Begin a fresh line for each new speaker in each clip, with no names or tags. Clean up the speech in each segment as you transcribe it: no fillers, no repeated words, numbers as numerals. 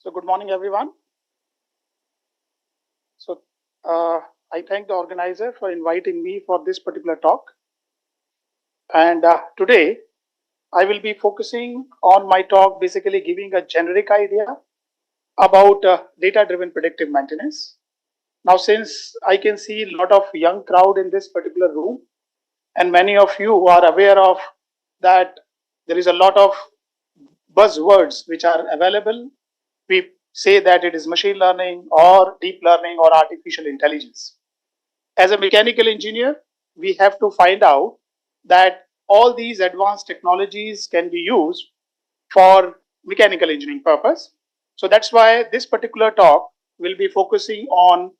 So good morning, everyone. So I thank the organizer for inviting me for this particular talk. And today I will be focusing on my talk, basically giving a generic idea about data-driven predictive maintenance. Now, since I can see a lot of young crowd in this particular room, and many of you are aware of that there is a lot of buzzwords which are available. We say that it is machine learning or deep learning or artificial intelligence. As a mechanical engineer, we have to find out that all these advanced technologies can be used for mechanical engineering purpose. So that's why this particular talk will be focusing on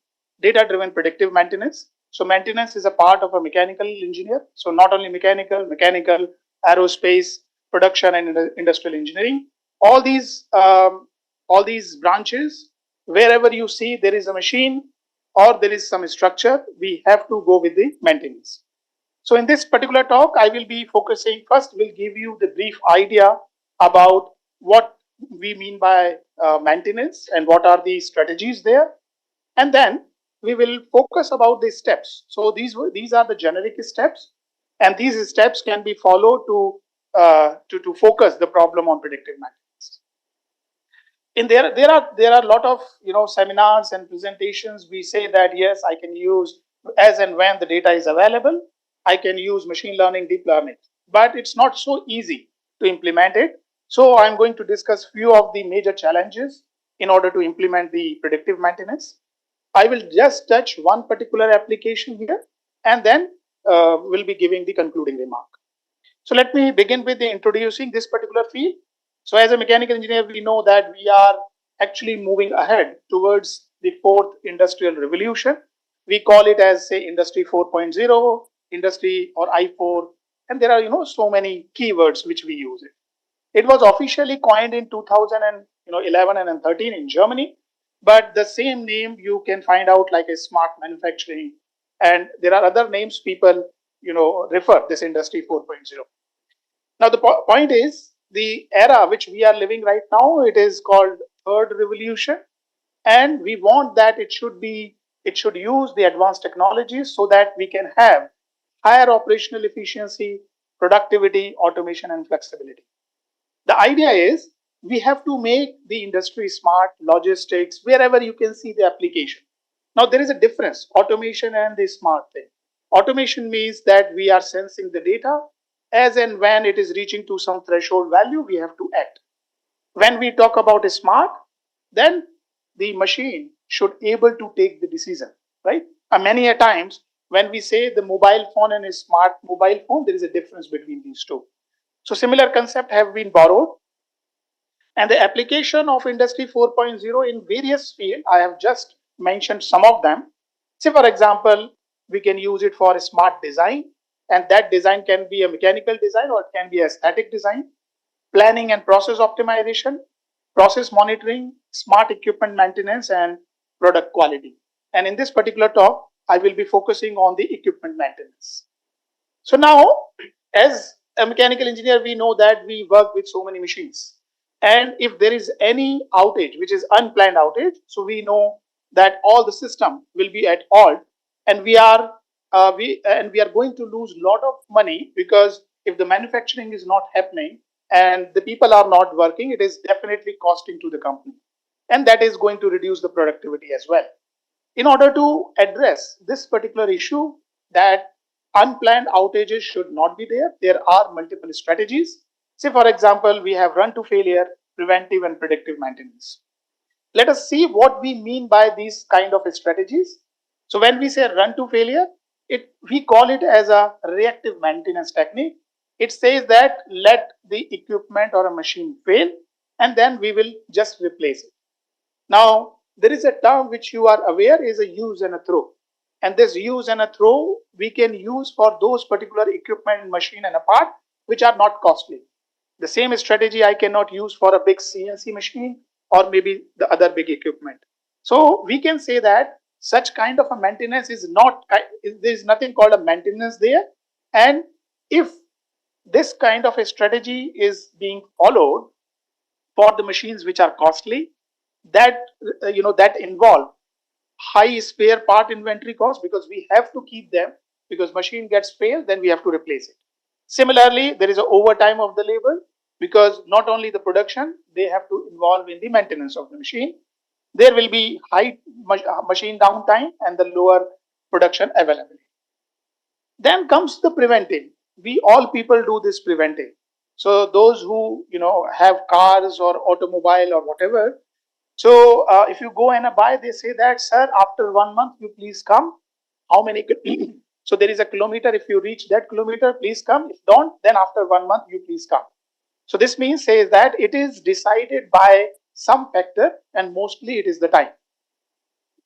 data-driven predictive maintenance. So maintenance is a part of a mechanical engineer. So not only mechanical, aerospace, production, and industrial engineering. All these branches, wherever you see there is a machine or there is some structure, we have to go with the maintenance. So in this particular talk, I will be focusing, first we'll give you the brief idea about what we mean by maintenance and what are the strategies there. And then we will focus about the steps. So these are the generic steps, and these steps can be followed to focus the problem on predictive maintenance. In there are a lot of seminars and presentations. We say that yes, I can use as and when the data is available, I can use machine learning, deep learning, but it's not so easy to implement it. So I'm going to discuss few of the major challenges in order to implement the predictive maintenance. I will just touch one particular application here, and then we'll be giving the concluding remark. So let me begin with the introducing this particular field. So as a mechanical engineer, we know that we are actually moving ahead towards the fourth industrial revolution. We call it as, say, Industry 4.0, Industry or I4, and there are so many keywords which we use it. It was officially coined in 2011 and 13 in Germany, but the same name you can find out like a smart manufacturing, and there are other names people refer this Industry 4.0. Now the point is, the era which we are living right now, it is called third revolution, and we want that it should use the advanced technologies so that we can have higher operational efficiency, productivity, automation, and flexibility. The idea is we have to make the industry smart, logistics, wherever you can see the application. Now there is a difference, automation and the smart thing. Automation means that we are sensing the data as and when it is reaching to some threshold value, we have to act. When we talk about a smart, then the machine should able to take the decision, right? And many a times when we say the mobile phone and a smart mobile phone, there is a difference between these two. So similar concept have been borrowed, and the application of Industry 4.0 in various fields, I have just mentioned some of them. Say for example, we can use it for a smart design, and that design can be a mechanical design or it can be a static design, planning and process optimization, process monitoring, smart equipment maintenance, and product quality. And in this particular talk, I will be focusing on the equipment maintenance. So now, as a mechanical engineer, we know that we work with so many machines. And if there is any outage, which is unplanned outage, so we know that all the system will be at halt, and we are going to lose a lot of money, because if the manufacturing is not happening and the people are not working, it is definitely costing to the company, and that is going to reduce the productivity as well. In order to address this particular issue, that unplanned outages should not be there, there are multiple strategies. Say for example, we have run to failure, preventive and predictive maintenance. Let us see what we mean by these kind of strategies. So when we say run to failure, we call it as a reactive maintenance technique. It says that let the equipment or a machine fail, and then we will just replace it. Now, there is a term which you are aware is a use and a throw. And this use and a throw we can use for those particular equipment, machine and a part which are not costly. The same strategy I cannot use for a big CNC machine or maybe the other big equipment. So we can say that such kind of a maintenance is not, there is nothing called a maintenance there. And if this kind of a strategy is being followed for the machines which are costly, that that involve high spare part inventory cost, because we have to keep them, because machine gets failed, then we have to replace it. Similarly, there is a overtime of the labor, because not only the production, they have to involve in the maintenance of the machine. There will be high machine downtime and the lower production availability. Then comes the preventive. We all people do this preventive. So those who have cars or automobile or whatever. So if you go and buy, they say that, sir, after 1 month you please come. How many? So there is a kilometer. If you reach that kilometer, please come. If don't, then after 1 month you please come. So this means says that it is decided by some factor, and mostly it is the time.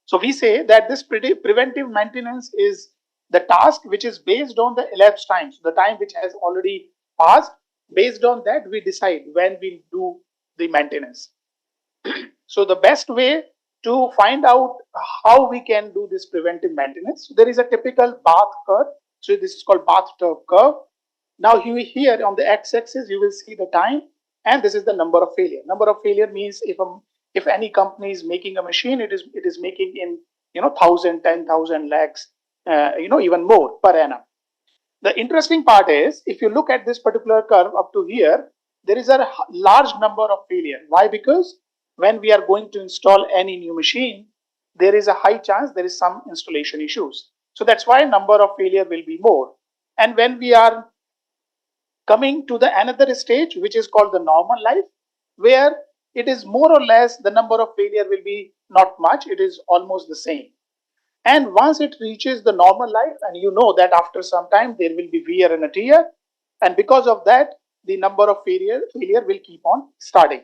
So we say that this preventive maintenance is the task which is based on the elapsed time, so the time which has already passed. Based on that, we decide when we do the maintenance. So the best way to find out how we can do this preventive maintenance, there is a typical bath curve. So this is called bathtub curve. Now here on the x-axis you will see the time, and this is the number of failure. Number of failure means if any company is making a machine, it is making in 1,000, 10,000 lakhs, even more per annum. The interesting part is, if you look at this particular curve up to here, there is a large number of failure. Why? Because when we are going to install any new machine, there is a high chance there is some installation issues. So that's why number of failure will be more. And when we are coming to the another stage, which is called the normal life, where it is more or less the number of failure will be not much, it is almost the same. And once it reaches the normal life, and you know that after some time there will be wear and tear, and because of that, the number of failure will keep on starting.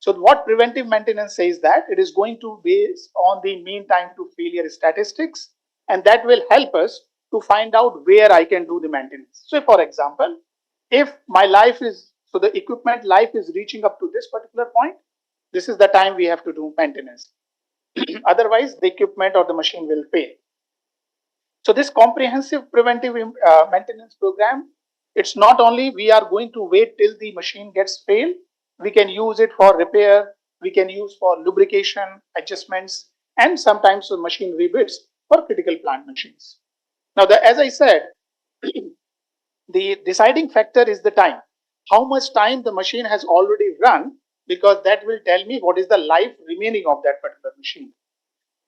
So what preventive maintenance says, that it is going to base on the mean time to failure statistics, and that will help us to find out where I can do the maintenance. So for example, if my life is, so the equipment life is reaching up to this particular point, this is the time we have to do maintenance. Otherwise, the equipment or the machine will fail. So this comprehensive preventive maintenance program, it's not only we are going to wait till the machine gets failed, we can use it for repair, we can use for lubrication, adjustments, and sometimes the machine rebuilds for critical plant machines. Now, as I said, the deciding factor is the time. How much time the machine has already run, because that will tell me what is the life remaining of that particular machine.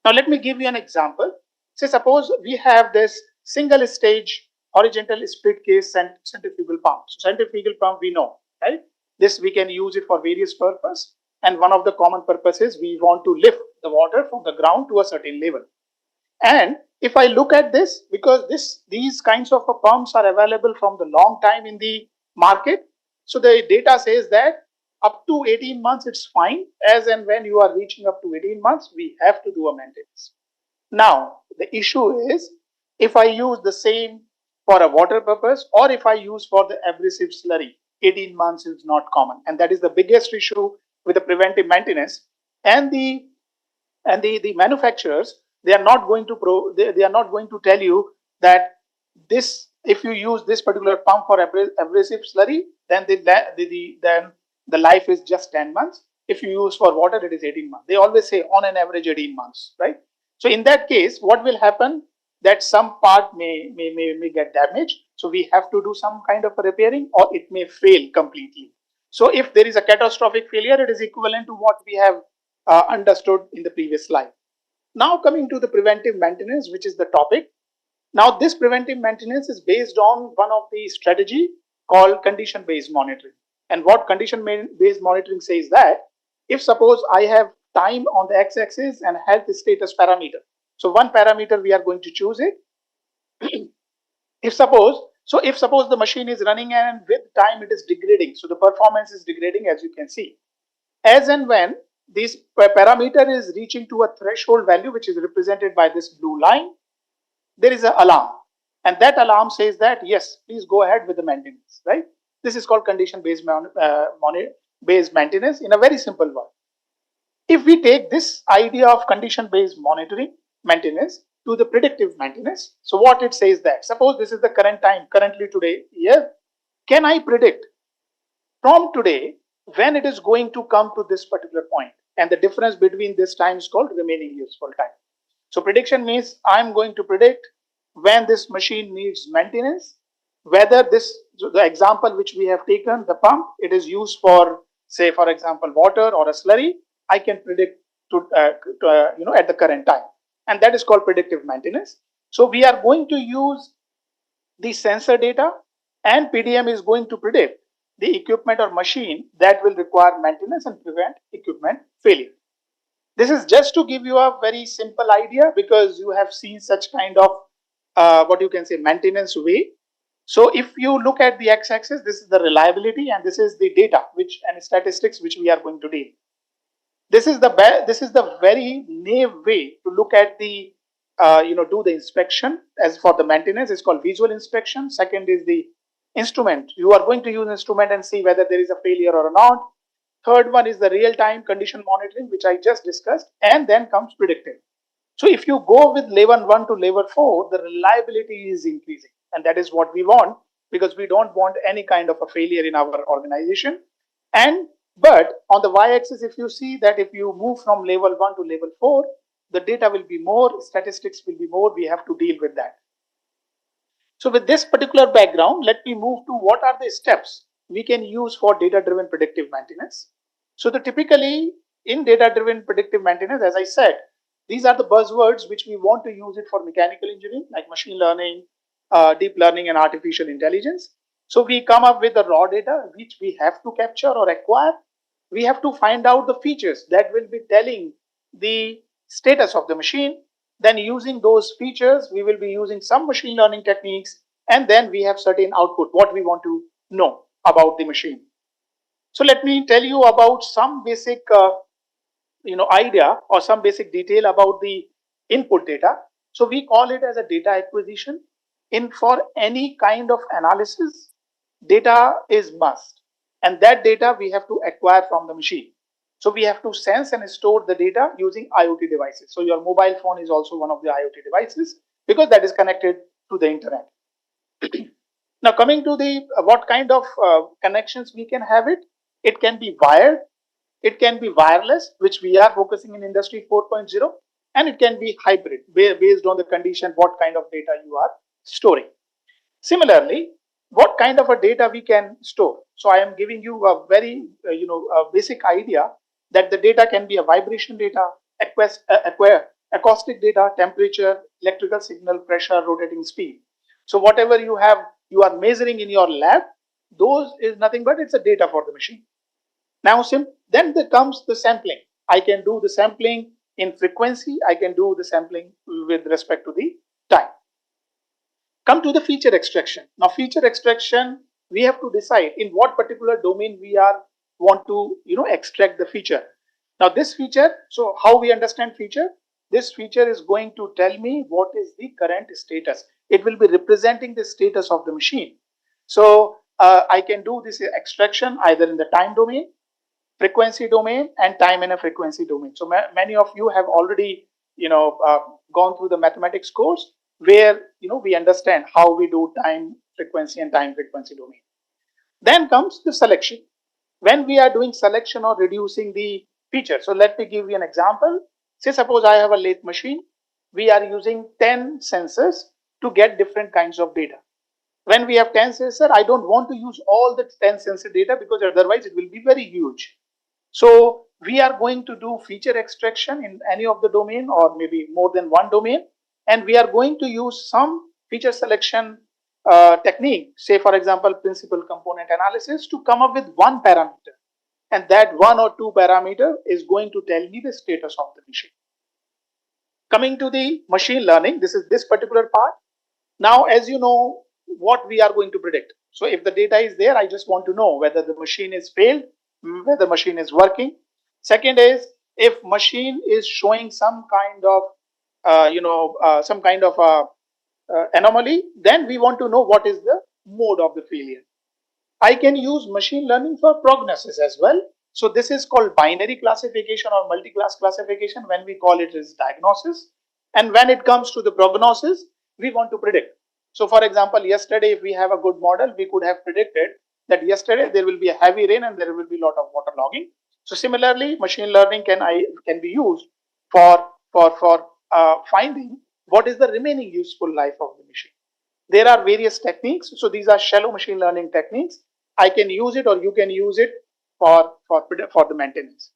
Now, let me give you an example. Say, suppose we have this single stage horizontal split case centrifugal pump. So centrifugal pump, we know, right? This we can use it for various purposes. And one of the common purposes, we want to lift the water from the ground to a certain level. And if I look at this, because these kinds of pumps are available from the long time in the market, so the data says that up to 18 months it's fine. As and when you are reaching up to 18 months, we have to do a maintenance. Now the issue is, if I use the same for a water purpose, or if I use for the abrasive slurry, 18 months is not common, and that is the biggest issue with the preventive maintenance. And the manufacturers, they are not going to they are not going to tell you that this, if you use this particular pump for abrasive slurry, then the life is just 10 months. If you use for water, it is 18 months. They always say on an average 18 months, right? So in that case, what will happen, that some part may get damaged. So we have to do some kind of a repairing, or it may fail completely. So if there is a catastrophic failure, it is equivalent to what we have understood in the previous slide. Now coming to the preventive maintenance, which is the topic. Now this preventive maintenance is based on one of the strategy called condition-based monitoring. And what condition-based monitoring says, that if suppose I have time on the x-axis and health status parameter. So one parameter we are going to choose it. if suppose the machine is running and with time it is degrading, so the performance is degrading, as you can see. As and when this parameter is reaching to a threshold value, which is represented by this blue line, there is an alarm, and that alarm says that yes, please go ahead with the maintenance, right? This is called condition-based maintenance in a very simple word. If we take this idea of condition-based monitoring maintenance to the predictive maintenance, so what it says, that suppose this is the current time, currently today here, can I predict from today when it is going to come to this particular point? and the difference between this time is called remaining useful time. So prediction means I'm going to predict when this machine needs maintenance, whether the example which we have taken, the pump, it is used for, say, for example, water or a slurry, I can predict at the current time. And that is called predictive maintenance. So we are going to use the sensor data, and PDM is going to predict the equipment or machine that will require maintenance and prevent equipment failure. This is just to give you a very simple idea, because you have seen such kind of what you can say maintenance way. So if you look at the x-axis, this is the reliability, and this is the data and statistics which we are going to deal. This is the very naive way to look at the do the inspection. As for the maintenance, it's called visual inspection. Second is the instrument. You are going to use instrument and see whether there is a failure or not. Third one is the real-time condition monitoring, which I just discussed, and then comes predictive. So if you go with level 1 to level 4, the reliability is increasing, and that is what we want, because we don't want any kind of a failure in our organization. But on the y-axis, if you see that if you move from level 1 to level 4, the data will be more, statistics will be more, we have to deal with that. So with this particular background, let me move to what are the steps we can use for data-driven predictive maintenance. So typically in data-driven predictive maintenance, as I said, these are the buzzwords which we want to use it for mechanical engineering, like machine learning, deep learning, and artificial intelligence. So we come up with the raw data which we have to capture or acquire. We have to find out the features that will be telling the status of the machine. Then using those features, we will be using some machine learning techniques, and then we have certain output, what we want to know about the machine. So let me tell you about some basic idea or some basic detail about the input data. So we call it as a data acquisition. For any kind of analysis, data is must, and that data we have to acquire from the machine. So we have to sense and store the data using IoT devices. So your mobile phone is also one of the IoT devices, because that is connected to the internet. Now coming to the what kind of connections we can have it. It can be wired, it can be wireless, which we are focusing in Industry 4.0, and it can be hybrid, based on the condition what kind of data you are storing. Similarly, what kind of a data we can store. So I am giving you a very basic idea that the data can be a vibration data, acoustic data, temperature, electrical signal, pressure, rotating speed. So whatever you are measuring in your lab, those is nothing but it's a data for the machine. Now then there comes the sampling. I can do the sampling in frequency, I can do the sampling with respect to the time. Come to the feature extraction. Now feature extraction, we have to decide in what particular domain we want to extract the feature. Now this feature, so how we understand feature? This feature is going to tell me what is the current status. It will be representing the status of the machine. So I can do this extraction either in the time domain, frequency domain, and time and a frequency domain. So many of you have already gone through the mathematics course, where we understand how we do time frequency and time frequency domain. Then comes the selection. When we are doing selection or reducing the feature, so let me give you an example. Say suppose I have a lathe machine. We are using 10 sensors to get different kinds of data. When we have 10 sensors, I don't want to use all the 10 sensor data, because otherwise it will be very huge. So we are going to do feature extraction in any of the domain, or maybe more than one domain, and we are going to use some feature selection technique, say for example principal component analysis, to come up with one parameter, and that one or two parameter is going to tell me the status of the machine. Coming to the machine learning, this is this particular part. Now as you know what we are going to predict. So if the data is there, I just want to know whether the machine is failed, whether the machine is working. Second is, if machine is showing some kind of anomaly, then we want to know what is the mode of the failure. I can use machine learning for prognosis as well. So this is called binary classification or multi-class classification, when we call it as diagnosis. And when it comes to the prognosis, we want to predict. So for example, yesterday, if we have a good model, we could have predicted that yesterday there will be a heavy rain and there will be a lot of water logging. So similarly, machine learning can be used for finding what is the remaining useful life of the machine. There are various techniques. So these are shallow machine learning techniques. I can use it, or you can use it for the maintenance.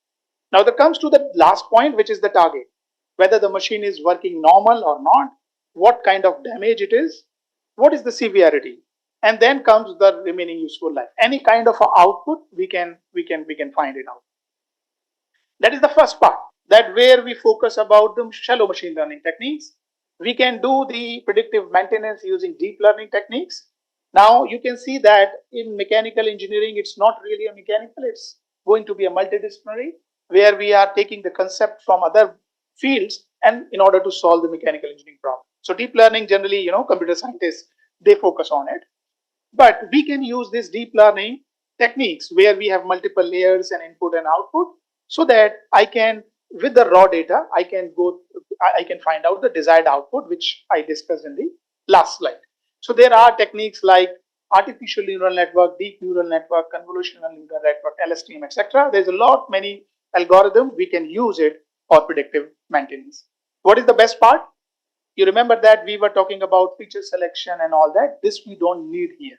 Now that comes to the last point, which is the target. Whether the machine is working normal or not, what kind of damage it is, what is the severity, and then comes the remaining useful life. Any kind of output we can find it out. That is the first part. That where we focus about the shallow machine learning techniques. We can do the predictive maintenance using deep learning techniques. Now you can see that in mechanical engineering, it's not really a mechanical, it's going to be a multidisciplinary, where we are taking the concept from other fields and in order to solve the mechanical engineering problem. So deep learning generally, computer scientists, they focus on it. But we can use these deep learning techniques where we have multiple layers and input and output, so that I can, with the raw data, I can find out the desired output, which I discussed in the last slide. So there are techniques like artificial neural network, deep neural network, convolutional neural network, LSTM, etc. There's a lot many algorithms we can use it for predictive maintenance. What is the best part? You remember that we were talking about feature selection and all that. This we don't need here.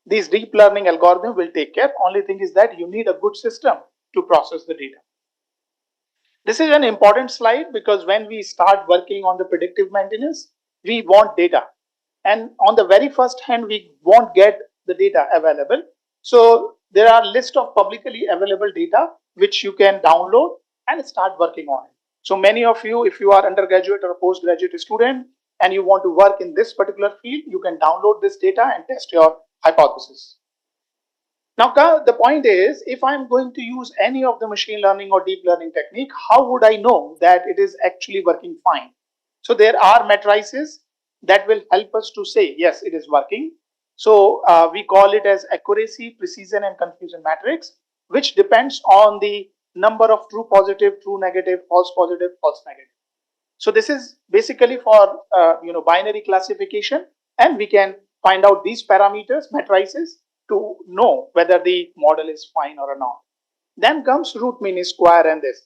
These deep learning algorithm will take care. Only thing is that you need a good system to process the data. This is an important slide because when we start working on the predictive maintenance, we want data. And on the very first hand, we won't get the data available. So there are list of publicly available data which you can download and start working on it. So many of you, if you are undergraduate or a postgraduate student and you want to work in this particular field, you can download this data and test your hypothesis. Now, the point is, if I'm going to use any of the machine learning or deep learning technique, how would I know that it is actually working fine? So there are matrices that will help us to say, yes, it is working. So we call it as accuracy, precision, and confusion matrix, which depends on the number of true positive, true negative, false positive, false negative. So this is basically for binary classification, and we can find out these parameters, matrices, to know whether the model is fine or not. Then comes root mean square and this.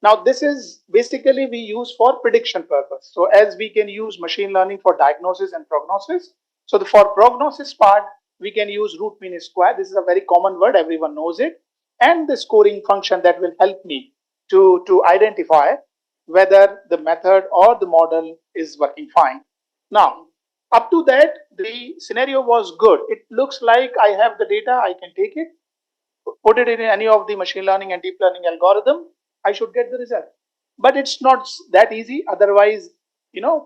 Now this is basically we use for prediction purpose. So as we can use machine learning for diagnosis and prognosis. So for prognosis part, we can use root mean square. This is a very common word, everyone knows it. And the scoring function that will help me to identify whether the method or the model is working fine. Now, up to that, the scenario was good. It looks like I have the data, I can take it, put it in any of the machine learning and deep learning algorithm, I should get the result. But it's not that easy. Otherwise,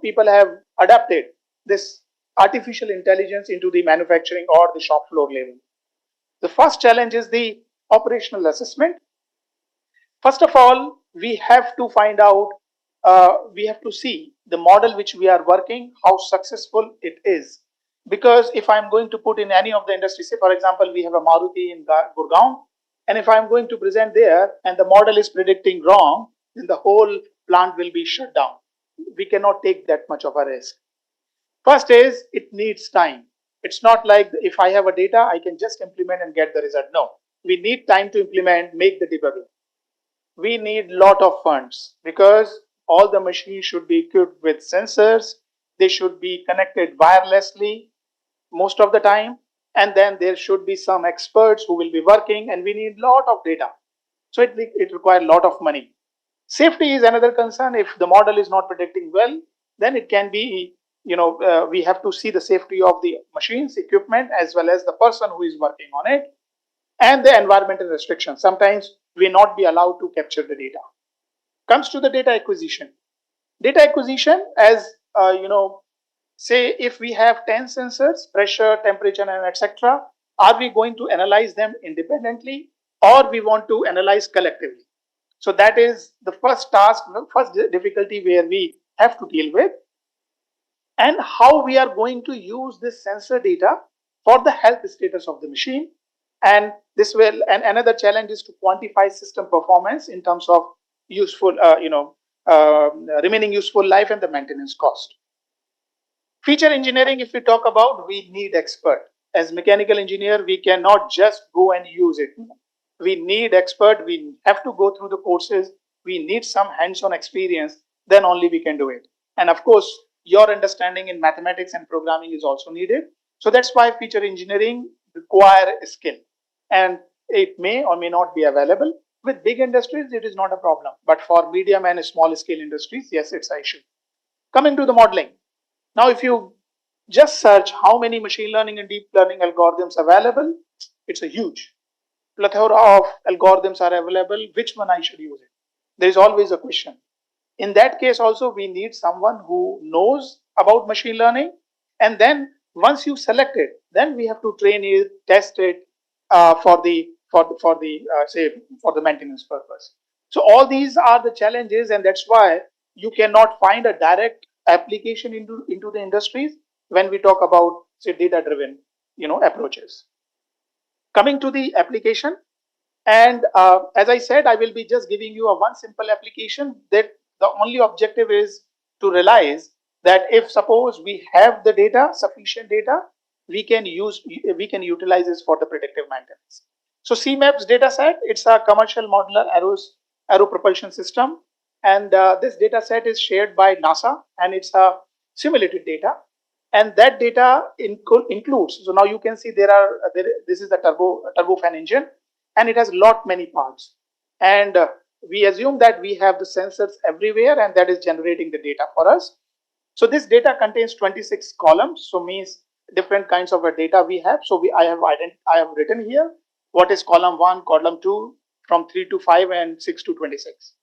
people have adapted this artificial intelligence into the manufacturing or the shop floor level. The first challenge is the operational assessment. First of all, we have to find out, we have to see the model which we are working, how successful it is. Because if I'm going to put in any of the industry, say for example, we have a Maruti in Gurgaon, and if I'm going to present there and the model is predicting wrong, then the whole plant will be shut down. We cannot take that much of a risk. First is, it needs time. It's not like if I have a data, I can just implement and get the result. No, we need time to implement, make the debugging. We need lot of funds because all the machines should be equipped with sensors. They should be connected wirelessly most of the time. And then there should be some experts who will be working, and we need lot of data. So it requires a lot of money. Safety is another concern. If the model is not predicting well, then it can be, we have to see the safety of the machines, equipment, as well as the person who is working on it, and the environmental restrictions. Sometimes we not be allowed to capture the data. Comes to the data acquisition. Data acquisition, as say if we have 10 sensors, pressure, temperature, and etc., are we going to analyze them independently, or we want to analyze collectively? So that is the first task, the first difficulty where we have to deal with, and how we are going to use this sensor data for the health status of the machine. And this will, and another challenge is to quantify system performance in terms of useful, remaining useful life and the maintenance cost. Feature engineering, if we talk about, we need expert. As mechanical engineer, we cannot just go and use it. We need expert. We have to go through the courses. We need some hands-on experience. Then only we can do it. And of course, your understanding in mathematics and programming is also needed. So that's why feature engineering require a skill, and it may or may not be available. With big industries, it is not a problem. But for medium and small scale industries, yes, it's an issue. Coming to the modeling. Now, if you just search how many machine learning and deep learning algorithms available, it's a huge plethora of algorithms are available. Which one I should use it? There is always a question. In that case, also we need someone who knows about machine learning, and then once you select it, then we have to train it, test it for the maintenance purpose. So all these are the challenges, and that's why you cannot find a direct application into the industries when we talk about say data driven approaches. Coming to the application, and as I said, I will be just giving you a one simple application that the only objective is to realize that if suppose we have the data, sufficient data, we can utilize this for the predictive maintenance. So CMAP's data set, it's a commercial modular aero propulsion system, and this data set is shared by NASA, and it's a simulated data, and that data includes. So now you can see this is the turbofan engine, and it has lot many parts, and we assume that we have the sensors everywhere, and that is generating the data for us. So this data contains 26 columns, so means different kinds of data we have. So I have written here what is column 1, column 2, from 3 to 5, and 6 to 26.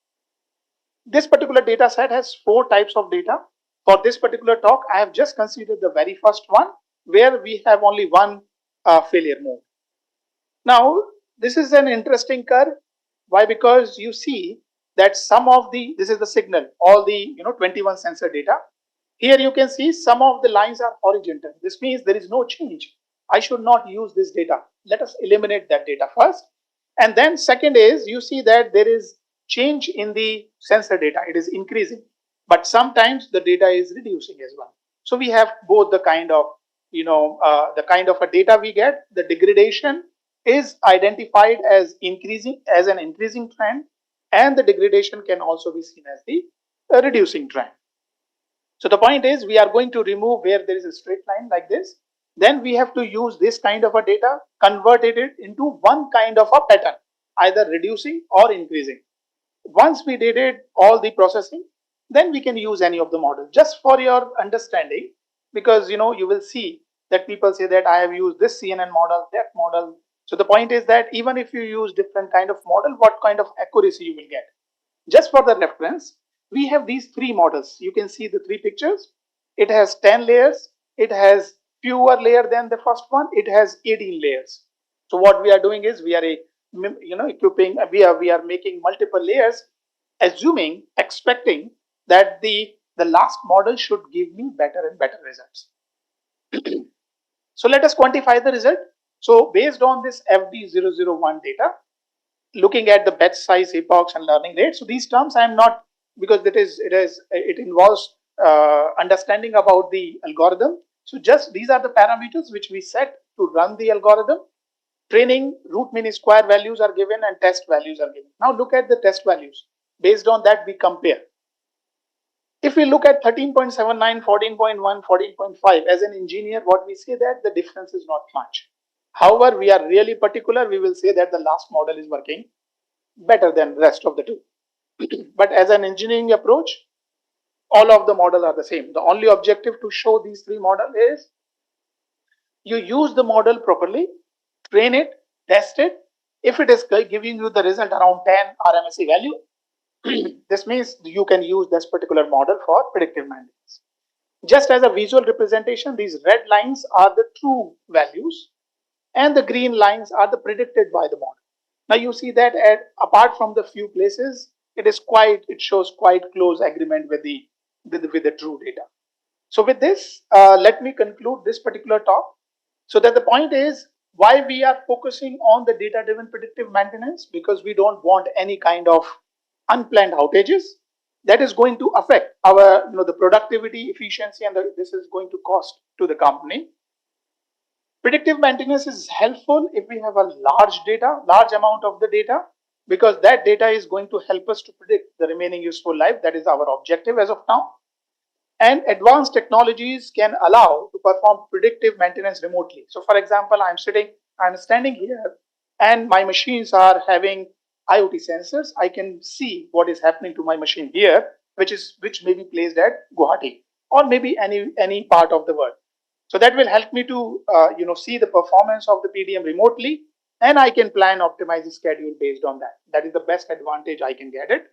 This particular data set has 4 types of data. For this particular talk, I have just considered the very first one, where we have only one failure mode. Now, this is an interesting curve. Why? Because you see that this is the signal, all the 21 sensor data. Here you can see some of the lines are horizontal. This means there is no change. I should not use this data. Let us eliminate that data first. And then second is, you see that there is change in the sensor data. It is increasing, but sometimes the data is reducing as well. So we have both the kind of a data we get. The degradation is identified as an increasing trend, and the degradation can also be seen as the reducing trend. So the point is, we are going to remove where there is a straight line like this. Then we have to use this kind of a data, convert it into one kind of a pattern, either reducing or increasing. Once we did it, all the processing, then we can use any of the models. Just for your understanding, because you will see that people say that I have used this CNN model, that model. So the point is that even if you use different kind of model, what kind of accuracy you will get. Just for the reference, we have these 3 models. You can see the 3 pictures. It has 10 layers. It has fewer layer than the first one. It has 18 layers. So what we are doing is we are making multiple layers, expecting that the last model should give me better and better results. So let us quantify the result. So based on this FD001 data, looking at the batch size, epochs, and learning rate. So these terms I am not, because it involves understanding about the algorithm. So just these are the parameters which we set to run the algorithm. Training, root mean square values are given, and test values are given. Now look at the test values. Based on that, we compare. If we look at 13.79, 14.1, 14.5, as an engineer, what we say that the difference is not much. However, we are really particular. We will say that the last model is working better than the rest of the 2. But as an engineering approach, all of the models are the same. The only objective to show these 3 models is you use the model properly, train it, test it. If it is giving you the result around 10 RMSE value, this means you can use this particular model for predictive maintenance. Just as a visual representation, these red lines are the true values, and the green lines are the predicted by the model. Now you see that apart from the few places, it shows quite close agreement with the true data. So with this, let me conclude this particular talk. So that the point is, why we are focusing on the data-driven predictive maintenance, because we don't want any kind of unplanned outages that is going to affect our the productivity, efficiency, and this is going to cost to the company. Predictive maintenance is helpful if we have a large amount of the data, because that data is going to help us to predict the remaining useful life. That is our objective as of now. And advanced technologies can allow to perform predictive maintenance remotely. So for example, I'm standing here and my machines are having IoT sensors. I can see what is happening to my machine here, which may be placed at Guwahati or maybe any part of the world. So that will help me to see the performance of the PDM remotely, and I can plan optimize the schedule based on that. That is the best advantage I can get it.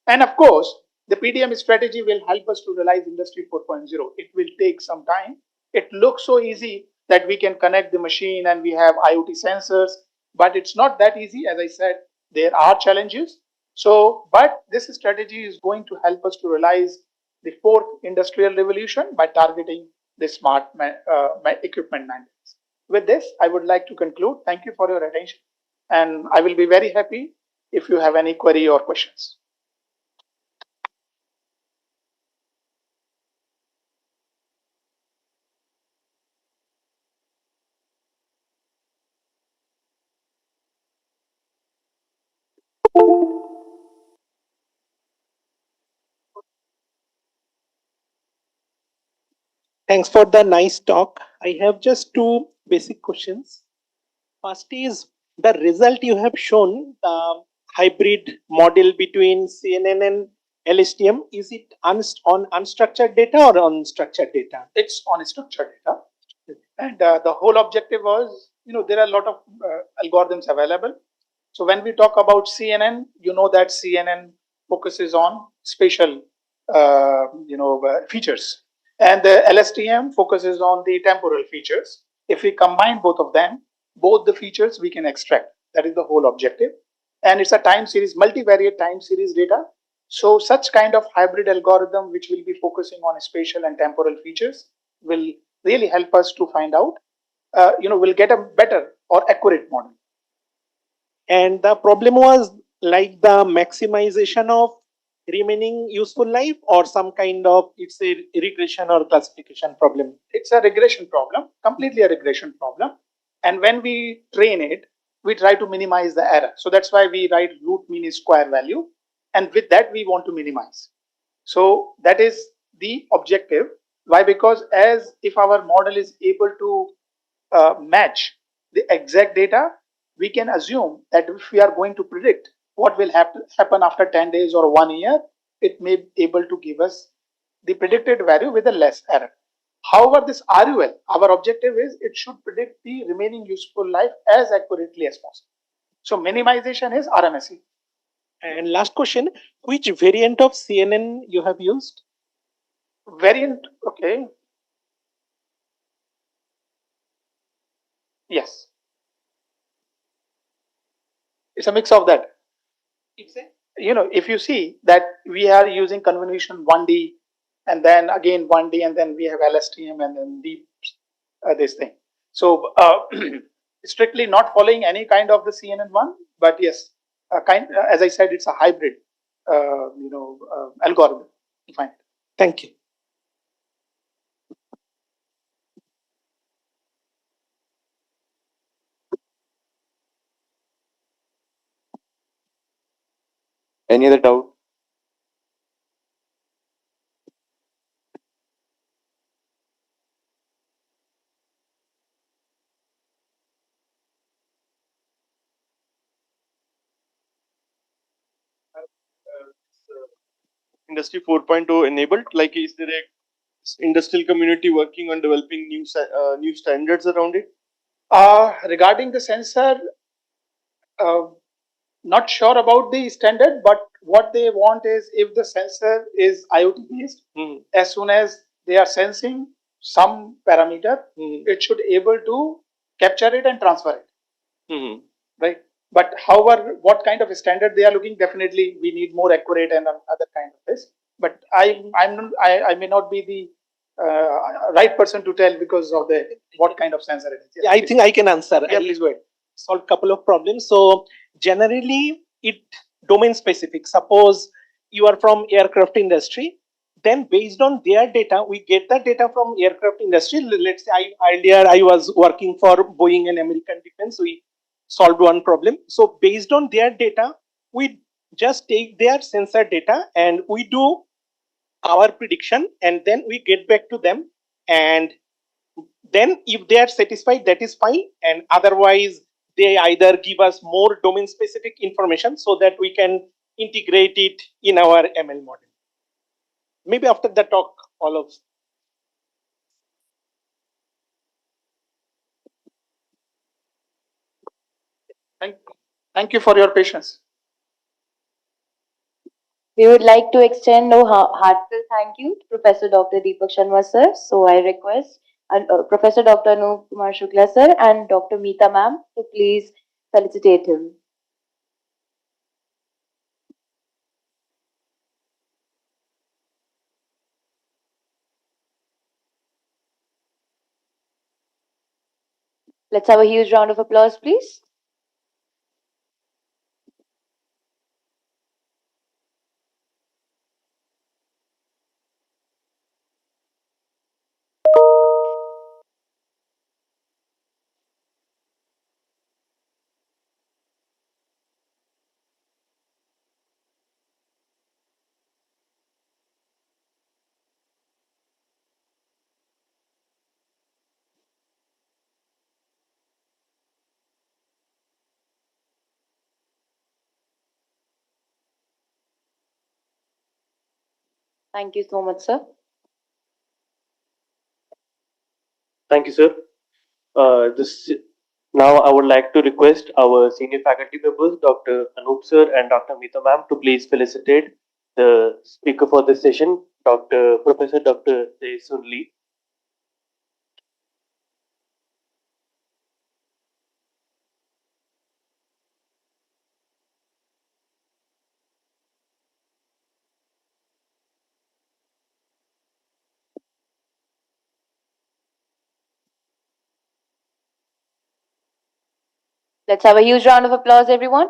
And of course, the PDM strategy will help us to realize Industry 4.0. It will take some time. It looks so easy that we can connect the machine and we have IoT sensors, but it's not that easy. As I said, there are challenges. So, but this strategy is going to help us to realize the fourth industrial revolution by targeting the smart equipment maintenance. With this, I would like to conclude. Thank you for your attention. And I will be very happy if you have any query or questions.
Thanks for the nice talk. I have just two basic questions. First is the result you have shown, the hybrid model between CNN and LSTM. Is it on unstructured data or on structured data?
It's on structured data. And the whole objective was, there are a lot of algorithms available. So when we talk about CNN, that CNN focuses on spatial, features. And the LSTM focuses on the temporal features. If we combine both of them, both the features we can extract. That is the whole objective. And it's a time series, multivariate time series data. So such kind of hybrid algorithm, which will be focusing on spatial and temporal features, will really help us to find out, we'll get a better or accurate model.
And the problem was like the maximization of remaining useful life, or some kind of, it's a regression or classification problem?
It's a regression problem, completely a regression problem. And when we train it, we try to minimize the error. So that's why we write root mean square value. And with that, we want to minimize. So that is the objective. Why? Because as if our model is able to match the exact data, we can assume that if we are going to predict what will happen after 10 days or 1 year, it may be able to give us the predicted value with a less error. However, this RUL, our objective is it should predict the remaining useful life as accurately as possible. So minimization is RMSE.
And last question, which variant of CNN you have used?
Variant, okay. Yes. It's a mix of that. It's a, if you see that we are using convolution 1D, and then again 1D, and then we have LSTM, and then this thing. So strictly not following any kind of the CNN1, but yes, as I said, it's a hybrid, algorithm. Fine.
Thank you.
Any other doubt?
Industry 4.0 enabled? Like, is there a industrial community working on developing new standards around it?
Regarding the sensor, not sure about the standard, but what they want is if the sensor is IoT based, as soon as they are sensing some parameter, it should able to capture it and transfer it. Right? But however, what kind of a standard they are looking, definitely we need more accurate and other kind of this. But I may not be the right person to tell because of the what kind of sensor it is.
Yeah, I think I can answer.
Yeah, please go ahead.
Solve couple of problems. So generally, it domain specific. Suppose you are from aircraft industry, then based on their data, we get the data from aircraft industry. Let's say earlier I was working for Boeing and American Defense. We solved one problem. So based on their data, we just take their sensor data and we do our prediction, and then we get back to them. And then if they are satisfied, that is fine. And otherwise, they either give us more domain specific information so that we can integrate it in our ML model. Maybe after the talk, all of
Thank you for your patience.
We would like to extend a heartfelt thank you to Professor Dr. Deepak Sharma sir. So I request Professor Dr. Anup Kumar Shukla sir and Dr. Meeta ma'am to please felicitate him. Let's have a huge round of applause, please. Thank you so much, sir.
Thank you, sir. Now I would like to request our senior faculty members, Dr. Anup sir and Dr. Meeta ma'am, to please felicitate the speaker for this session, Professor Dr. Jaesun Lee.
Let's have a huge round of applause, everyone.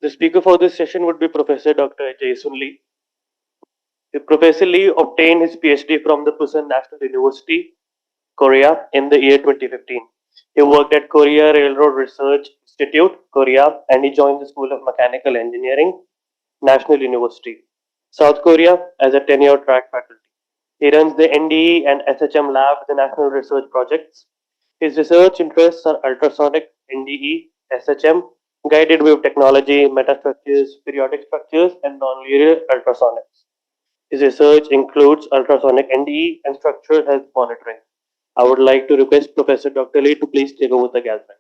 The speaker for this session would be Professor Dr. Jaesun Lee. Professor Lee obtained his PhD from the Busan National University, Korea, in the year 2015. He worked at Korea Railroad Research Institute, Korea, and he joined the School of Mechanical Engineering, National University, South Korea, as a tenure track faculty. He runs the NDE and SHM lab, the National Research Projects. His research interests are ultrasonic, NDE, SHM, guided wave technology, metastructures, periodic structures, and nonlinear ultrasonics. His research includes ultrasonic NDE and structural health monitoring. I would like to request Professor Dr. Lee to please take over the gathering.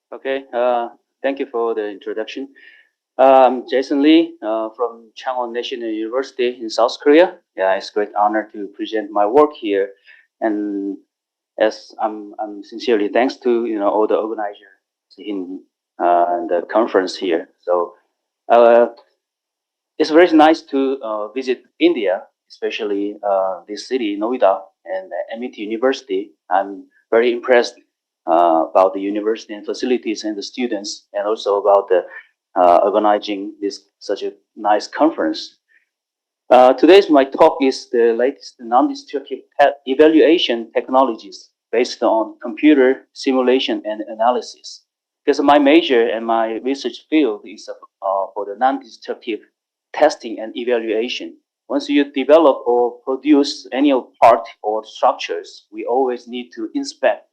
Okay, thank you for the introduction. I'm Jason Lee from Changwon National University in South Korea. Yeah, it's a great honor to present my work here, and as I'm sincerely thanks to all the organizers in the conference here. So it's very nice to visit India, especially this city, Noida, and MIT University. I'm very impressed about the university and facilities and the students, and also about the organizing this such a nice conference. Today's my talk is the latest non-destructive evaluation technologies based on computer simulation and analysis. Because my major and my research field is for the non-destructive testing and evaluation. Once you develop or produce any part or structures, we always need to inspect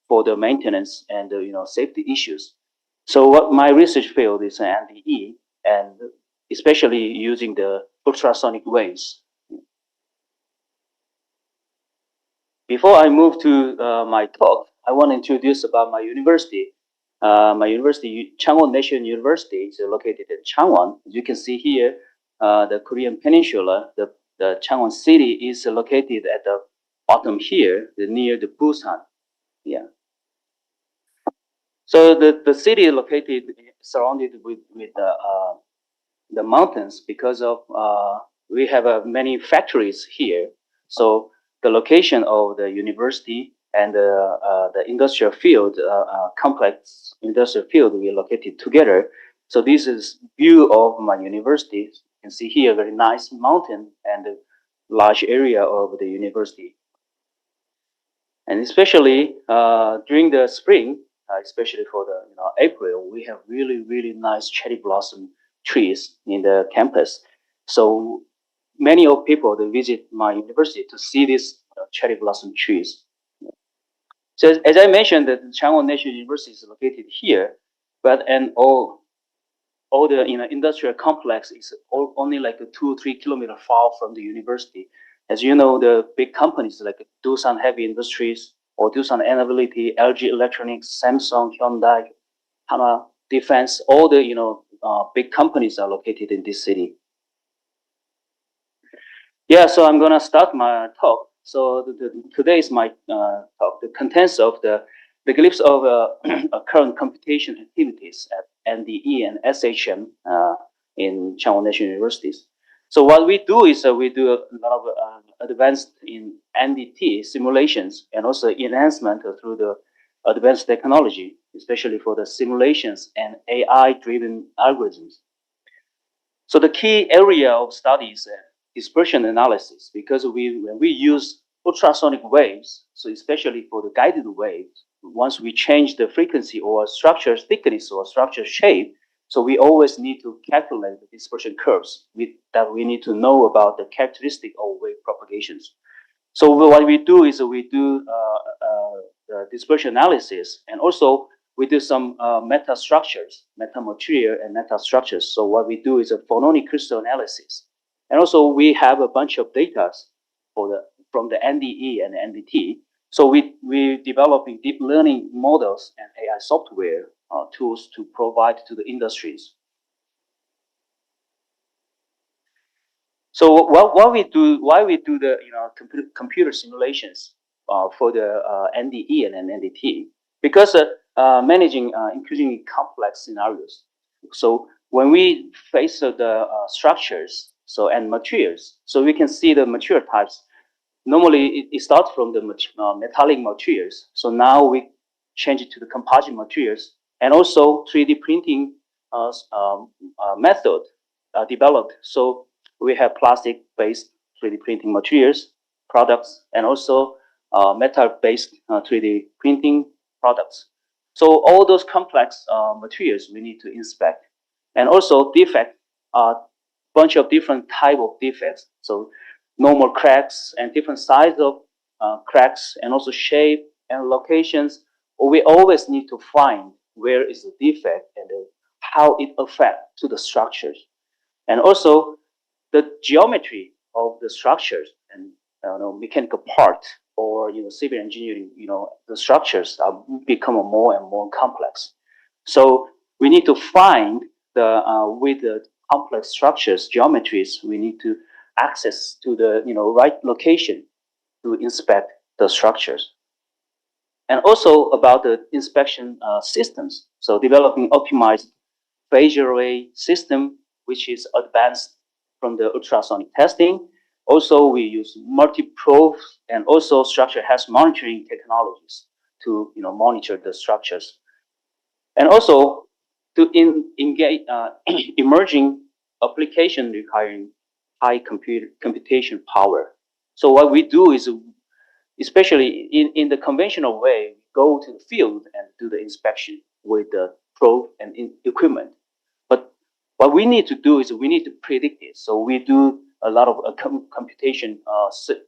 for the maintenance and safety issues. So what my research field is NDE, and especially using the ultrasonic waves. Before I move to my talk, I want to introduce about my university. My university, Changwon National University, is located in Changwon. As you can see here, the Korean Peninsula, the Changwon city is located at the bottom here, near the Busan. Yeah. So the city is located surrounded with the mountains because of we have many factories here. So the location of the university and the industrial field complex industrial field we located together. So this is view of my university. You can see here very nice mountain and a large area of the university. And especially during the spring, especially for the April, we have really nice cherry blossom trees in the campus. So many of people they visit my university to see these cherry blossom trees. So as I mentioned, the Changwon National University is located here, but and all the industrial complex is only like a 2 or 3 kilometers far from the university. As you know, the big companies like Doosan Heavy Industries or Doosan Inability, LG Electronics, Samsung, Hyundai, Hana Defense, all the big companies are located in this city. Yeah, so I'm gonna start my talk. So today is my talk. The contents of the glimpse of current computation activities at NDE and SHM in Changwon National Universities. So what we do is we do a lot of advanced in NDT simulations and also enhancement through the advanced technology, especially for the simulations and AI-driven algorithms. So the key area of study is dispersion analysis because when we use ultrasonic waves, so especially for the guided waves, once we change the frequency or structure thickness or structure shape, so we always need to calculate the dispersion curves that we need to know about the characteristic of wave propagations. So what we do is we do dispersion analysis, and also we do some meta structures, meta material and meta structures. So what we do is a phononic crystal analysis, and also we have a bunch of data from the NDE and NDT. So we developing deep learning models and AI software tools to provide to the industries. So why we do the computer simulations for the NDE and NDT? Because managing increasingly complex scenarios. So when we face the structures and materials, so we can see the material types. Normally it starts from the metallic materials. So now we change it to the composite materials, and also 3D printing method developed. So we have plastic-based 3D printing materials, products, and also metal-based 3D printing products. So all those complex materials we need to inspect. And also defect, bunch of different type of defects. So normal cracks and different size of cracks, and also shape and locations. We always need to find where is the defect and how it affects to the structures. And also the geometry of the structures and mechanical part or civil engineering, the structures are become more and more complex. So we need to find with the complex structures, geometries, we need to access to the right location to inspect the structures. And also about the inspection systems. So developing optimized phase array system, which is advanced from the ultrasonic testing. Also, we use multi-probe and also structure health monitoring technologies to monitor the structures. And also to engage emerging application requiring high computation power. So what we do is, especially in the conventional way, we go to the field and do the inspection with the probe and equipment. But what we need to do is we need to predict it. So we do a lot of computation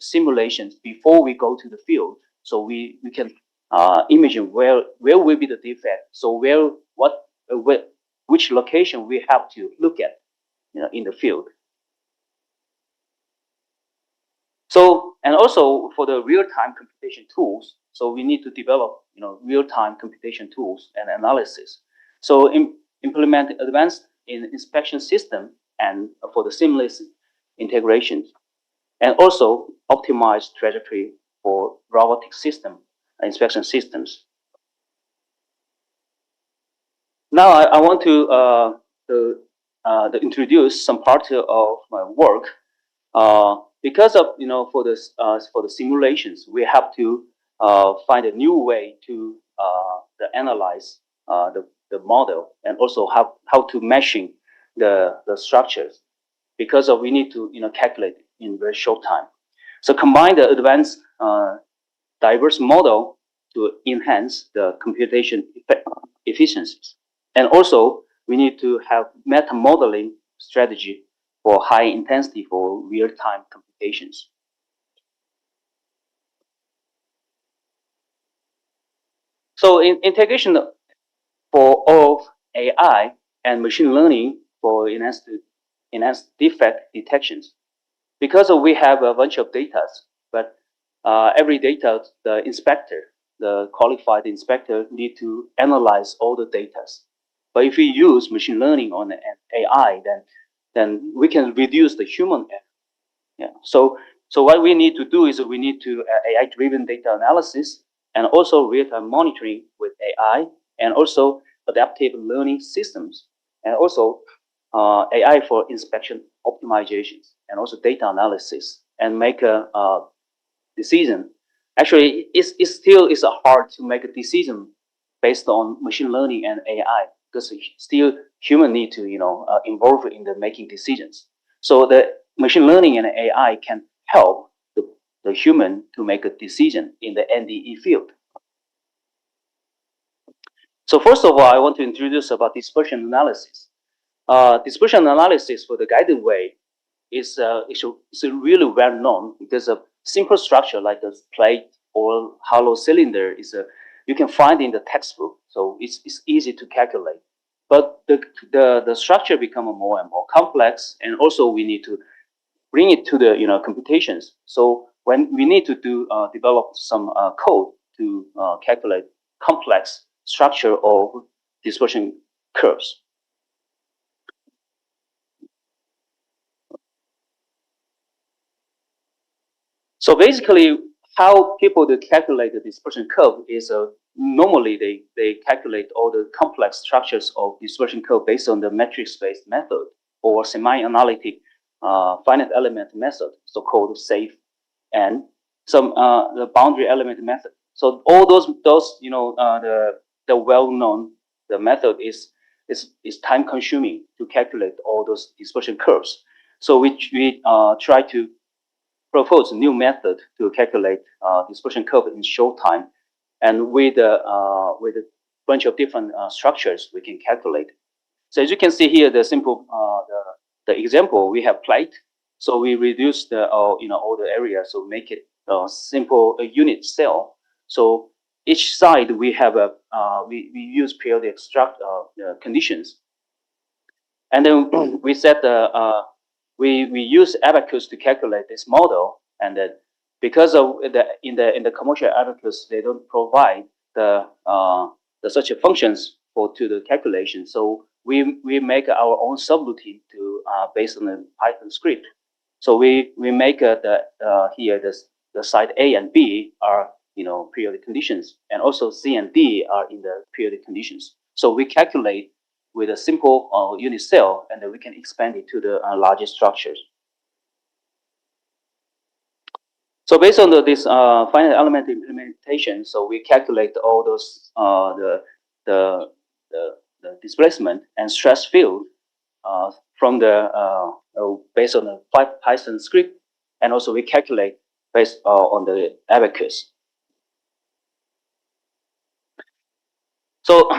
simulations before we go to the field. So we can imagine where will be the defect. So which location we have to look at. in the field. So, and also for the real-time computation tools, so we need to develop, real-time computation tools and analysis. So implement advanced inspection system and for the seamless integrations, and also optimize trajectory for robotic system inspection systems. Now I want to introduce some part of my work. Because of for the simulations, we have to find a new way to analyze the model, and also how to meshing the structures, because of we need to calculate in very short time. So combine the advanced diverse model to enhance the computation efficiencies, and also we need to have meta modeling strategy for high intensity for real-time computations. So integration of AI and machine learning for enhanced defect detections. Because we have a bunch of data, but every data, the qualified inspector need to analyze all the data. But if we use machine learning on an AI, then we can reduce the human error. Yeah. So what we need to do is we need to AI-driven data analysis, and also real-time monitoring with AI, and also adaptive learning systems, and also AI for inspection optimizations, and also data analysis, and make a decision. Actually, it's still hard to make a decision based on machine learning and AI, because still human need to involve in the making decisions. So the machine learning and AI can help the human to make a decision in the NDE field. So first of all, I want to introduce about dispersion analysis. Dispersion analysis for the guided way is really well known, because a simple structure like a plate or hollow cylinder you can find in the textbook, so it's easy to calculate. But the structure become more and more complex, and also we need to bring it to the computations. So when we need to develop some code to calculate complex structure of dispersion curves. So basically, how people calculate the dispersion curve is normally they calculate all the complex structures of dispersion curve based on the matrix-based method or semi-analytic finite element method, so-called SAFE, and some the boundary element method. So all those the well-known the method is time-consuming to calculate all those dispersion curves. So we try to propose a new method to calculate dispersion curve in short time, and with a bunch of different structures we can calculate. So as you can see here, the simple the example, we have plate, so we reduce the all the area, so make it simple unit cell. So each side we have a we use periodic conditions, and then we set the we use abacus to calculate this model, and then because of in the commercial abacus they don't provide the such a functions to the calculation, so we make our own subroutine to based on the Python script. So we make here the side A and B are periodic conditions, and also C and D are in the periodic conditions. So we calculate with a simple unit cell, and then we can expand it to the larger structures. So based on this finite element implementation, so we calculate all those the displacement and stress field from the based on the Python script, and also we calculate based on the abacus. So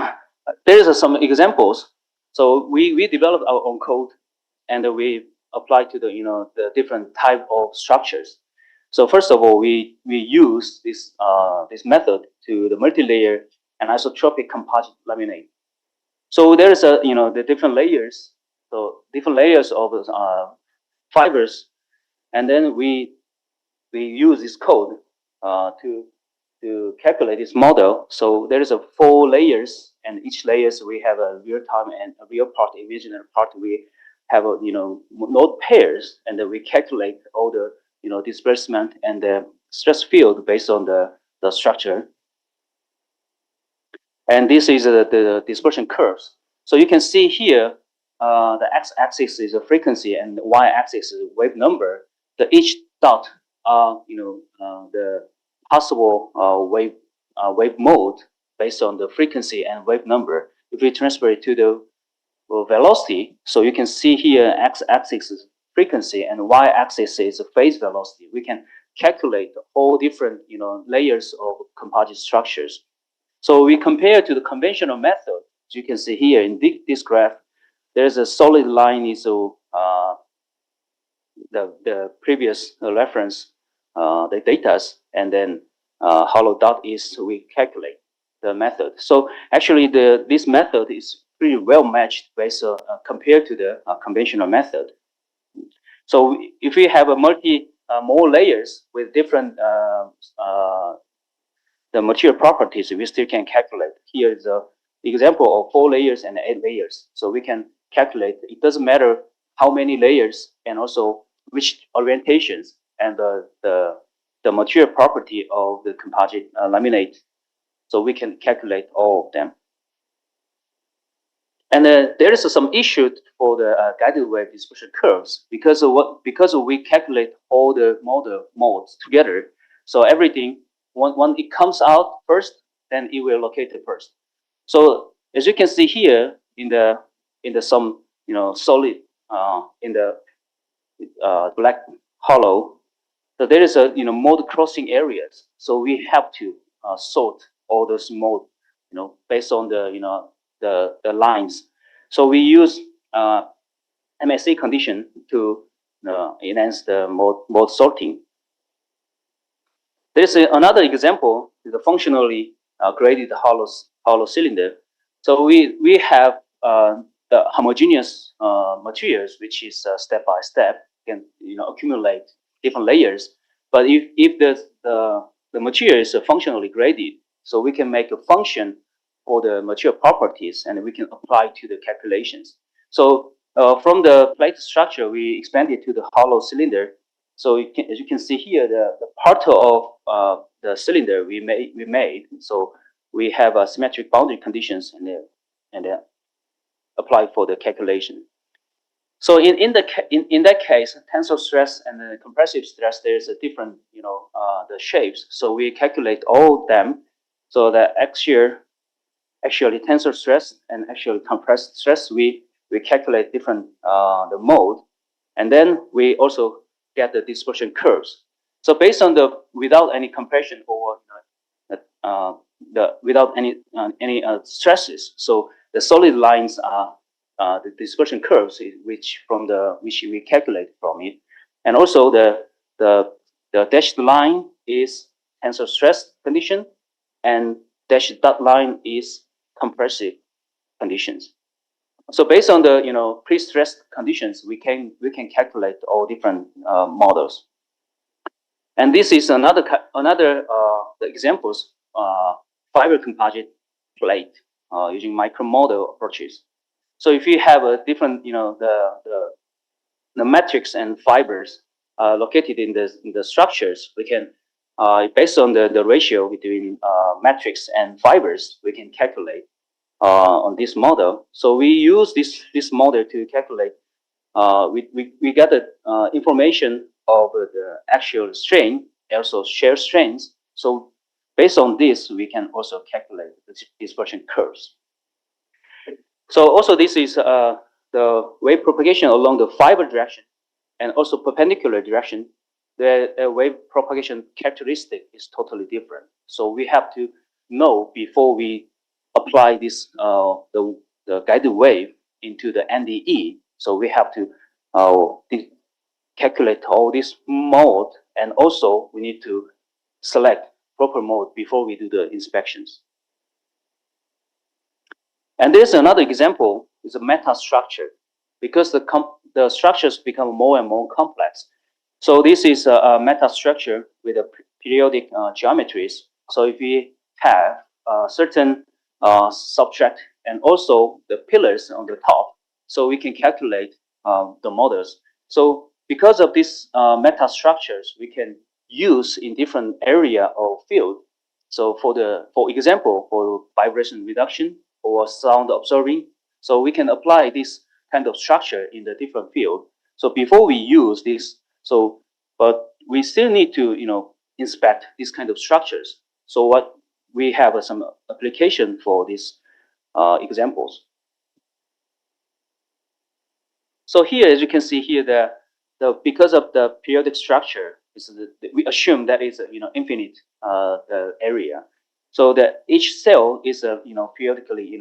there is some examples. So we developed our own code, and we apply to the different type of structures. So first of all, we use this method to the multi-layer and isotropic composite laminate. So there is the different layers so different layers of fibers, and then we use this code to calculate this model. So there is a 4 layers, and each layers we have a real time and a real part, imaginary part. We have a node pairs, and then we calculate all the displacement and the stress field based on the structure. And this is the dispersion curves. So you can see here, the x-axis is a frequency and the y-axis is a wave number. The each dot are the possible wave mode based on the frequency and wave number. If we transfer it to the velocity, so you can see here x-axis is frequency and y-axis is phase velocity. We can calculate all different layers of composite structures. So we compare to the conventional method. As you can see here in this graph, there's a solid line is the previous reference, the data, and then hollow dot is we calculate the method. So actually, this method is pretty well matched based compared to the conventional method. So if we have a more layers with different the material properties, we still can calculate. Here is an example of 4 layers and 8 layers. So we can calculate. It doesn't matter how many layers and also which orientations and the material property of the composite laminate. So we can calculate all of them. And there is some issue for the guided wave dispersion curves because we calculate all the modes together. So everything when it comes out first, then it will locate it first. So as you can see here in the some solid in the black hollow, so there is a mode crossing areas. So we have to sort all those mode based on the lines. So we use MSA condition to enhance the mode sorting. There's another example, the functionally graded hollow cylinder. So we have the homogeneous materials, which is step by step can accumulate different layers. But if the material is functionally graded, so we can make a function for the material properties, and we can apply to the calculations. So from the plate structure, we expanded to the hollow cylinder. So as you can see here, the part of the cylinder we made. So we have symmetric boundary conditions and apply for the calculation. So in that case, tensile stress and the compressive stress, there's a different the shapes. So we calculate all of them. So the actually tensile stress and actually compressed stress, we calculate different the mode, and then we also get the dispersion curves. So based on without any compression or without any stresses, so the solid lines are the dispersion curves, which we calculate from it, and also the dashed line is tensile stress condition, and dashed dot line is compressive conditions. So based on the pre-stressed conditions, we can calculate all different models. And this is another the examples fiber composite plate using micromodel approaches. So if you have a different the matrix and fibers located in the structures, we can based on the ratio between matrix and fibers, we can calculate on this model. So we use this model to calculate. We get the information of the actual strain, also shear strains. So based on this, we can also calculate the dispersion curves. So also this is the wave propagation along the fiber direction and also perpendicular direction. The wave propagation characteristic is totally different. So we have to know before we apply this the guided wave into the NDE. So we have to calculate all this mode, and also we need to select proper mode before we do the inspections. And there's another example, is a meta structure. because the structures become more and more complex. So this is a meta structure with a periodic geometries. So if we have certain subtract and also the pillars on the top, so we can calculate the models. So because of these meta structures, we can use in different area of field. So for example, for vibration reduction or sound observing, so we can apply this kind of structure in the different field. So before we use this, so but we still need to inspect these kind of structures. So what we have some application for these examples. So here, as you can see here, the because of the periodic structure, we assume that is a infinite the area. So that each cell is periodically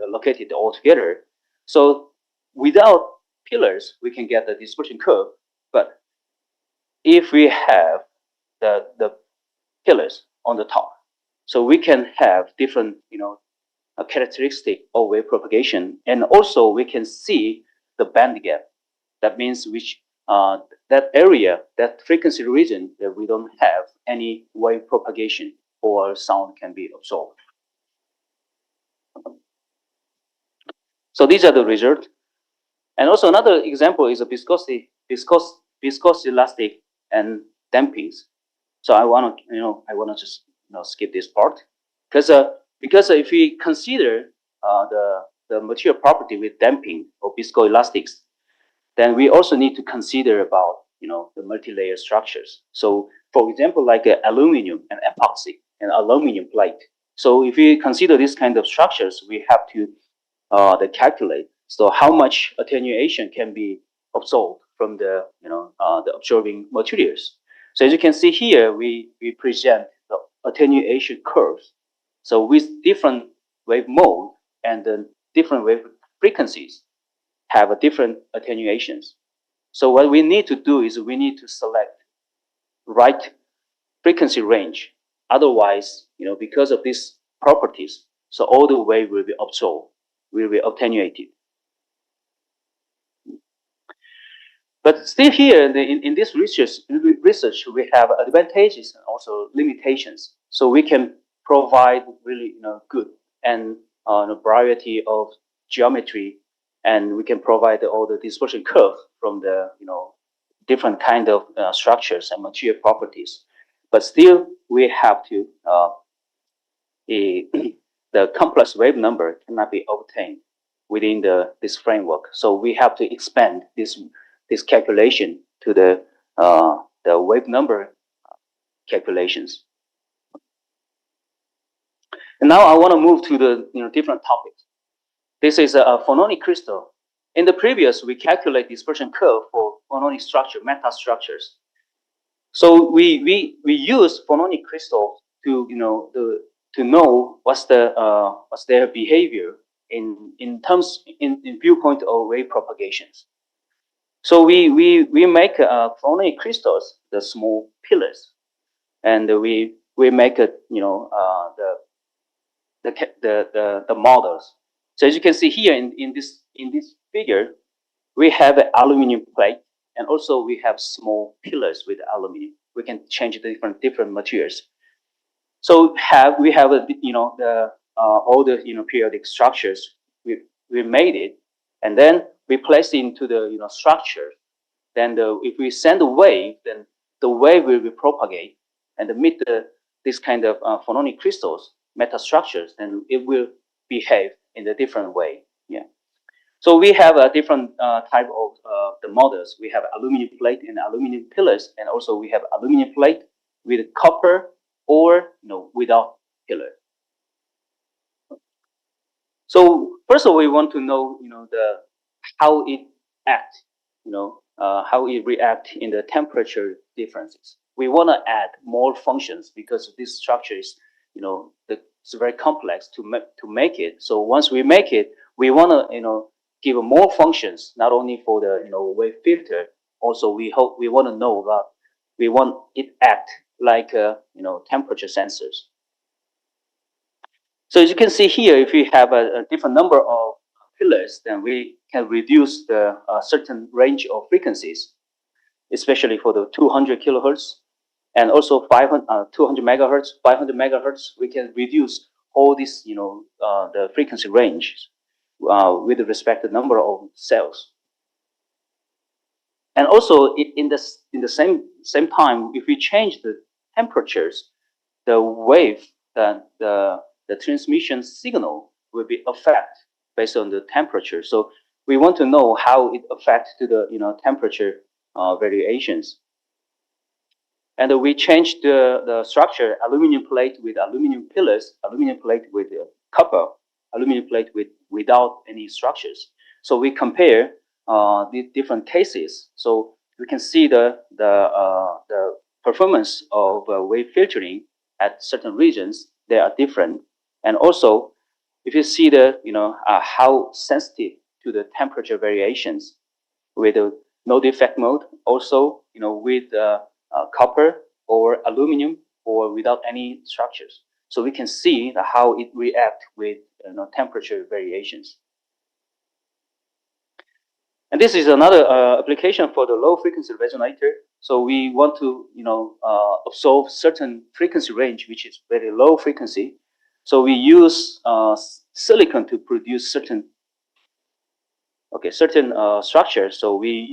located all together. So without pillars, we can get the dispersion curve. But if we have the pillars on the top, so we can have different characteristic of wave propagation, and also we can see the band gap. That means which that area, that frequency region, that we don't have any wave propagation or sound can be absorbed. So these are the results. And also another example is a viscosity elastic and dampings. So I want to just skip this part because if we consider the material property with damping or viscoelastics, then we also need to consider about the multi-layer structures. So for example, like aluminum and epoxy and aluminum plate. So if we consider this kind of structures, we have to calculate. So how much attenuation can be absorbed from the the absorbing materials. So as you can see here, we present the attenuation curves. So with different wave mode and the different wave frequencies have a different attenuations. So what we need to do is we need to select right frequency range. Otherwise, because of these properties, so all the wave will be absorbed, will be attenuated. But still here in this research, we have advantages and also limitations. So we can provide really good and a variety of geometry, and we can provide all the dispersion curve from the different kind of structures and material properties. But still, we have to the complex wave number cannot be obtained within this framework. So we have to expand this calculation to the wave number calculations. And now I want to move to the different topics. This is a phononic crystal. In the previous, we calculate dispersion curve for phononic structure, meta structures. So we use phononic crystals to to know what's their behavior in viewpoint of wave propagations. So we make phononic crystals, the small pillars, and we make the models. So as you can see here in this figure, we have an aluminum plate, and also we have small pillars with aluminum. We can change the different materials. So we have all the periodic structures. We made it, and then we place it into the structure. Then if we send a wave, then the wave will be propagate and meet this kind of phononic crystals metastructures, then it will behave in a different way. Yeah. So we have a different type of the models. We have aluminum plate and aluminum pillars, and also we have aluminum plate with copper or without pillar. So first of all, we want to know how it acts, how it reacts in the temperature differences. We want to add more functions because this structure is it's very complex to make it. So once we make it, we want to give more functions, not only for the wave filter. Also, we want to know about, we want it act like temperature sensors. So as you can see here, if we have a different number of pillars, then we can reduce the certain range of frequencies, especially for the 200 kilohertz and also 200 megahertz, 500 megahertz. We can reduce all this, the frequency range with respect to the number of cells. And also in the same time, if we change the temperatures, the wave, the transmission signal will be affected based on the temperature. So we want to know how it affects to the temperature variations. And we changed the structure: aluminum plate with aluminum pillars, aluminum plate with copper, aluminum plate without any structures. So we compare the different cases. So we can see the performance of wave filtering at certain regions. They are different. And also, if you see the how sensitive to the temperature variations with no defect mode, also with copper or aluminum or without any structures. So we can see how it reacts with temperature variations. And this is another application for the low frequency resonator. So we want to observe certain frequency range which is very low frequency. So we use silicon to produce certain structures. So we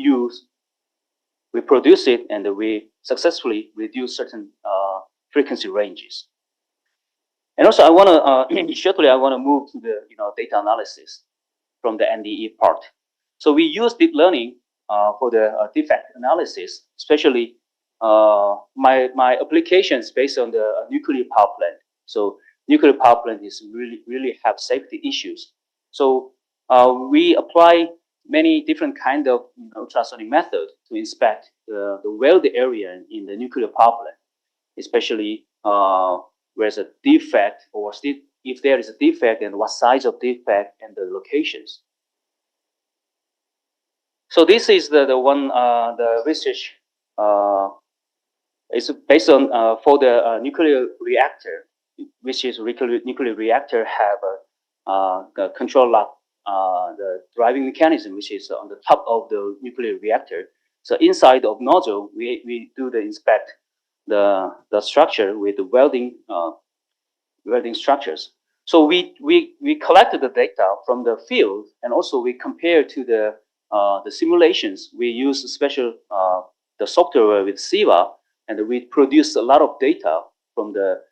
produce it and we successfully reduce certain frequency ranges. And also, I want to shortly move to the data analysis from the NDE part. So we use deep learning for the defect analysis, especially my applications based on the nuclear power plant. So nuclear power plant is really have safety issues. So we apply many different kind of ultrasonic method to inspect the weld area in the nuclear power plant, especially where there's a defect, or if there is a defect, and what size of defect and the locations. So this is the research is based on for the nuclear reactor, which is nuclear reactor have a control lock, the driving mechanism, which is on the top of the nuclear reactor. So inside of nozzle, we do the inspect the structure with the welding structures. So we collected the data from the field, and also we compare to the simulations. We use special the software with SIVA, and we produce a lot of data from the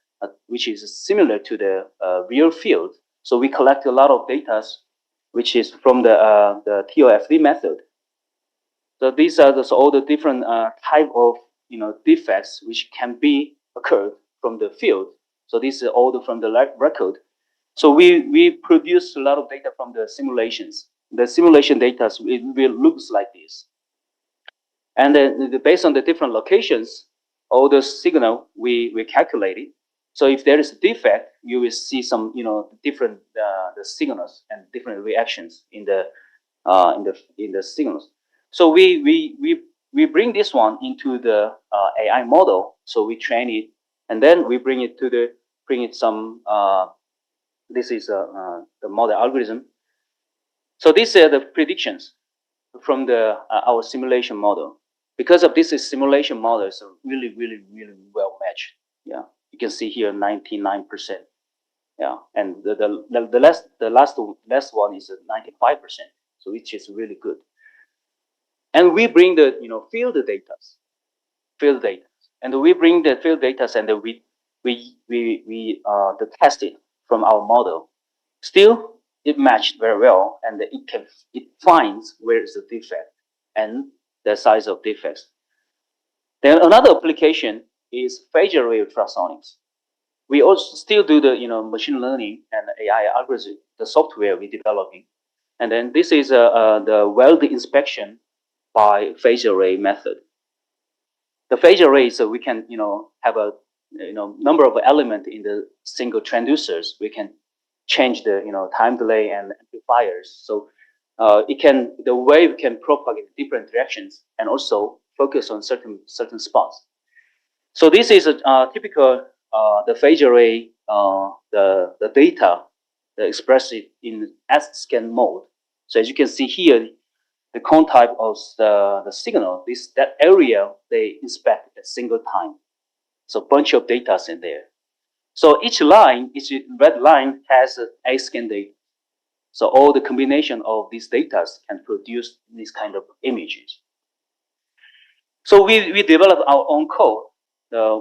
which is similar to the real field. So we collect a lot of data which is from the TOFD method. So these are all the different type of defects which can be occurred from the field. So this is all from the record. So we produce a lot of data from the simulations. The simulation data will looks like this. And then based on the different locations, all the signal we calculated. So if there is a defect, you will see some different the signals and different reactions in the signals. So we bring this one into the AI model. So we train it, and then we bring it some. This is the model algorithm. So these are the predictions from the our simulation model. Because of this simulation model is really well matched. Yeah, you can see here 99%. Yeah, and the last one is 95%. So which is really good. And we bring the field data, and we bring the field data, and we test it from our model. Still, it matched very well, and it finds where is the defect and the size of defects. Then another application is phase array ultrasonics. We also still do the machine learning and AI algorithm, the software we're developing, and then this is the weld inspection by phase array method. The phase array, so we can have a number of elements in the single transducers. We can change the time delay and amplifiers. So the wave can propagate different directions and also focus on certain spots. So this is a typical the phase array the data expressed in S-scan mode. So as you can see here, the cone type of the signal, that area they inspect at a single time. So a bunch of data in there. So each red line has a scan data. So all the combination of these data can produce these kind of images. So we develop our own code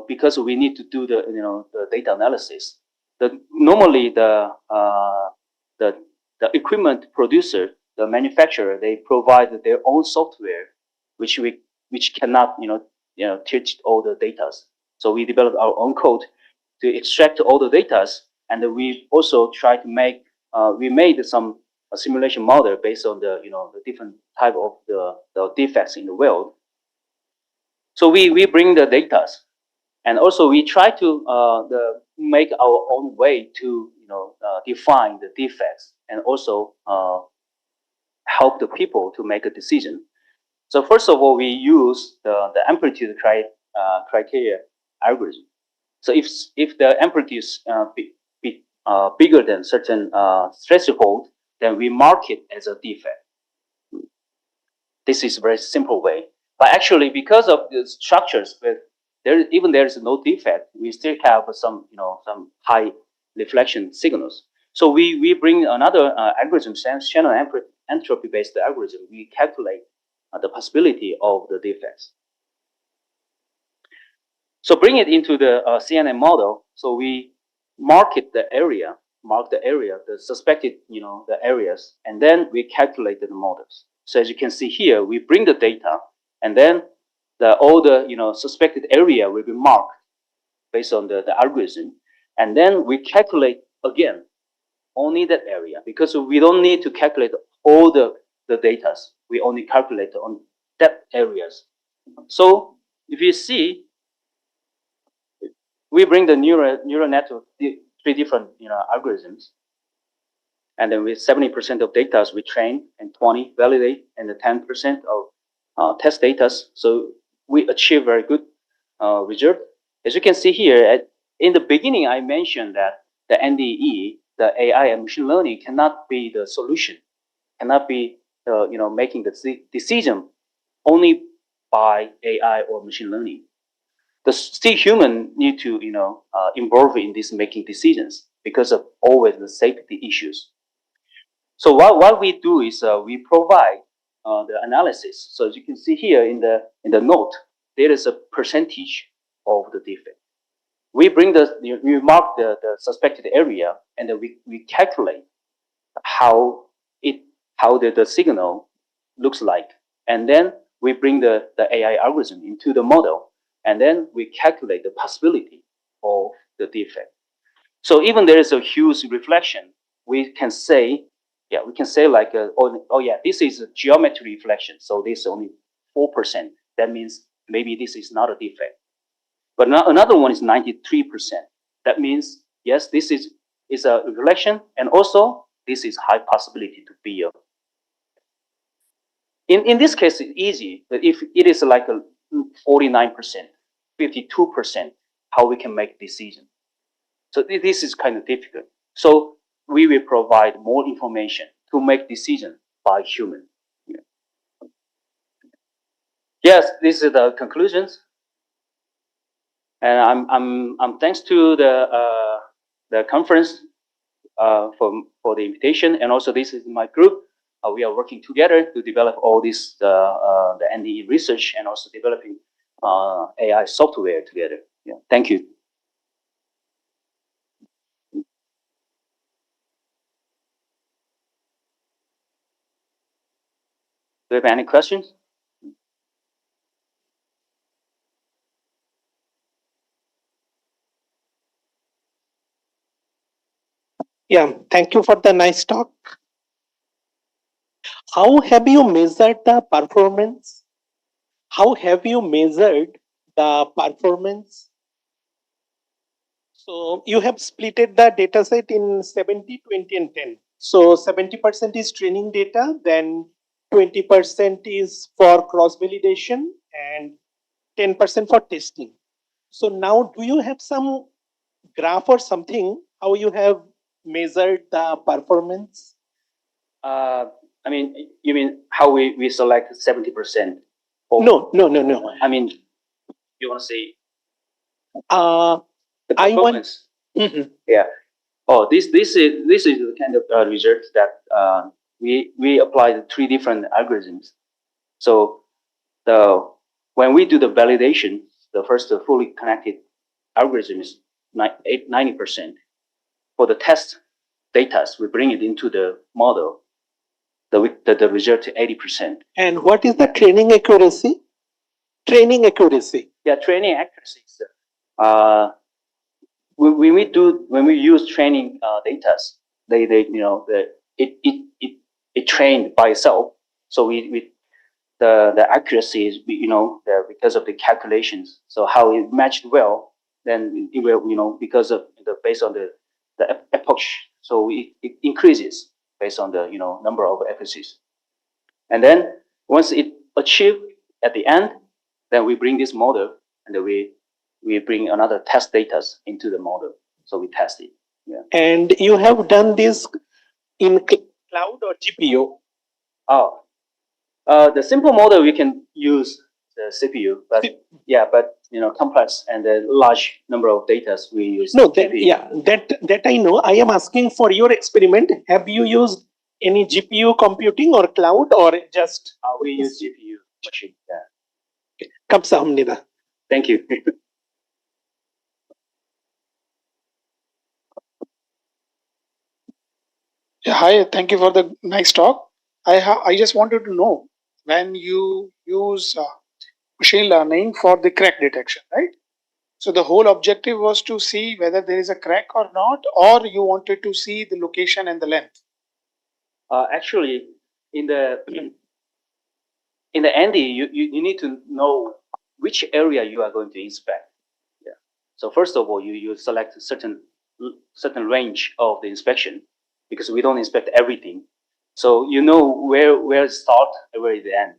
because we need to do the data analysis. Normally the equipment producer, the manufacturer, they provide their own software, which cannot teach all the data. So we develop our own code to extract all the data, and we also try to make we made some simulation model based on the different type of the defects in the world. So we bring the data, and also we try to make our own way to define the defects, and also help the people to make a decision. So first of all, we use the amplitude criteria algorithm. So if the amplitude is bigger than certain threshold, then we mark it as a defect. This is a very simple way. But actually, because of the structures, there is no defect, we still have some high reflection signals. So we bring another algorithm, Shannon entropy based algorithm. We calculate the possibility of the defects. So bring it into the CNN model. So we mark the area, the suspected the areas, and then we calculate the models. So as you can see here, we bring the data, and then all the suspected area will be marked based on the algorithm, and then we calculate again only that area, because we don't need to calculate all the data. We only calculate on that areas. So if you see, we bring the neural network, three different algorithms, and then with 70% of data we train, and 20 validate, and the 10% of test data. So we achieve very good result. As you can see here, in the beginning, I mentioned that the NDE, the AI and machine learning, cannot be the solution, cannot be making the decision only by AI or machine learning. The still human need to involve in this making decisions because of always the safety issues. So what we do is we provide the analysis. So as you can see here in the note, there is a percentage of the defect. We bring we mark the suspected area, and then we calculate how the signal looks like, and then we bring the AI algorithm into the model, and then we calculate the possibility of the defect. So even there is a huge reflection, we can say like, oh yeah, this is a geometry reflection, so this is only 4%. That means maybe this is not a defect. But another one is 93%. That means yes, this is a reflection, and also this is high possibility to be a. In this case, it's easy. But if it is like a 49%, 52%, how we can make decision. So this is kind of difficult. So we will provide more information to make decision by human. Yeah. Yes, these are the conclusions. And I'm thanks to the conference for the invitation, and also this is my group. We are working together to develop all this the NDE research, and also developing AI software together. Yeah, thank you. Do you have any questions?
Yeah, thank you for the nice talk. How have you measured the performance? How have you measured the performance? So you have splitted the data set in 70, 20, and 10. So 70% is training data, then 20% is for cross-validation, and 10% for testing. So now do you have some graph or something, how you have measured the performance?
I mean, you mean how we select 70%?
No, no, no, no.
I mean, you want to say
Uh,
the
I want.
performance?
Mhm.
Yeah. Oh, this is the kind of research that we applied three different algorithms. So the when we do the validation, the first fully connected algorithm is 90%. For the test data, we bring it into the model. The result 80%.
And what is the training accuracy? Training accuracy.
Yeah, training accuracy. Uh, when we use training data, they it trained by itself. So we the accuracy is because of the calculations. So how it matched well, then it will because of the based on the epoch. So it increases based on the number of accuracies. And then once it achieved at the end, then we bring this model and then we bring another test data into the model. So we test it. Yeah.
And you have done this in cloud or GPU?
Oh, the simple model we can use the CPU, but yeah, but complex and a large number of data we use.
No,
GPU.
that I know. I am asking for your experiment. Have you used any GPU computing or cloud or just?
We use GPU machine. Yeah.
Kamsahamnida.
Thank you.
Yeah, hi, thank you for the nice talk. I just wanted to know when you use machine learning for the crack detection, right? So the whole objective was to see whether there is a crack or not, or you wanted to see the location and the length.
Actually, in the in the end, you need to know which area you are going to inspect. Yeah. So first of all, you select a certain range of the inspection because we don't inspect everything. So you know where it start and where it end.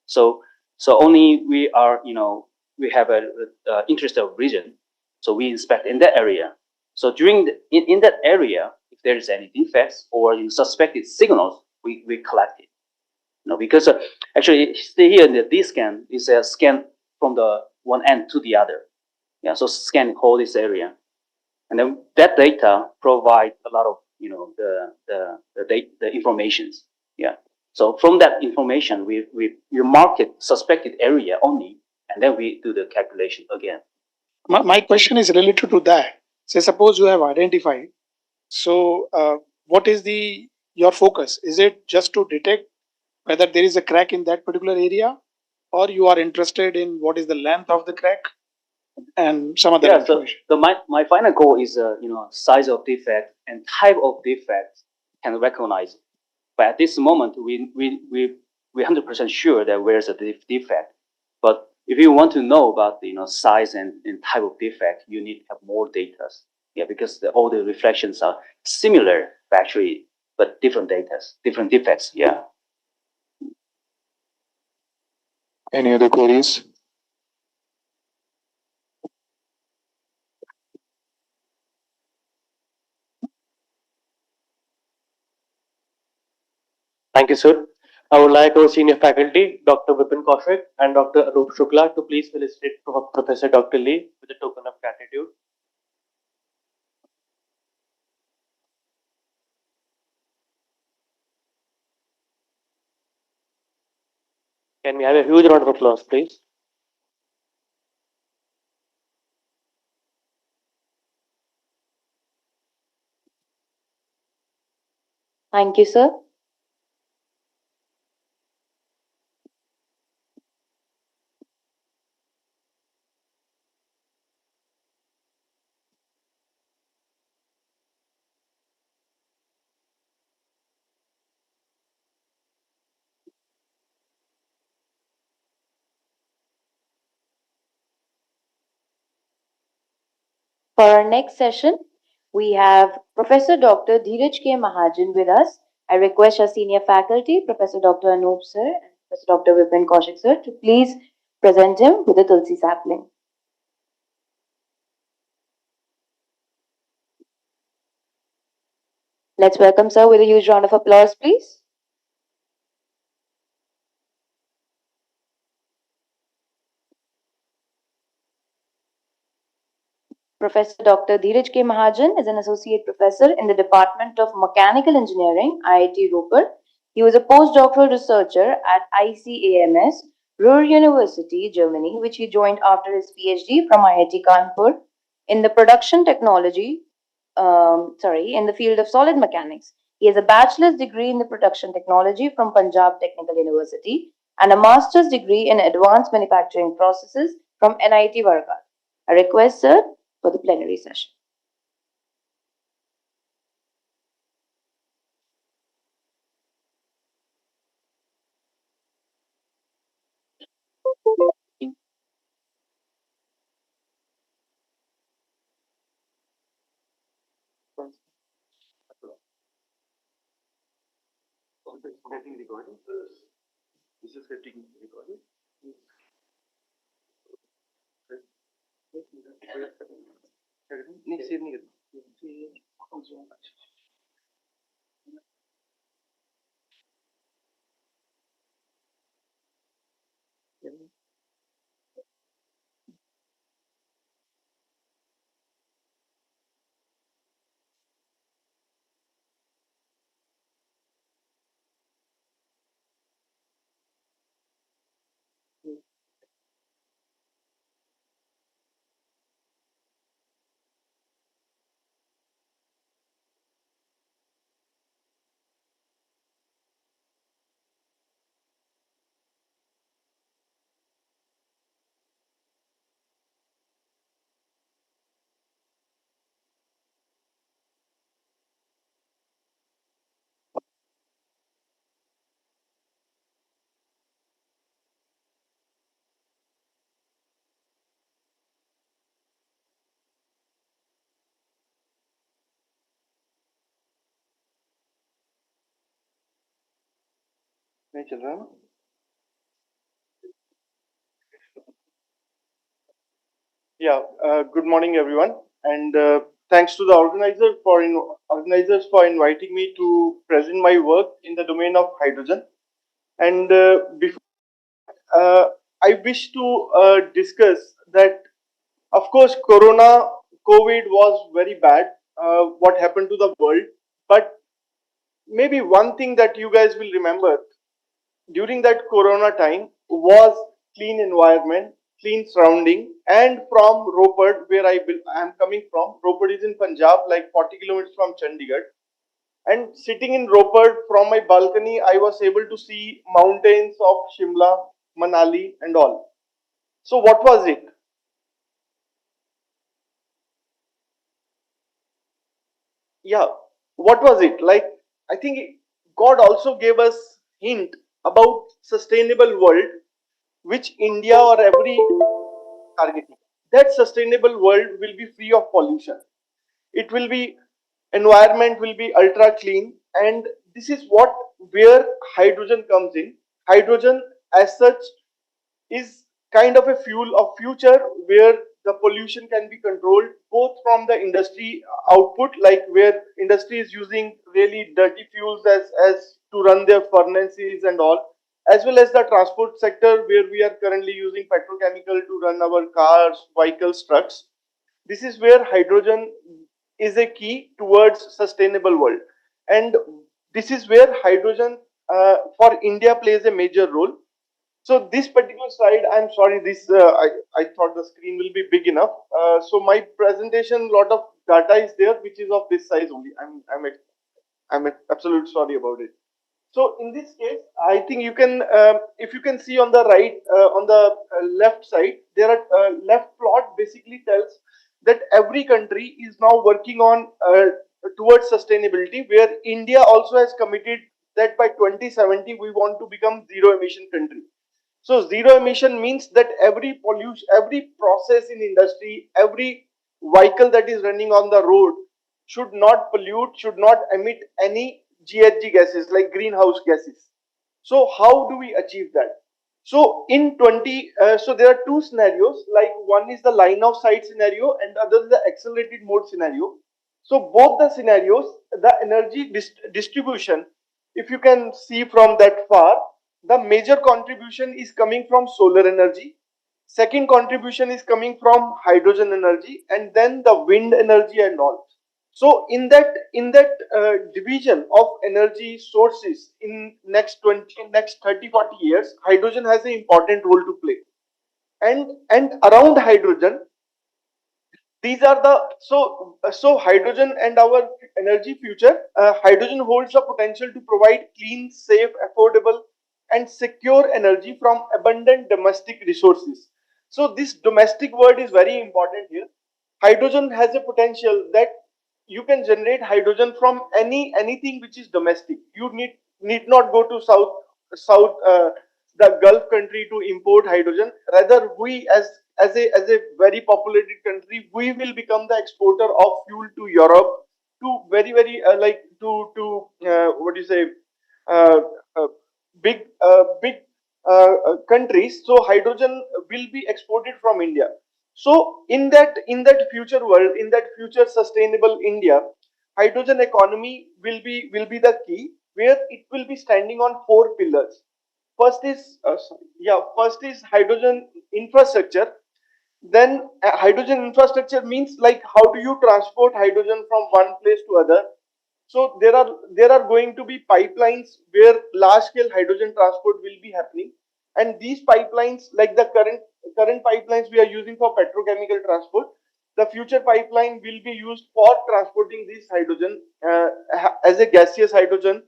So only we are we have a interest of region. So we inspect in that area. So during in that area, if there is any defects or suspected signals, we collect it. Because actually stay here in the D scan is a scan from the one end to the other. Yeah, so scan whole this area, and then that data provide a lot of the informations. Yeah. So from that information, we mark it suspected area only, and then we do the calculation again.
My question is related to that. Say, suppose you have identified. So, what is your focus? Is it just to detect whether there is a crack in that particular area, or you are interested in what is the length of the crack and some other
Yeah. So
information?
my final goal is size of defect and type of defect can recognize. But at this moment, we 100% sure that where's a defect. But if you want to know about the size and type of defect, you need to have more data. Yeah, because all the reflections are similar actually, but different data, different defects. Yeah.
Any other queries?
Thank you, sir. I would like our senior faculty, Dr. Vipin Kaushik and Dr. Anup Shukla, to please felicitate Professor Dr. Lee with a token of gratitude. Can we have a huge round of applause, please?
Thank you, sir. For our next session, we have Professor Dr. Dheeraj K. Mahajan with us. I request our senior faculty, Professor Dr. Anup sir and Professor Dr. Vipin Kaushik sir, to please present him with a Tulsi sapling. Let's welcome sir with a huge round of applause, please. Professor Dr. Dheeraj K. Mahajan is an associate professor in the Department of Mechanical Engineering, IIT Ropar. He was a postdoctoral researcher at ICAMS, Ruhr University, Germany, which he joined after his PhD from IIT Kanpur in the in the field of solid mechanics. He has a bachelor's degree in the production technology from Punjab Technical University and a master's degree in advanced manufacturing processes from NIT Varkar. I request, sir, for the plenary session.
Getting recorded. This is getting recorded. नहीं save नहीं करना नहीं चल रहा ना Yeah, good morning, everyone, and thanks to the organizers for inviting me to present my work in the domain of hydrogen. And before I wish to discuss that, of course, COVID was very bad. What happened to the world? But maybe one thing that you guys will remember during that Corona time was clean environment, clean surrounding, and from Ropar, where I am coming from. Ropar is in Punjab, like 40 kilometers from Chandigarh. And sitting in Ropar from my balcony, I was able to see mountains of Shimla, Manali, and all. So, what was it? Yeah, what was it? Like, I think God also gave us hint about sustainable world, which India or every targeting. That sustainable world will be free of pollution. It will be environment will be ultra clean, and this is what where hydrogen comes in. Hydrogen as such is kind of a fuel of future where the pollution can be controlled both from the industry output, like where industry is using really dirty fuels as to run their furnaces and all, as well as the transport sector where we are currently using petrochemical to run our cars, vehicles, trucks. This is where hydrogen is a key towards sustainable world, and this is where hydrogen for India plays a major role. So this particular slide, I'm sorry, I thought the screen will be big enough. So my presentation, lot of data is there, which is of this size only. I'm absolutely sorry about it. So in this case, I think you can, if you can see on the right, on the left side, there are left plot basically tells that every country is now working on towards sustainability, where India also has committed that by 2070 we want to become zero emission country. So zero emission means that every pollution, every process in industry, every vehicle that is running on the road should not pollute, should not emit any GHG gases like greenhouse gases. So how do we achieve that? So in 20, so there are two scenarios, like one is the line of sight scenario and other is the accelerated mode scenario. So both the scenarios, the energy distribution, if you can see from that far, the major contribution is coming from solar energy. Second contribution is coming from hydrogen energy, and then the wind energy and all. So in that division of energy sources in next 30-40 years, hydrogen has an important role to play. And around hydrogen, these are the so hydrogen and our energy future. Hydrogen holds the potential to provide clean, safe, affordable, and secure energy from abundant domestic resources. So this domestic word is very important here. Hydrogen has a potential that you can generate hydrogen from anything which is domestic. You need not go to south the Gulf country to import hydrogen. Rather, we as a very populated country, we will become the exporter of fuel to Europe, to very like to what do you say, uh, uh, big countries. So hydrogen will be exported from India. So in that future world, in that future sustainable India, hydrogen economy will be the key, where it will be standing on four pillars. First is hydrogen infrastructure. Then hydrogen infrastructure means like how do you transport hydrogen from one place to other. So there are going to be pipelines where large scale hydrogen transport will be happening, and these pipelines, like the current pipelines we are using for petrochemical transport, the future pipeline will be used for transporting this hydrogen as a gaseous hydrogen.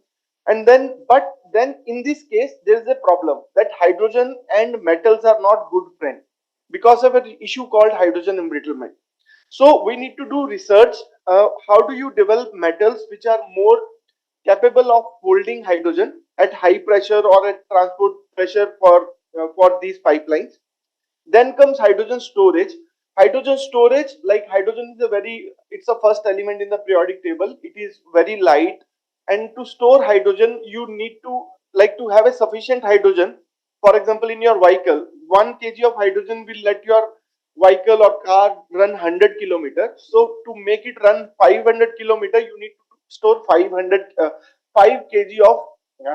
And then in this case there is a problem that hydrogen and metals are not good friends because of an issue called hydrogen embrittlement. So we need to do research. How do you develop metals which are more capable of holding hydrogen at high pressure or at transport pressure for these pipelines? Then comes hydrogen storage. Hydrogen storage, like hydrogen is it's a first element in the periodic table. It is very light, and to store hydrogen, you need to have a sufficient hydrogen. For example, in your vehicle, 1 kg of hydrogen will let your vehicle or car run 100 kilometers. So to make it run 500 kilometers, you need to store 5 kg of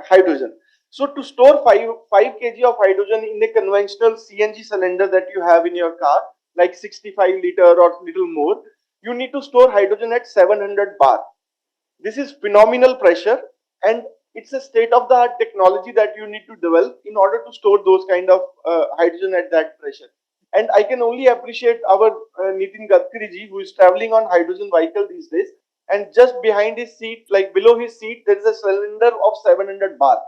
hydrogen. So to store 5 kg of hydrogen in a conventional CNG cylinder that you have in your car, like 65 liter or little more, you need to store hydrogen at 700 bar. This is phenomenal pressure, and it's a state of the art technology that you need to develop in order to store those kind of hydrogen at that pressure. And I can only appreciate our Nitin Gadkari ji, who is traveling on hydrogen vehicle these days, and just behind his seat, like below his seat, there is a cylinder of 700 bar.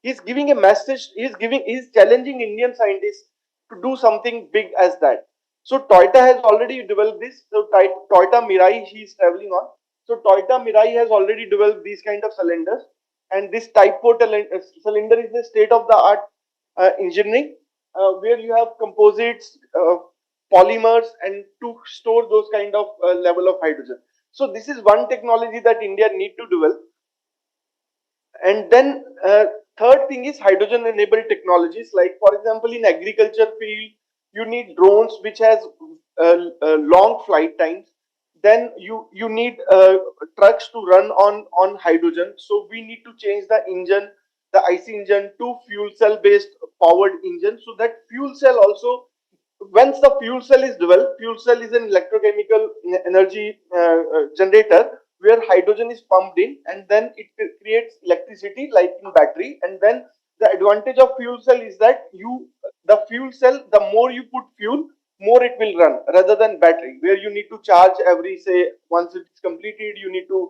He's giving a message. He's challenging Indian scientists to do something big as that. So Toyota has already developed this. So Toyota Mirai he is traveling on. So Toyota Mirai has already developed these kind of cylinders, and this type 4 cylinder is the state of the art engineering, where you have composites, polymers, and to store those kind of level of hydrogen. So this is one technology that India need to develop. And then third thing is hydrogen enabled technologies, like for example in agriculture field you need drones which has long flight times. Then you need trucks to run on hydrogen, so we need to change the engine, the IC engine, to fuel cell based powered engine, so that fuel cell also, once the fuel cell is developed, fuel cell is an electrochemical energy generator where hydrogen is pumped in, and then it creates electricity like in battery. And then the advantage of fuel cell is that the fuel cell, the more you put fuel, more it will run, rather than battery where you need to charge every, say, once it is completed you need to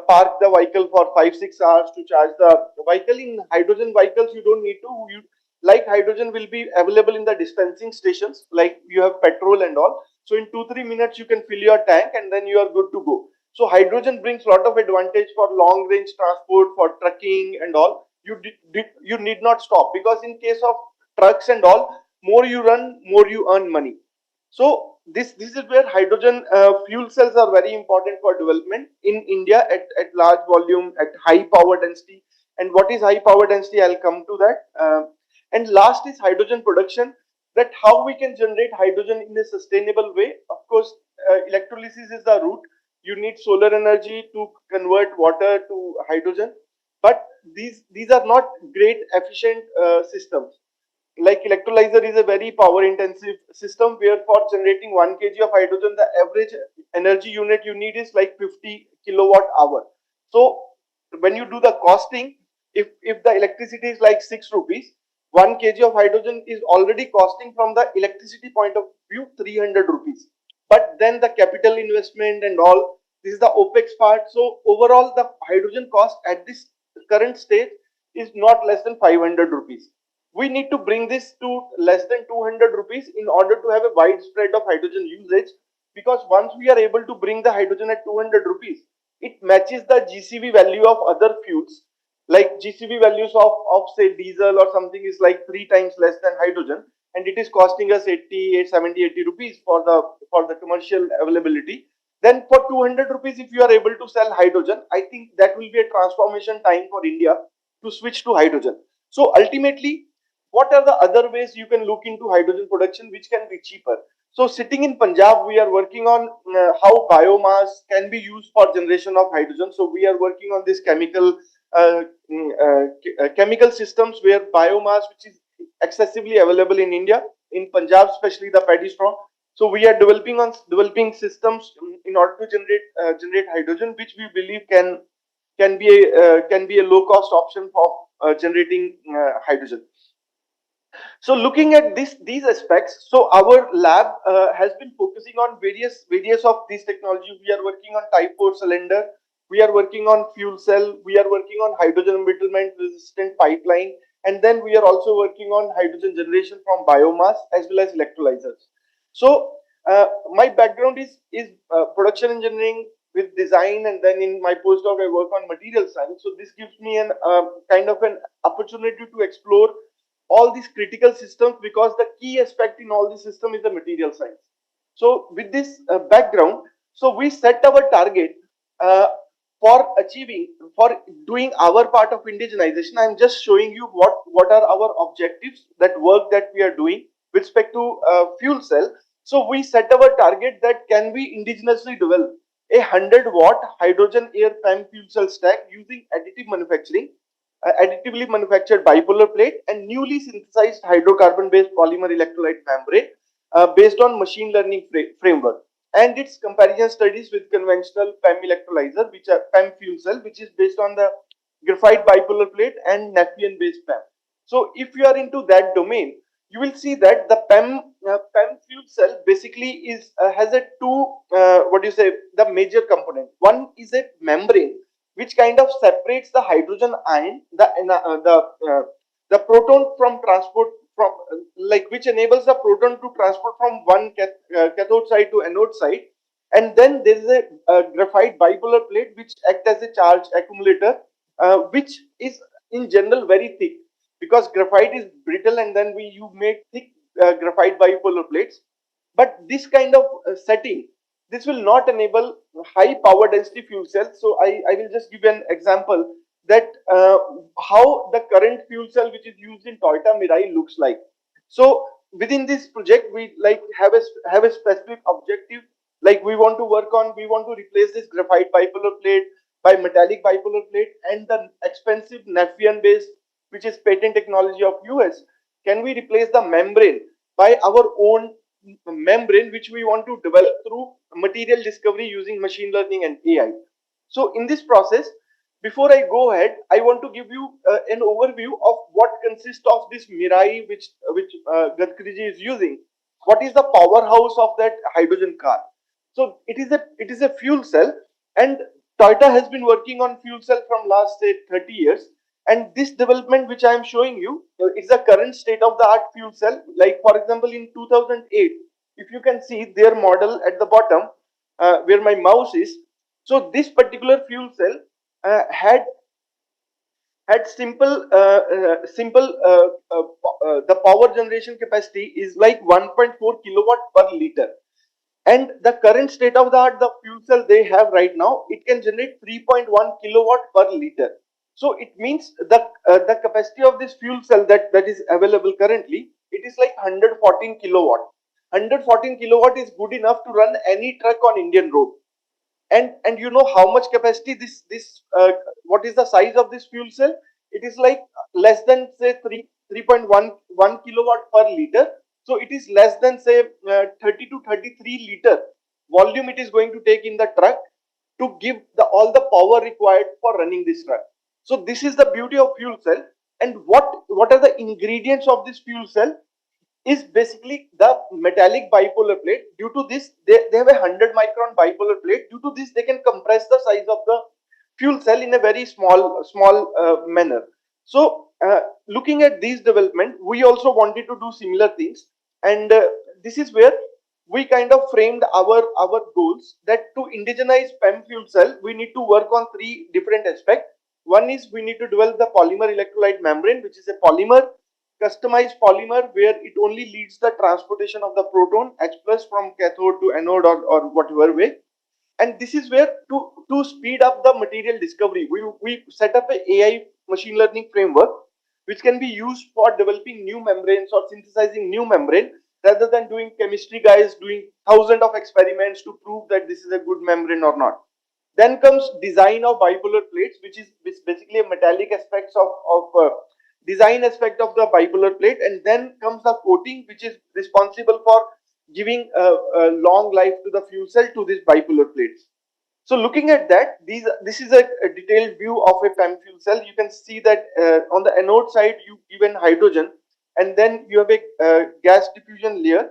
park the vehicle for 5-6 hours to charge the vehicle. In hydrogen vehicles you don't need to. Like hydrogen will be available in the dispensing stations, like you have petrol and all. So in 2-3 minutes you can fill your tank and then you are good to go. So hydrogen brings a lot of advantage for long range transport, for trucking and all. You need not stop, because in case of trucks and all, more you run, more you earn money. So this is where hydrogen fuel cells are very important for development in India at large volume, at high power density. And what is high power density? I'll come to that. And last is hydrogen production, that how we can generate hydrogen in a sustainable way. Of course, electrolysis is the route. You need solar energy to convert water to hydrogen, but these are not great efficient systems. like electrolyzer is a very power intensive system where for generating 1 kg of hydrogen, the average energy unit you need is like 50 kilowatt hour. So when you do the costing, if the electricity is like 6 rupees, 1 kg of hydrogen is already costing from the electricity point of view 300 rupees. But then the capital investment and all, this is the OPEX part. So overall the hydrogen cost at this current stage is not less than 500 rupees. We need to bring this to less than 200 rupees in order to have a widespread of hydrogen usage, because once we are able to bring the hydrogen at 200 rupees, it matches the GCV value of other fuels. Like GCV values of say diesel or something is like 3 times less than hydrogen, and it is costing us 80, 70, 80 rupees for the commercial availability. Then for 200 rupees, if you are able to sell hydrogen, I think that will be a transformation time for India to switch to hydrogen. So ultimately, what are the other ways you can look into hydrogen production which can be cheaper? So sitting in Punjab, we are working on how biomass can be used for generation of hydrogen. So we are working on this chemical systems where biomass, which is excessively available in India, in Punjab, especially the paddy straw. So we are developing systems in order to generate hydrogen, which we believe can be a low cost option for generating hydrogen. So looking at these aspects, so our lab has been focusing on various of these technologies. We are working on type 4 cylinder, we are working on fuel cell, we are working on hydrogen embrittlement resistant pipeline, and then we are also working on hydrogen generation from biomass as well as electrolyzers. So my background is production engineering with design, and then in my postdoc I work on material science. So this gives me an kind of an opportunity to explore all these critical systems, because the key aspect in all this system is the material science. So with this background, so we set our target uh, for achieving, for doing our part of indigenization. I'm just showing you what are our objectives, that work that we are doing with respect to fuel cell. So we set our target that can we indigenously develop a 100-watt hydrogen air PEM fuel cell stack using additive manufacturing, additively manufactured bipolar plate, and newly synthesized hydrocarbon based polymer electrolyte membrane based on machine learning framework, and its comparison studies with conventional PEM electrolyzer, which are PEM fuel cell, which is based on the graphite bipolar plate and Nepean based PEM. So if you are into that domain, you will see that the PEM fuel cell basically is has a two what do you say, the major component. One is a membrane which kind of separates the hydrogen ion, the proton from transport from like which enables the proton to transport from one cathode side to anode side, and then there is a graphite bipolar plate which act as a charge accumulator, which is in general very thick, because graphite is brittle, and then you make thick graphite bipolar plates. But this kind of setting, this will not enable high power density fuel cells. So I will just give an example that how the current fuel cell which is used in Toyota Mirai looks like. So within this project, we like have a specific objective. Like we want to replace this graphite bipolar plate by metallic bipolar plate, and the expensive Nepean based, which is patent technology of US. Can we replace the membrane by our own membrane, which we want to develop through material discovery using machine learning and AI? So in this process, before I go ahead, I want to give you an overview of what consists of this Mirai, which Gadkariji is using. What is the powerhouse of that hydrogen car? So it is a fuel cell, and Toyota has been working on fuel cell from last say 30 years. And this development which I am showing you is the current state of the art fuel cell. Like for example, in 2008, if you can see their model at the bottom, where my mouse is. So this particular fuel cell had the power generation capacity is like 1.4 kilowatt per liter, and the current state of the art, the fuel cell they have right now, it can generate 3.1 kilowatt per liter. So it means the capacity of this fuel cell that is available currently, it is like 114 kilowatt. 114 kilowatt is good enough to run any truck on Indian road. And you know how much capacity this what is the size of this fuel cell? It is like less than say 3.11 kilowatt per liter. So it is less than say 30 to 33 liter volume it is going to take in the truck to give all the power required for running this truck. So this is the beauty of fuel cell. And what are the ingredients of this fuel cell? Is basically the metallic bipolar plate. Due to this, they have a 100 micron bipolar plate. Due to this, they can compress the size of the fuel cell in a very small manner. So looking at these development, we also wanted to do similar things, and this is where we kind of framed our goals, that to indigenize PEM fuel cell, we need to work on three different aspects. One is we need to develop the polymer electrolyte membrane, which is a customized polymer where it only leads the transportation of the proton H plus from cathode to anode, or whatever way. And this is where to speed up the material discovery, we set up a AI machine learning framework which can be used for developing new membranes or synthesizing new membrane, rather than doing chemistry guys doing thousands of experiments to prove that this is a good membrane or not. Then comes design of bipolar plates, which is basically a metallic aspects of design aspect of the bipolar plate. And then comes the coating, which is responsible for giving a long life to the fuel cell to these bipolar plates. So looking at that, this is a detailed view of a PEM fuel cell. You can see that on the anode side, you given hydrogen, and then you have a gas diffusion layer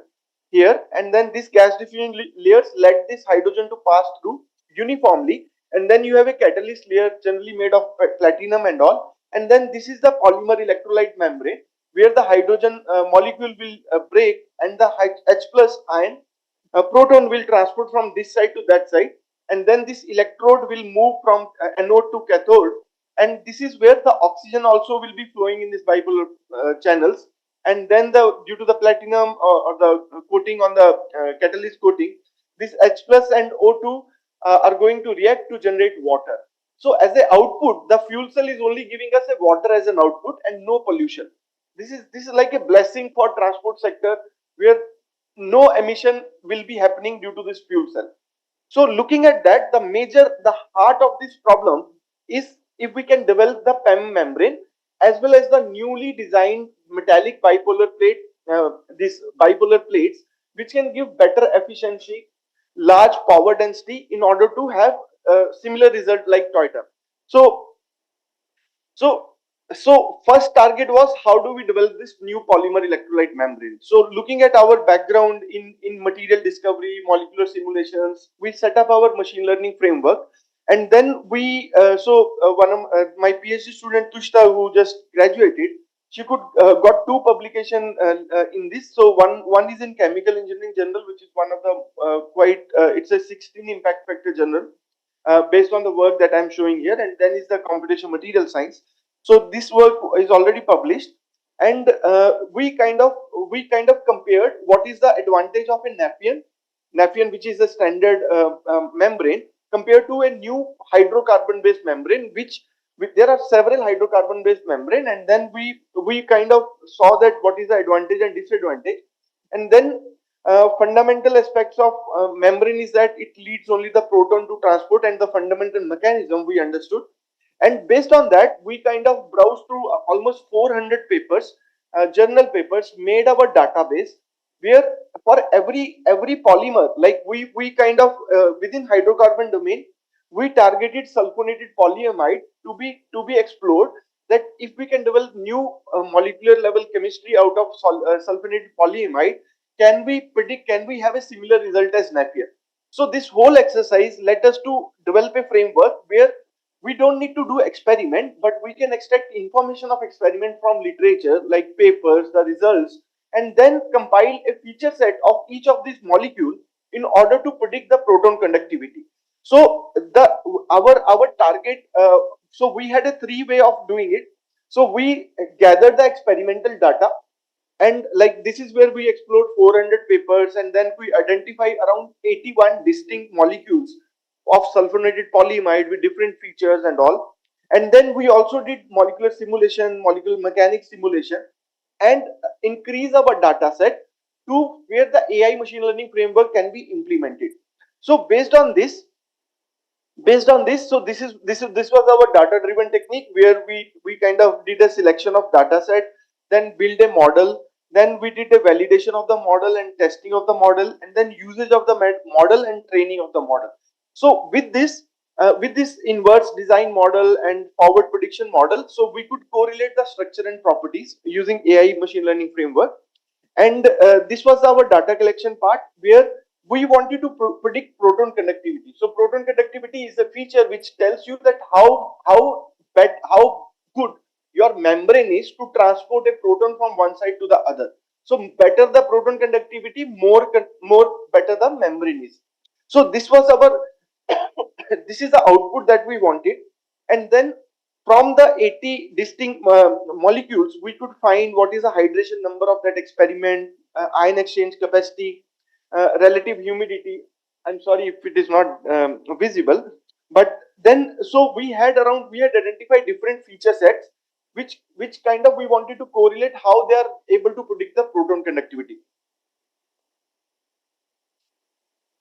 here, and then this gas diffusion layers let this hydrogen to pass through uniformly, and then you have a catalyst layer generally made of platinum and all, and then this is the polymer electrolyte membrane where the hydrogen molecule will break, and the H plus ion proton will transport from this side to that side, and then this electrode will move from anode to cathode, and this is where the oxygen also will be flowing in this bipolar channels. And then due to the platinum or the coating on the catalyst coating, this H plus and O2 are going to react to generate water. So as a output, the fuel cell is only giving us a water as an output and no pollution. This is like a blessing for transport sector, where no emission will be happening due to this fuel cell. So looking at that, the heart of this problem is if we can develop the PEM membrane as well as the newly designed metallic bipolar plate, these bipolar plates, which can give better efficiency, large power density in order to have similar result like Toyota. So so first target was how do we develop this new polymer electrolyte membrane. So looking at our background in material discovery, molecular simulations, we set up our machine learning framework, and then we one of my PhD student Tushta, who just graduated, she could got two publication in this. So one is in Chemical Engineering Journal, which is one of the it's a 16 impact factor journal based on the work that I'm showing here, and then is the Computational Material Science. So this work is already published, and we kind of compared what is the advantage of a Nafion, which is a standard membrane, compared to a new hydrocarbon based membrane, which there are several hydrocarbon based membrane, and then we kind of saw that what is the advantage and disadvantage. And then fundamental aspects of membrane is that it leads only the proton to transport, and the fundamental mechanism we understood. And based on that, we kind of browsed through almost 400 papers, journal papers, made our database, where for every polymer, like we kind of within hydrocarbon domain, we targeted sulfonated polyamide to be explored, that if we can develop new molecular level chemistry out of sulfonated polyamide, can we predict, can we have a similar result as Napier? So this whole exercise led us to develop a framework where we don't need to do experiment, but we can extract information of experiment from literature like papers, the results, and then compile a feature set of each of these molecules in order to predict the proton conductivity. So our target, so we had a three way of doing it. So we gathered the experimental data, and like this is where we explored 400 papers, and then we identify around 81 distinct molecules of sulfonated polyamide with different features and all. And then we also did molecular simulation, molecular mechanics simulation, and increase our data set to where the AI machine learning framework can be implemented. So based on this, so this was our data driven technique, where we kind of did a selection of data set, then build a model, then we did a validation of the model and testing of the model, and then usage of the model and training of the model. So with this inverse design model and forward prediction model, so we could correlate the structure and properties using AI machine learning framework. And this was our data collection part, where we wanted to predict proton conductivity. So proton conductivity is a feature which tells you that how good your membrane is to transport a proton from one side to the other. So better the proton conductivity, more better the membrane is. So this was our this is the output that we wanted. And then from the 80 distinct molecules, we could find what is the hydration number of that experiment, ion exchange capacity, relative humidity. I'm sorry if it is not visible, but then so we had identified different feature sets which kind of we wanted to correlate how they are able to predict the proton conductivity.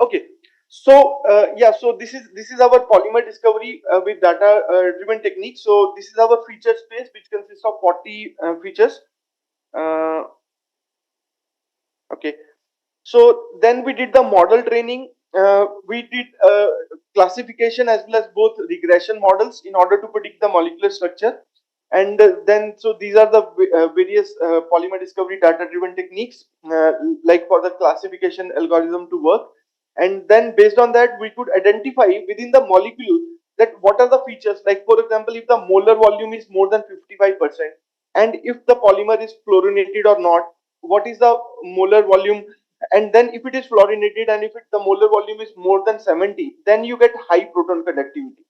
Okay, so yeah, so this is our polymer discovery with data driven technique. So this is our feature space, which consists of 40 features. Okay, so then we did the model training. We did classification as well as both regression models in order to predict the molecular structure. And then so these are the various polymer discovery data driven techniques, like for the classification algorithm to work. And then based on that, we could identify within the molecule that what are the features, like for example, if the molar volume is more than 55%, and if the polymer is fluorinated or not, what is the molar volume. And then if it is fluorinated and if the molar volume is more than 70, then you get high proton conductivity.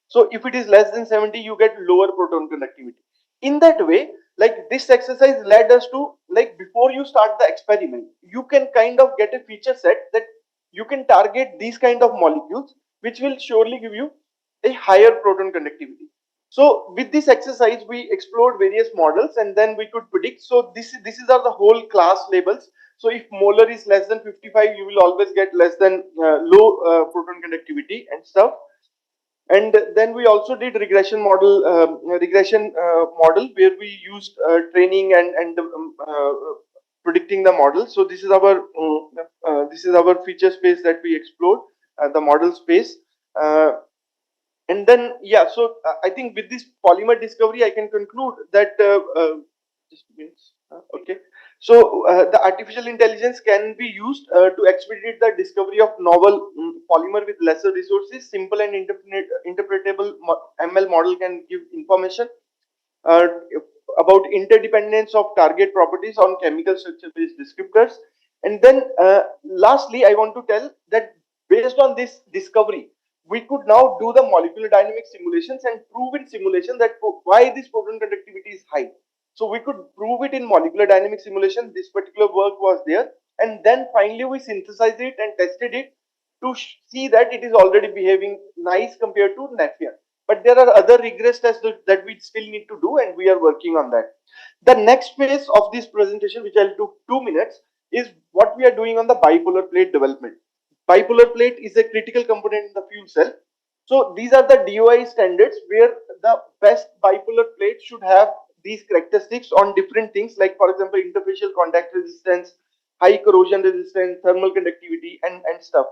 So if it is less than 70, you get lower proton conductivity. In that way, like this exercise led us to, like before you start the experiment, you can kind of get a feature set that you can target these kind of molecules, which will surely give you a higher proton conductivity. So with this exercise, we explored various models and then we could predict. So this is are the whole class labels. So if molar is less than 55, you will always get less than low proton conductivity and stuff. And then we also did regression model where we used training and predicting the model. So this is our feature space that we explored, the model space. And then yeah, so I think with this polymer discovery, I can conclude that just minutes. Okay, so the artificial intelligence can be used to expedite the discovery of novel polymer with lesser resources. Simple and interpretable ML model can give information uh, about interdependence of target properties on chemical structure based descriptors. And then lastly, I want to tell that based on this discovery, we could now do the molecular dynamic simulations and prove in simulation that why this proton conductivity is high. So we could prove it in molecular dynamic simulation. This particular work was there, and then finally we synthesized it and tested it to see that it is already behaving nice compared to Nepean. But there are other rigorous tests that we still need to do, and we are working on that. The next phase of this presentation, which I'll do 2 minutes, is what we are doing on the bipolar plate development. Bipolar plate is a critical component in the fuel cell. So these are the DOI standards where the best bipolar plate should have these characteristics on different things, like for example, interfacial contact resistance, high corrosion resistance, thermal conductivity, and stuff.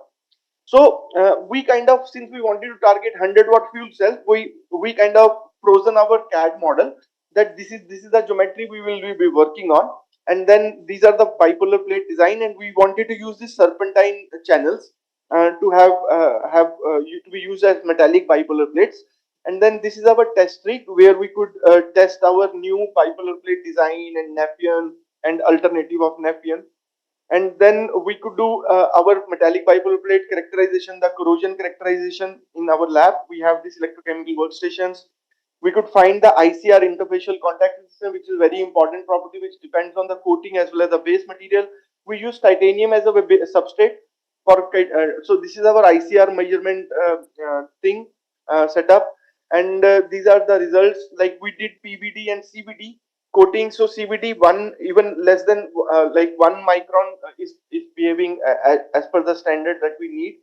So we kind of, since we wanted to target 100-watt fuel cell, we kind of frozen our CAD model that this is the geometry we will be working on, and then these are the bipolar plate design, and we wanted to use these serpentine channels to be used as metallic bipolar plates. And then this is our test rig where we could test our new bipolar plate design and Nepean and alternative of Nepean. And then we could do our metallic bipolar plate characterization, the corrosion characterization in our lab. We have these electrochemical workstations. We could find the ICR, interfacial contact resistance, which is a very important property which depends on the coating as well as the base material. We use titanium as a substrate for so this is our ICR measurement thing setup. And these are the results. Like we did PVD and CVD coating. So CVD one even less than like 1 micron is behaving as per the standard that we need.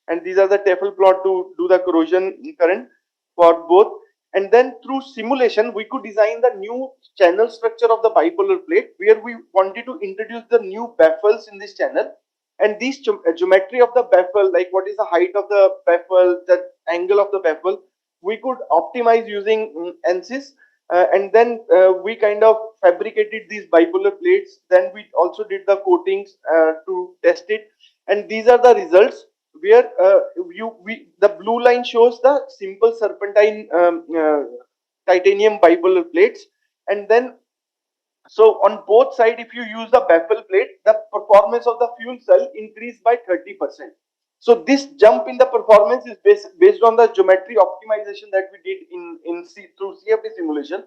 And these are the Tefl plot to do the corrosion current for both. And then through simulation, we could design the new channel structure of the bipolar plate, where we wanted to introduce the new baffles in this channel. And this geometry of the baffle, like what is the height of the baffle, the angle of the baffle, we could optimize using ANSYS. And then we kind of fabricated these bipolar plates. Then we also did the coatings to test it. And these are the results, where the blue line shows the simple serpentine titanium bipolar plates. And then so on both sides, if you use the baffle plate, the performance of the fuel cell increased by 30%. So this jump in the performance is based on the geometry optimization that we did through CFD simulation.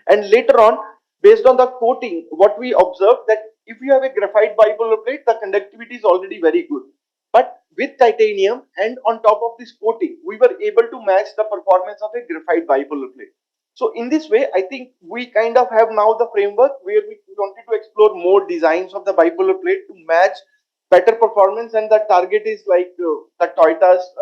And later on, based on the coating, what we observed that if you have a graphite bipolar plate, the conductivity is already very good. But with titanium and on top of this coating, we were able to match the performance of a graphite bipolar plate. So in this way, I think we kind of have now the framework where we wanted to explore more designs of the bipolar plate to match better performance, and the target is like the Toyota's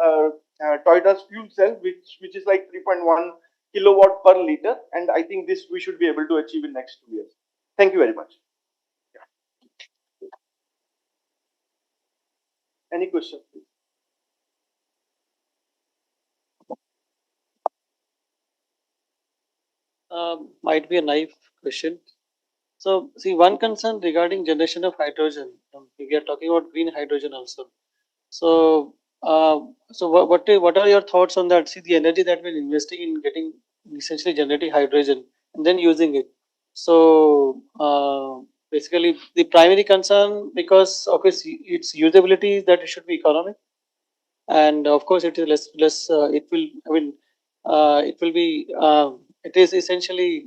fuel cell, which is like 3.1 kilowatt per liter, and I think this we should be able to achieve in next 2 years. Thank you very much. Any questions, please?
Might be a naive question. So, see, one concern regarding generation of hydrogen. We are talking about green hydrogen also. So, what are your thoughts on that? See, the energy that we're investing in getting essentially generating hydrogen and then using it. So, basically, the primary concern, because of its usability, is that it should be economic, and of course, it is less. It will. I mean, it will be. It is essentially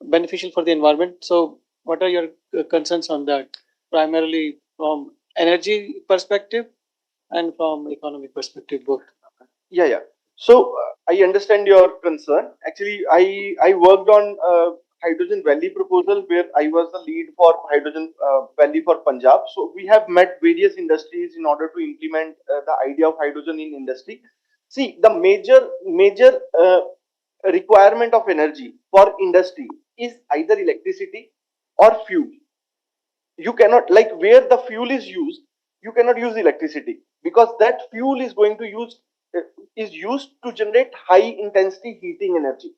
beneficial for the environment. So, what are your concerns on that? Primarily from energy perspective and from economic perspective, both.
Yeah. So I understand your concern. Actually, I worked on Hydrogen Valley proposal, where I was the lead for Hydrogen Valley for Punjab. So we have met various industries in order to implement the idea of hydrogen in industry. See, the major requirement of energy for industry is either electricity or fuel. You cannot, like, where the fuel is used, you cannot use electricity, because that fuel is going to is used to generate high intensity heating energy.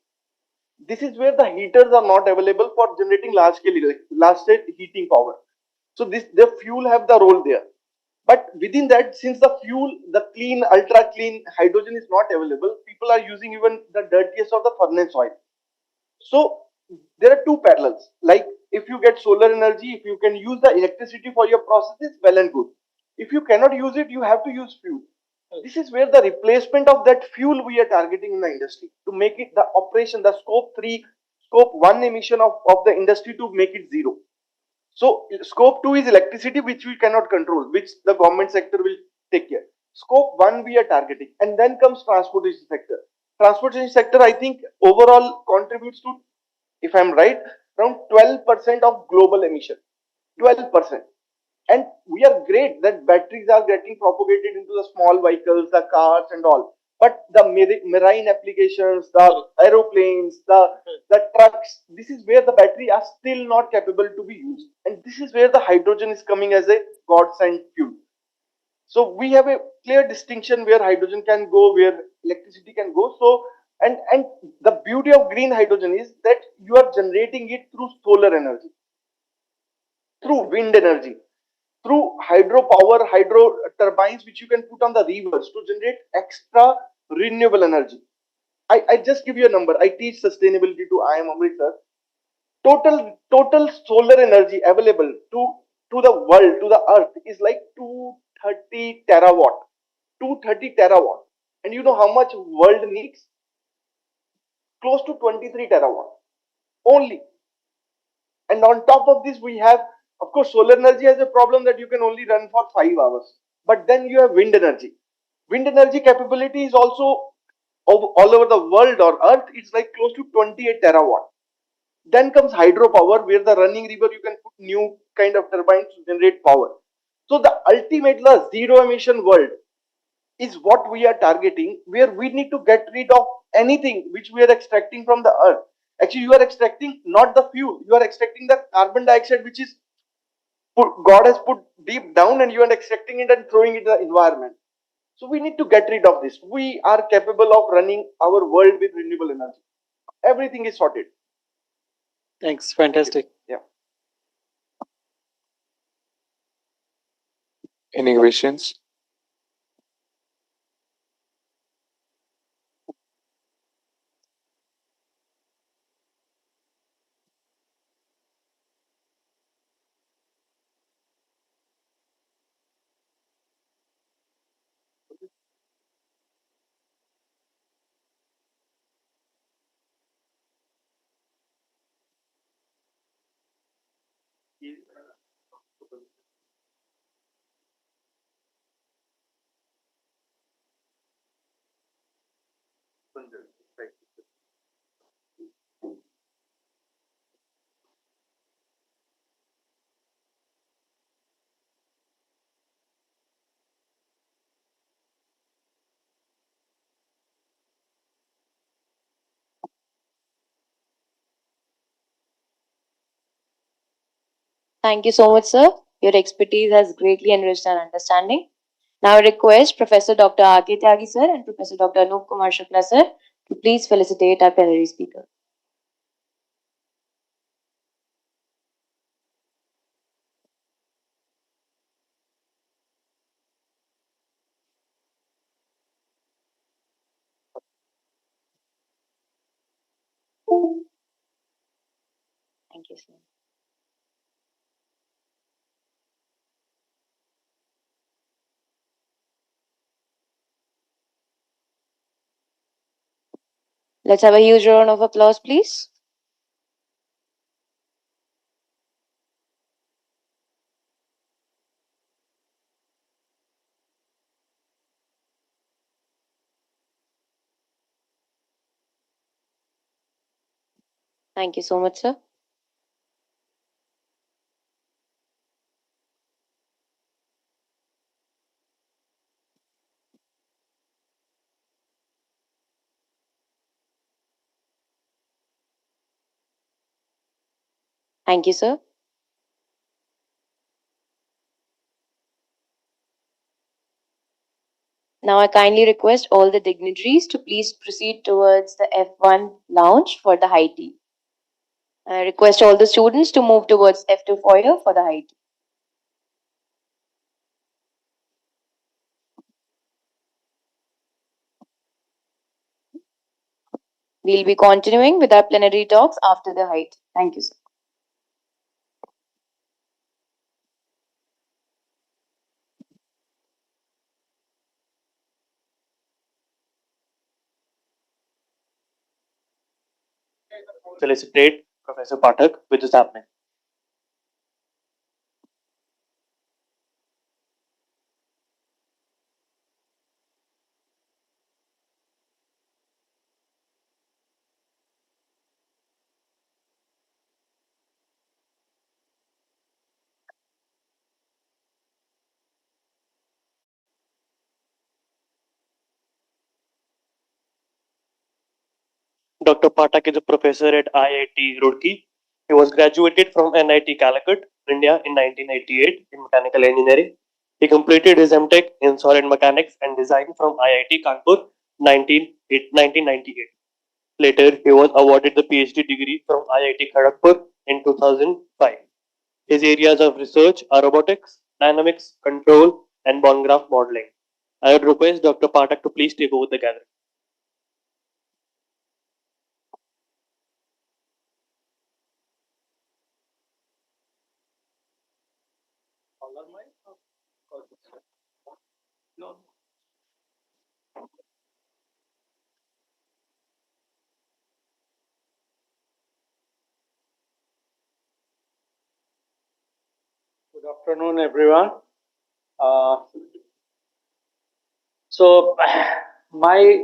This is where the heaters are not available for generating large scale heating power. So the fuel have the role there. But within that, since the clean, ultra clean hydrogen is not available, people are using even the dirtiest of the furnace oil. So there are two parallels. Like, if you get solar energy, if you can use the electricity for your processes, well and good. If you cannot use it, you have to use fuel. This is where the replacement of that fuel we are targeting in the industry, to make it the operation, the scope 1 emission of the industry, to make it zero. So scope 2 is electricity, which we cannot control, which the government sector will take care. Scope 1 we are targeting, and then comes transportation sector. Transportation sector, I think, overall contributes to, if I'm right, around 12% of global emission. 12%. And we are great that batteries are getting propagated into the small vehicles, the cars and all. But the marine applications, the aeroplanes, the trucks, this is where the battery are still not capable to be used. And this is where the hydrogen is coming as a godsend fuel. So we have a clear distinction where hydrogen can go, where electricity can go. So, and the beauty of green hydrogen is that you are generating it through solar energy, through wind energy, through hydropower, hydro turbines, which you can put on the rivers to generate extra renewable energy. I just give you a number. I teach sustainability to IIM Amritsar. Total solar energy available to the world, to the earth, is like 230 terawatt. 230 terawatt. And you know how much world needs? Close to 23 terawatt only. And on top of this, we have, of course, solar energy has a problem that you can only run for 5 hours. But then you have wind energy. Wind energy capability is also all over the world or earth. It's like close to 28 terawatt. Then comes hydropower, where the running river you can put new kind of turbines to generate power. So the ultimate zero emission world is what we are targeting, where we need to get rid of anything which we are extracting from the earth. Actually, you are extracting not the fuel, you are extracting the carbon dioxide which is God has put deep down, and you are extracting it and throwing it in the environment. So we need to get rid of this. We are capable of running our world with renewable energy. Everything is sorted.
Thanks. Fantastic.
Yeah.
Any questions?
Thank you so much, sir. Your expertise has greatly enriched our understanding. Now I request Professor Dr. R.K. Tyagi, sir, and Professor Dr. Anup Kumar Shukla, sir, to please felicitate our plenary speaker. Thank you, sir. Let's have a huge round of applause, please. Thank you so much, sir. Thank you, sir. Now I kindly request all the dignitaries to please proceed towards the F1 lounge for the high tea. I request all the students to move towards F2 foyer for the high tea. We'll be continuing with our plenary talks after the high tea. Thank you, sir.
Felicitate Professor Pathak with his happening. Dr. Pathak is a professor at IIT Roorkee. He was graduated from NIT Calicut, India in 1988 in mechanical engineering. He completed his MTech in solid mechanics and design from IIT Kanpur 1998. Later, he was awarded the PhD degree from IIT Kharagpur in 2005. His areas of research are robotics, dynamics, control, and bond graph modeling. I would request Dr. Pathak to please take over the gathering.
Good afternoon, everyone. So, my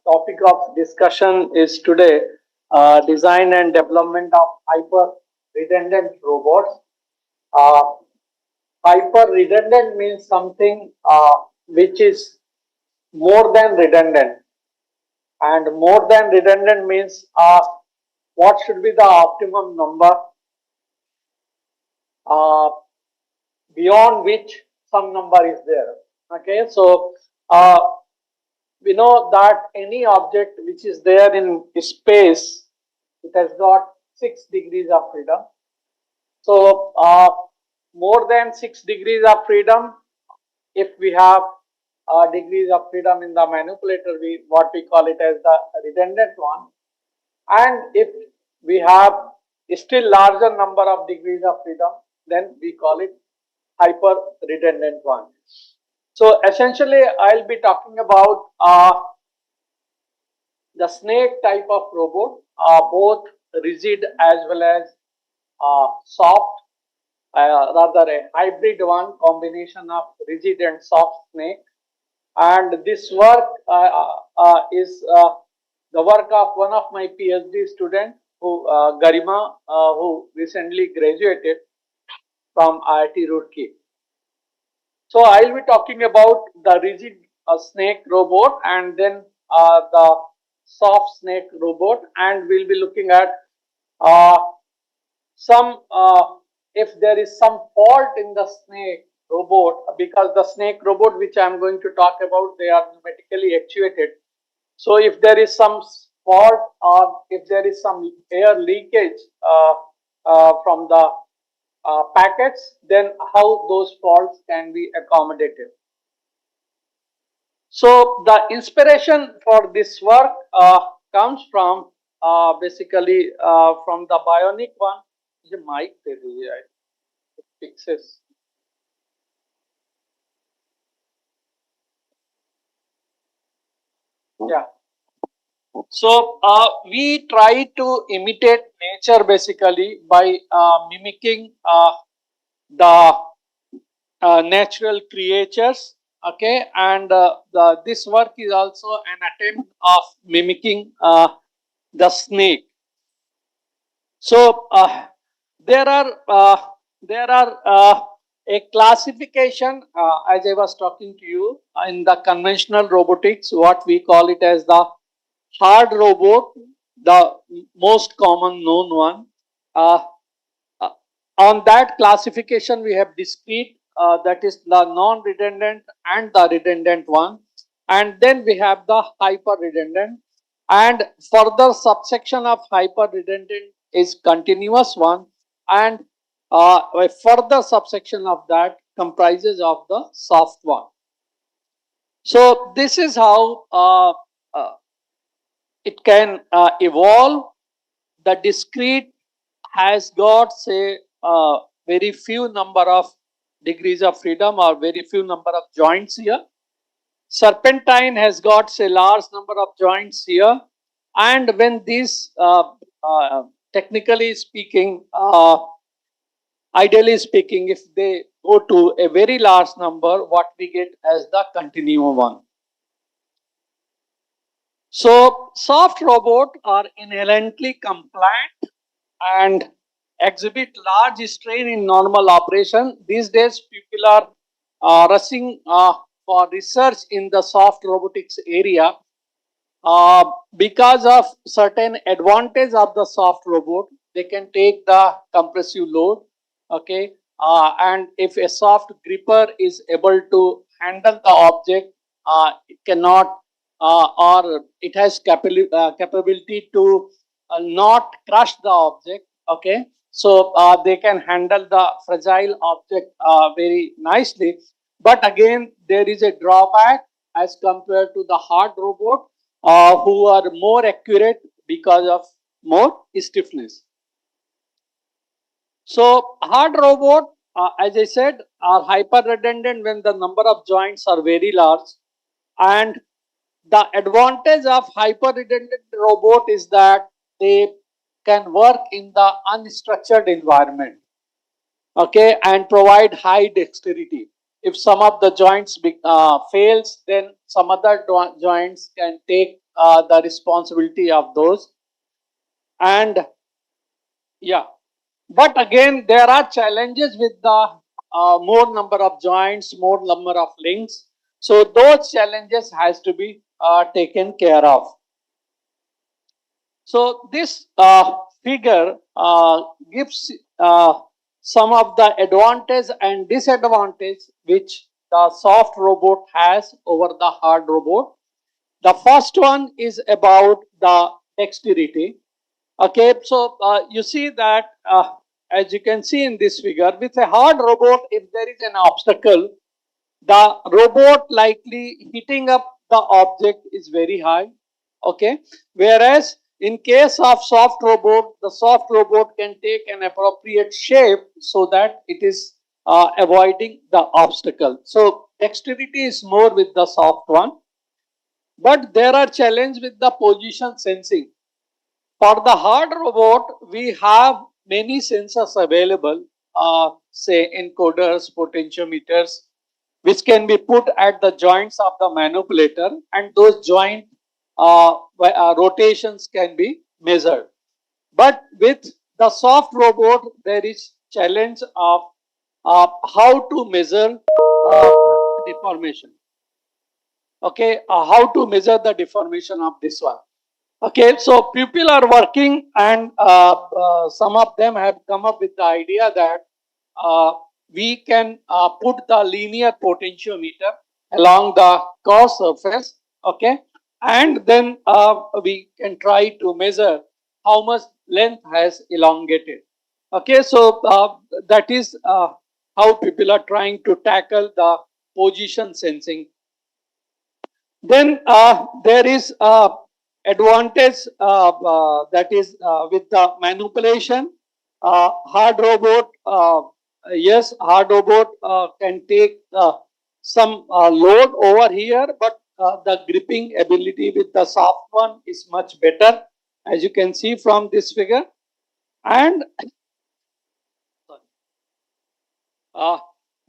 topic of discussion is today design and development of hyper redundant robots. Uh, Hyper redundant means something which is more than redundant. And more than redundant means what should be the optimum number beyond which some number is there. Okay, so we know that any object which is there in space, it has got 6 degrees of freedom. So more than 6 degrees of freedom, if we have degrees of freedom in the manipulator, what we call it as the redundant one. And if we have a still larger number of degrees of freedom, then we call it hyper redundant one. So essentially, I'll be talking about the snake type of robot, both rigid as well as soft, rather a hybrid one, combination of rigid and soft snake. And this work is the work of one of my PhD student, who Garima, who recently graduated from IIT Roorkee. So I'll be talking about the rigid snake robot and then the soft snake robot, and we'll be looking at some if there is some fault in the snake robot, because the snake robot which I am going to talk about, they are pneumatically actuated. So if there is some fault or if there is some air leakage from the packets, then how those faults can be accommodated. So the inspiration for this work comes from basically from the bionic one. ये mic दे दीजिए, it fixes. Yeah. So we try to imitate nature basically by mimicking the natural creatures. Okay, and this work is also an attempt of mimicking the snake. So there are a classification, as I was talking to you, in the conventional robotics, what we call it as the hard robot, the most common known one. Uh, on that classification, we have discrete, that is the non-redundant and the redundant one, and then we have the hyper-redundant, and further subsection of hyper-redundant is continuous one, and a further subsection of that comprises of the soft one. So this is how it can evolve. The discrete has got, say, very few number of degrees of freedom or very few number of joints here. Serpentine has got, say, large number of joints here. And when these, technically speaking, ideally speaking, if they go to a very large number, what we get as the continuum one. So soft robots are inherently compliant and exhibit large strain in normal operation. These days, people are rushing for research in the soft robotics area because of certain advantage of the soft robot. They can take the compressive load, okay, and if a soft gripper is able to handle the object, it cannot or it has capability to not crush the object, okay. So they can handle the fragile object very nicely. But again, there is a drawback as compared to the hard robot, who are more accurate because of more stiffness. So hard robot, as I said, are hyper redundant when the number of joints are very large, and the advantage of hyper redundant robot is that they can work in the unstructured environment, okay, and provide high dexterity. If some of the joints fails, then some other joints can take the responsibility of those. And yeah, but again, there are challenges with the more number of joints, more number of links. So those challenges has to be taken care of. So this figure gives some of the advantage and disadvantage which the soft robot has over the hard robot. The first one is about the dexterity. Okay, so you see that as you can see in this figure, with a hard robot, if there is an obstacle, the robot likely hitting up the object is very high. Okay, whereas in case of soft robot, the soft robot can take an appropriate shape so that it is avoiding the obstacle. So dexterity is more with the soft one, but there are challenges with the position sensing. For the hard robot, we have many sensors available, say encoders, potentiometers, which can be put at the joints of the manipulator, and those joint rotations can be measured. But with the soft robot, there is challenge of how to measure deformation. Okay, how to measure the deformation of this one. Okay, so people are working, and some of them have come up with the idea that we can put the linear potentiometer along the curved surface, okay, and then we can try to measure how much length has elongated. Okay, so that is how people are trying to tackle the position sensing. Then there is advantage that is with the manipulation. Hard robot, yes, hard robot can take some load over here, but the gripping ability with the soft one is much better, as you can see from this figure. And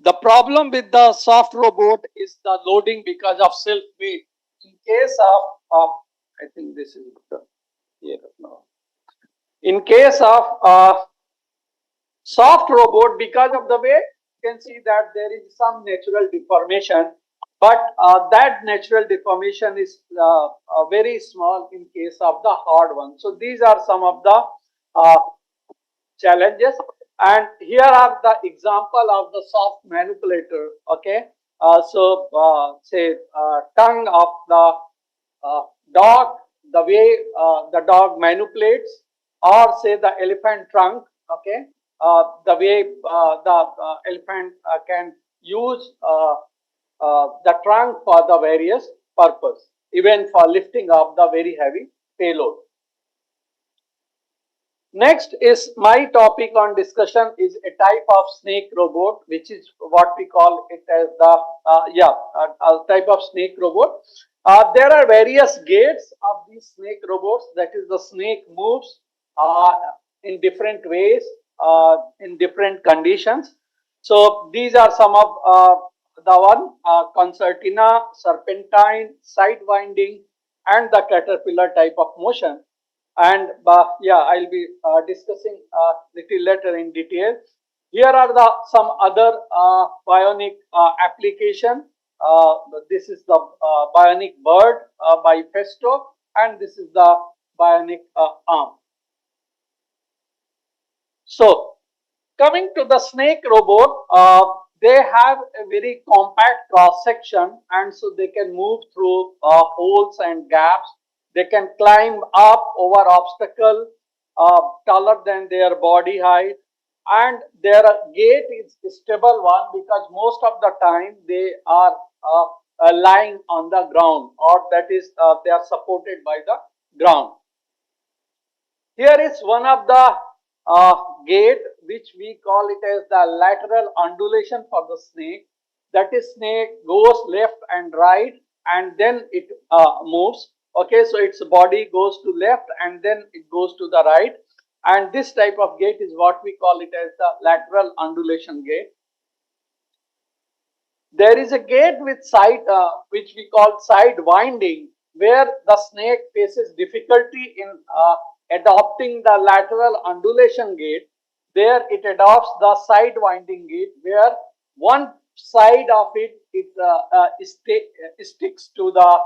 the problem with the soft robot is the loading because of self weight. In case of I think this is here now. In case of soft robot, because of the weight, you can see that there is some natural deformation, but that natural deformation is very small in case of the hard one. So these are some of the challenges, and here are the example of the soft manipulator. Okay, say tongue of the dog, the way the dog manipulates, or say the elephant trunk. Okay, the way the elephant can use the trunk for the various purpose, even for lifting up the very heavy payload. Next is my topic on discussion is a type of snake robot, which is what we call it as the a type of snake robot. There are various gates of these snake robots. That is, the snake moves in different ways, in different conditions. So these are some of the one concertina, serpentine, side winding, and the caterpillar type of motion. And I'll be discussing little later in detail. Here are the some other bionic application. This is the bionic bird by Festo, and this is the bionic arm. So coming to the snake robot, they have a very compact cross section, and so they can move through holes and gaps. They can climb up over obstacle taller than their body height, and their gait is a stable one because most of the time they are lying on the ground, or that is they are supported by the ground. Here is one of the gait which we call it as the lateral undulation for the snake. That is, snake goes left and right, and then it moves. Okay, so its body goes to left and then it goes to the right, and this type of gait is what we call it as the lateral undulation gait. There is a gait with side which we call side winding, where the snake faces difficulty in adopting the lateral undulation gait. There it adopts the side winding gait, where one side of it, sticks to the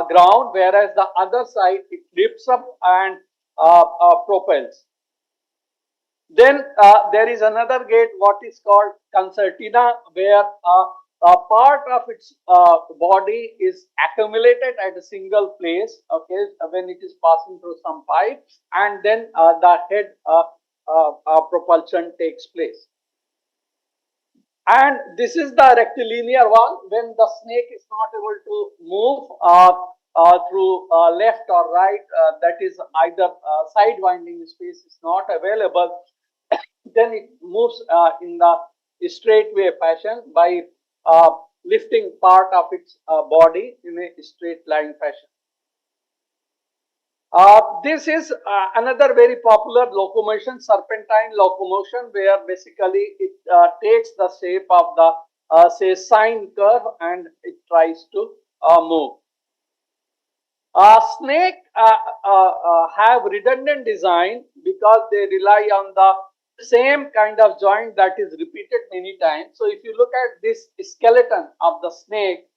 ground, whereas the other side it lifts up and propels. Then there is another gate, what is called concertina, where a part of its body is accumulated at a single place, okay, when it is passing through some pipe, and then the head propulsion takes place. And this is the rectilinear one, when the snake is not able to move through left or right, that is either side winding space is not available, then it moves in the straight way fashion by lifting part of its body in a straight line fashion. This is another very popular locomotion, serpentine locomotion, where basically it takes the shape of the say sine curve and it tries to move. Snake have redundant design because they rely on the same kind of joint that is repeated many times. So if you look at this skeleton of the snake,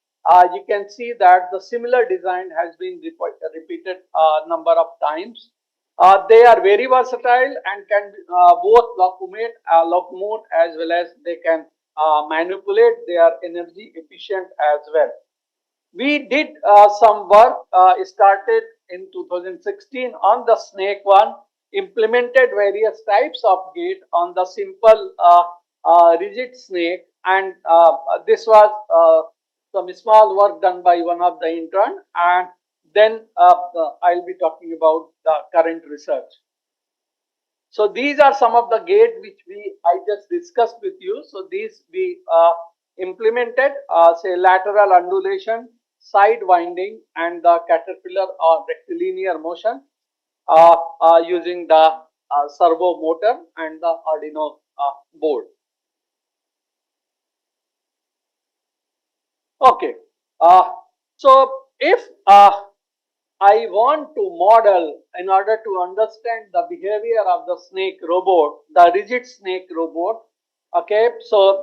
you can see that the similar design has been repeated a number of times. They are very versatile and can both locomote as well as they can manipulate. They are energy efficient as well. We did some work started in 2016 on the snake one, implemented various types of gate on the simple rigid snake, and this was some small work done by one of the intern, and then I'll be talking about the current research. So these are some of the gate which I just discussed with you. So these we implemented, say lateral undulation, side winding, and the caterpillar or rectilinear motion using the servo motor and the Arduino board. Okay, so if I want to model, in order to understand the behavior of the snake robot, the rigid snake robot, okay, so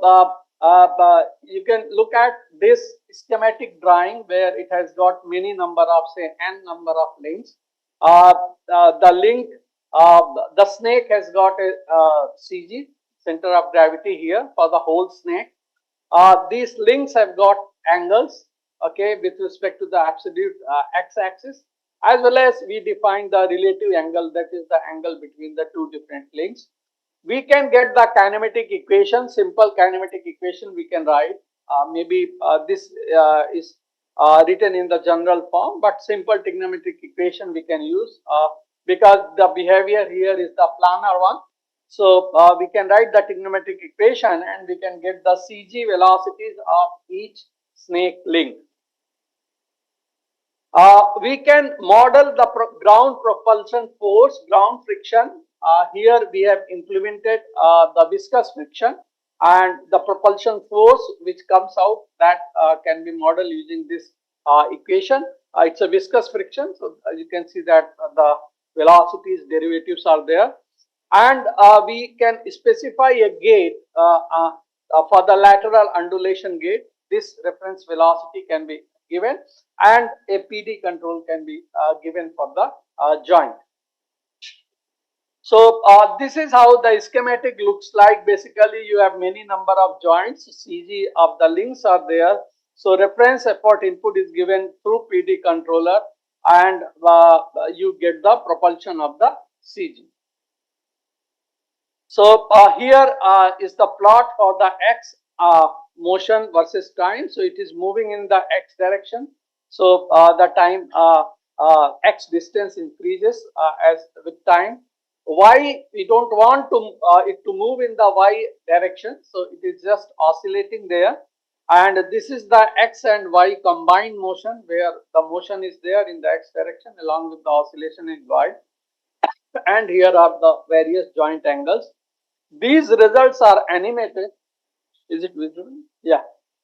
you can look at this schematic drawing where it has got many number of, say, n number of links. The link, the snake has got a CG, center of gravity, here for the whole snake. These links have got angles, okay, with respect to the absolute x-axis, as well as we define the relative angle, that is the angle between the two different links. We can get the kinematic equation, simple kinematic equation we can write. Maybe this is written in the general form, but simple trigonometric equation we can use because the behavior here is the planar one. So we can write the trigonometric equation and we can get the CG velocities of each snake link. We can model the ground propulsion force, ground friction. Here we have implemented the viscous friction and the propulsion force which comes out, that can be modeled using this equation. It's a viscous friction, so you can see that the velocities derivatives are there. And we can specify a gate for the lateral undulation gate. This reference velocity can be given and a PD control can be given for the joint. So this is how the schematic looks like. Basically you have many number of joints, CG of the links are there. So reference effort input is given through PD controller and you get the propulsion of the CG. So here is the plot for the x motion versus time. So it is moving in the x direction. So the time x distance increases as with time. Y, we don't want to it to move in the y direction. So it is just oscillating there. And this is the x and y combined motion, where the motion is there in the x direction along with the oscillation in y. And here are the various joint angles. These results are animated. Is it visible? Yeah.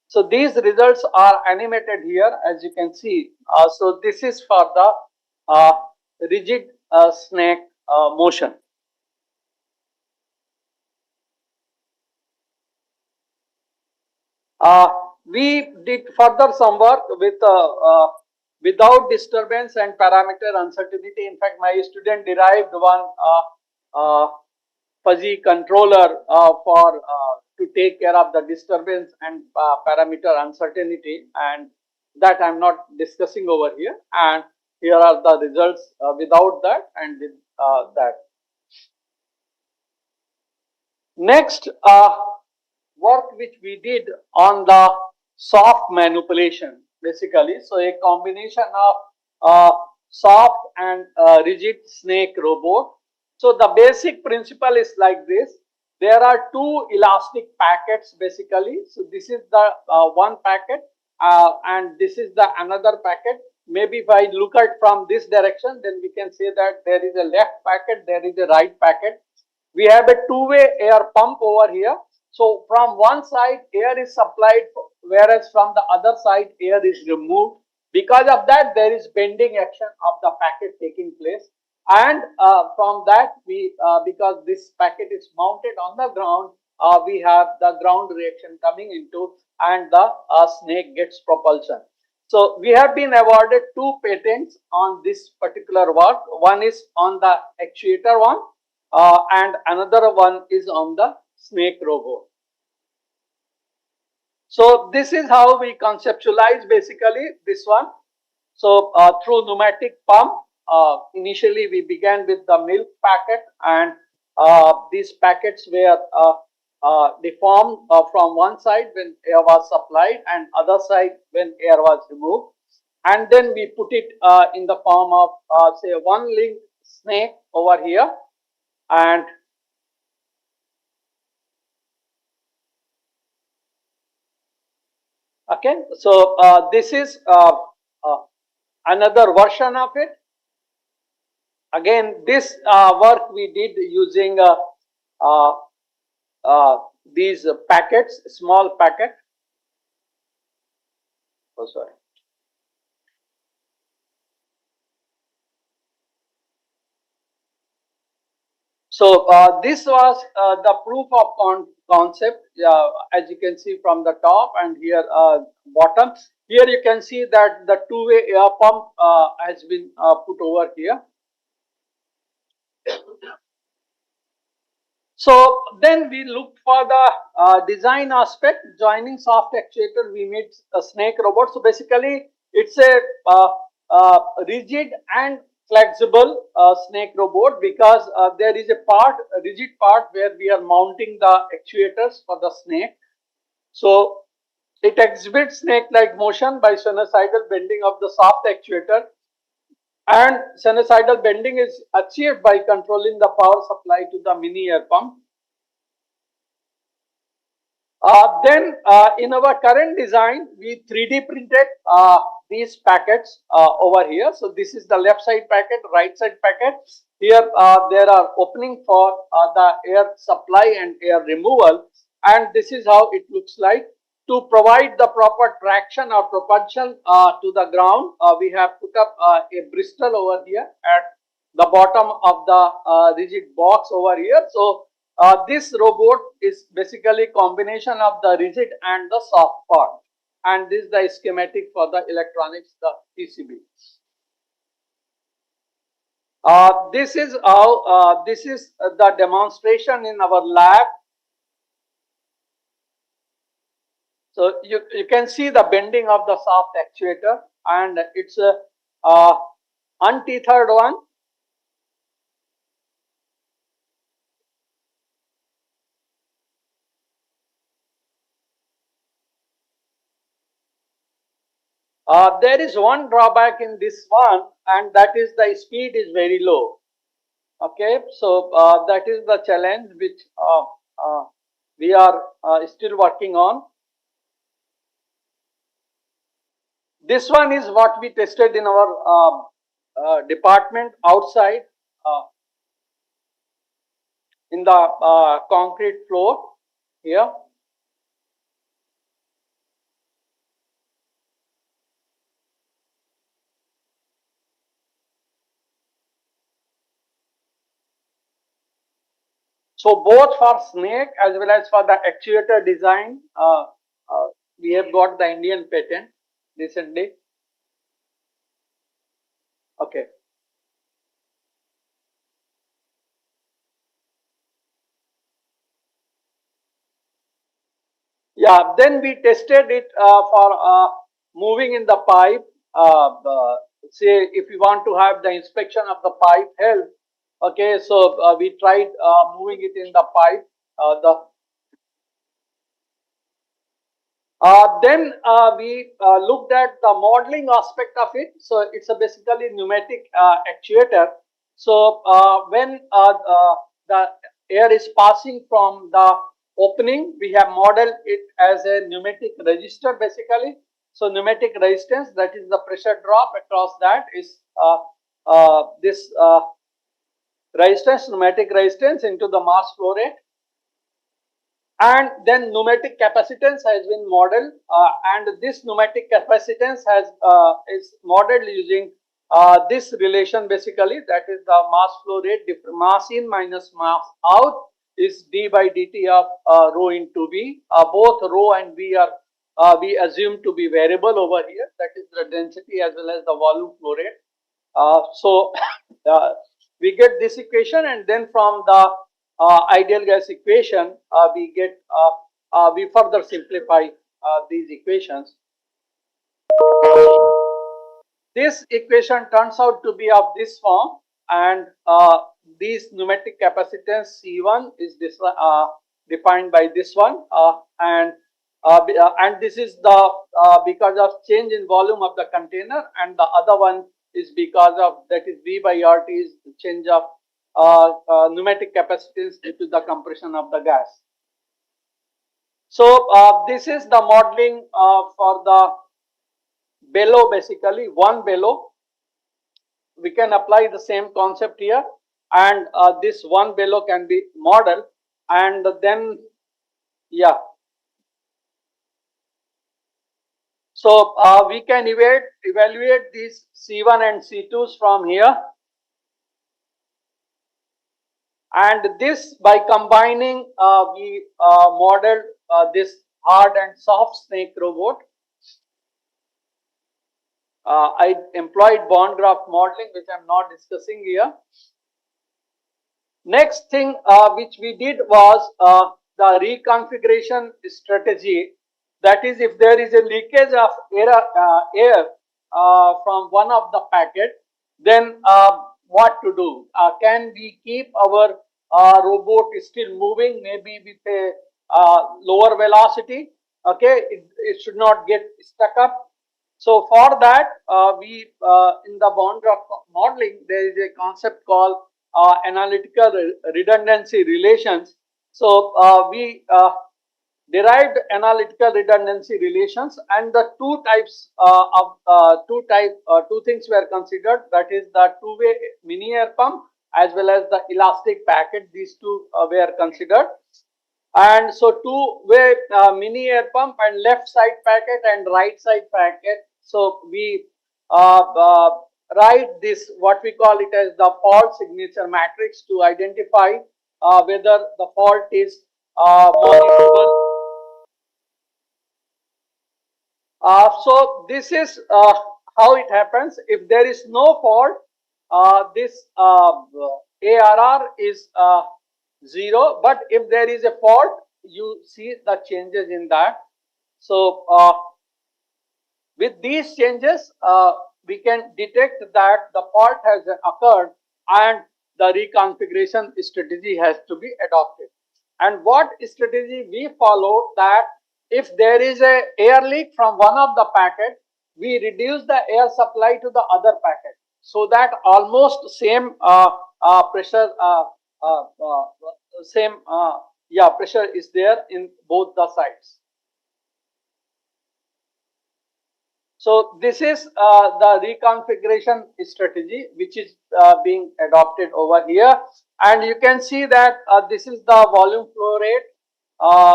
So these results are animated here, as you can see. So this is for the rigid snake motion. we did further some work with without disturbance and parameter uncertainty. In fact, my student derived one fuzzy controller for to take care of the disturbance and parameter uncertainty, and that I'm not discussing over here. And here are the results without that and with that. Next work which we did on the soft manipulation, basically. So a combination of soft and rigid snake robot. So the basic principle is like this. There are two elastic packets basically. So this is the one packet and this is the another packet. Maybe if I look at from this direction, then we can say that there is a left packet, there is a right packet. We have a two-way air pump over here. So from one side air is supplied, whereas from the other side air is removed. Because of that, there is bending action of the packet taking place. And from that, we because this packet is mounted on the ground, we have the ground reaction coming into, and the snake gets propulsion. So we have been awarded 2 patents on this particular work. One is on the actuator one, and another one is on the snake robot. So this is how we conceptualize basically this one. So through pneumatic pump, initially we began with the milk packet, and these packets were deformed from one side when air was supplied and other side when air was removed. And then we put it in the form of say one link snake over here, and okay, so this is another version of it. Again, this work we did using these packets, small packet. Oh, sorry. So this was the proof of concept, as you can see from the top and here bottom. Here you can see that the two-way air pump has been put over here. So then we looked for the design aspect. Joining soft actuator, we made a snake robot. So basically, it's a rigid and flexible snake robot, because there is a rigid part where we are mounting the actuators for the snake. So it exhibits snake-like motion by sinusoidal bending of the soft actuator, and sinusoidal bending is achieved by controlling the power supply to the mini air pump. Then in our current design, we 3D printed these packets over here. So this is the left side packet, right side packet. Here there are opening for the air supply and air removal, and this is how it looks like. To provide the proper traction or propulsion to the ground, we have put up a Bristol over here at the bottom of the rigid box over here. So this robot is basically combination of the rigid and the soft part, and this is the schematic for the electronics, the PCB. This is how this is the demonstration in our lab. So you can see the bending of the soft actuator, and it's a untethered one. There is one drawback in this one, and that is the speed is very low. Okay, so that is the challenge which we are still working on. This one is what we tested in our department outside in the concrete floor here. So both for snake as well as for the actuator design, we have got the Indian patent recently. Okay. Yeah, then we tested it for moving in the pipe. Say if we want to have the inspection of the pipe held, okay, so we tried moving it in the pipe. Then we looked at the modeling aspect of it. So it's a basically pneumatic actuator. So when the air is passing from the opening, we have modeled it as a pneumatic resistor basically. So pneumatic resistance, that is the pressure drop across that is this resistance, pneumatic resistance into the mass flow rate. And then pneumatic capacitance has been modeled, and this pneumatic capacitance has is modeled using this relation basically, that is the mass flow rate, mass in minus mass out is d by dt of rho into v. Both rho and v are we assume to be variable over here, that is the density as well as the volume flow rate. So we get this equation, and then from the ideal gas equation we get we further simplify these equations. This equation turns out to be of this form, and these pneumatic capacitance C1 is this defined by this one, and this is the because of change in volume of the container, and the other one is because of, that is V by RT, is the change of pneumatic capacitance due to the compression of the gas. So this is the modeling for the bellow, basically one bellow. We can apply the same concept here, and this one bellow can be modeled, and then yeah. So we can evaluate these C1 and C2s from here, and this by combining we modeled this hard and soft snake robot. I employed bond graph modeling, which I am not discussing here. Next thing which we did was the reconfiguration strategy. That is, if there is a leakage of air from one of the packet, then what to do? Can we keep our robot still moving, maybe with a lower velocity? Okay, it should not get stuck up. So for that, we in the bond graph modeling, there is a concept called analytical redundancy relations. So we derived analytical redundancy relations, and the two types two things were considered. That is the two-way mini air pump as well as the elastic packet. These two were considered. And so two-way mini air pump and left side packet and right side packet. So we write this, what we call it as the fault signature matrix, to identify whether the fault is monitorable. So this is how it happens. If there is no fault, this ARR is 0, but if there is a fault, you see the changes in that. So with these changes, we can detect that the fault has occurred and the reconfiguration strategy has to be adopted. And what strategy we follow, that if there is a air leak from one of the packet, we reduce the air supply to the other packet, so that almost same pressure pressure is there in both the sides. So this is the reconfiguration strategy which is being adopted over here, and you can see that this is the volume flow rate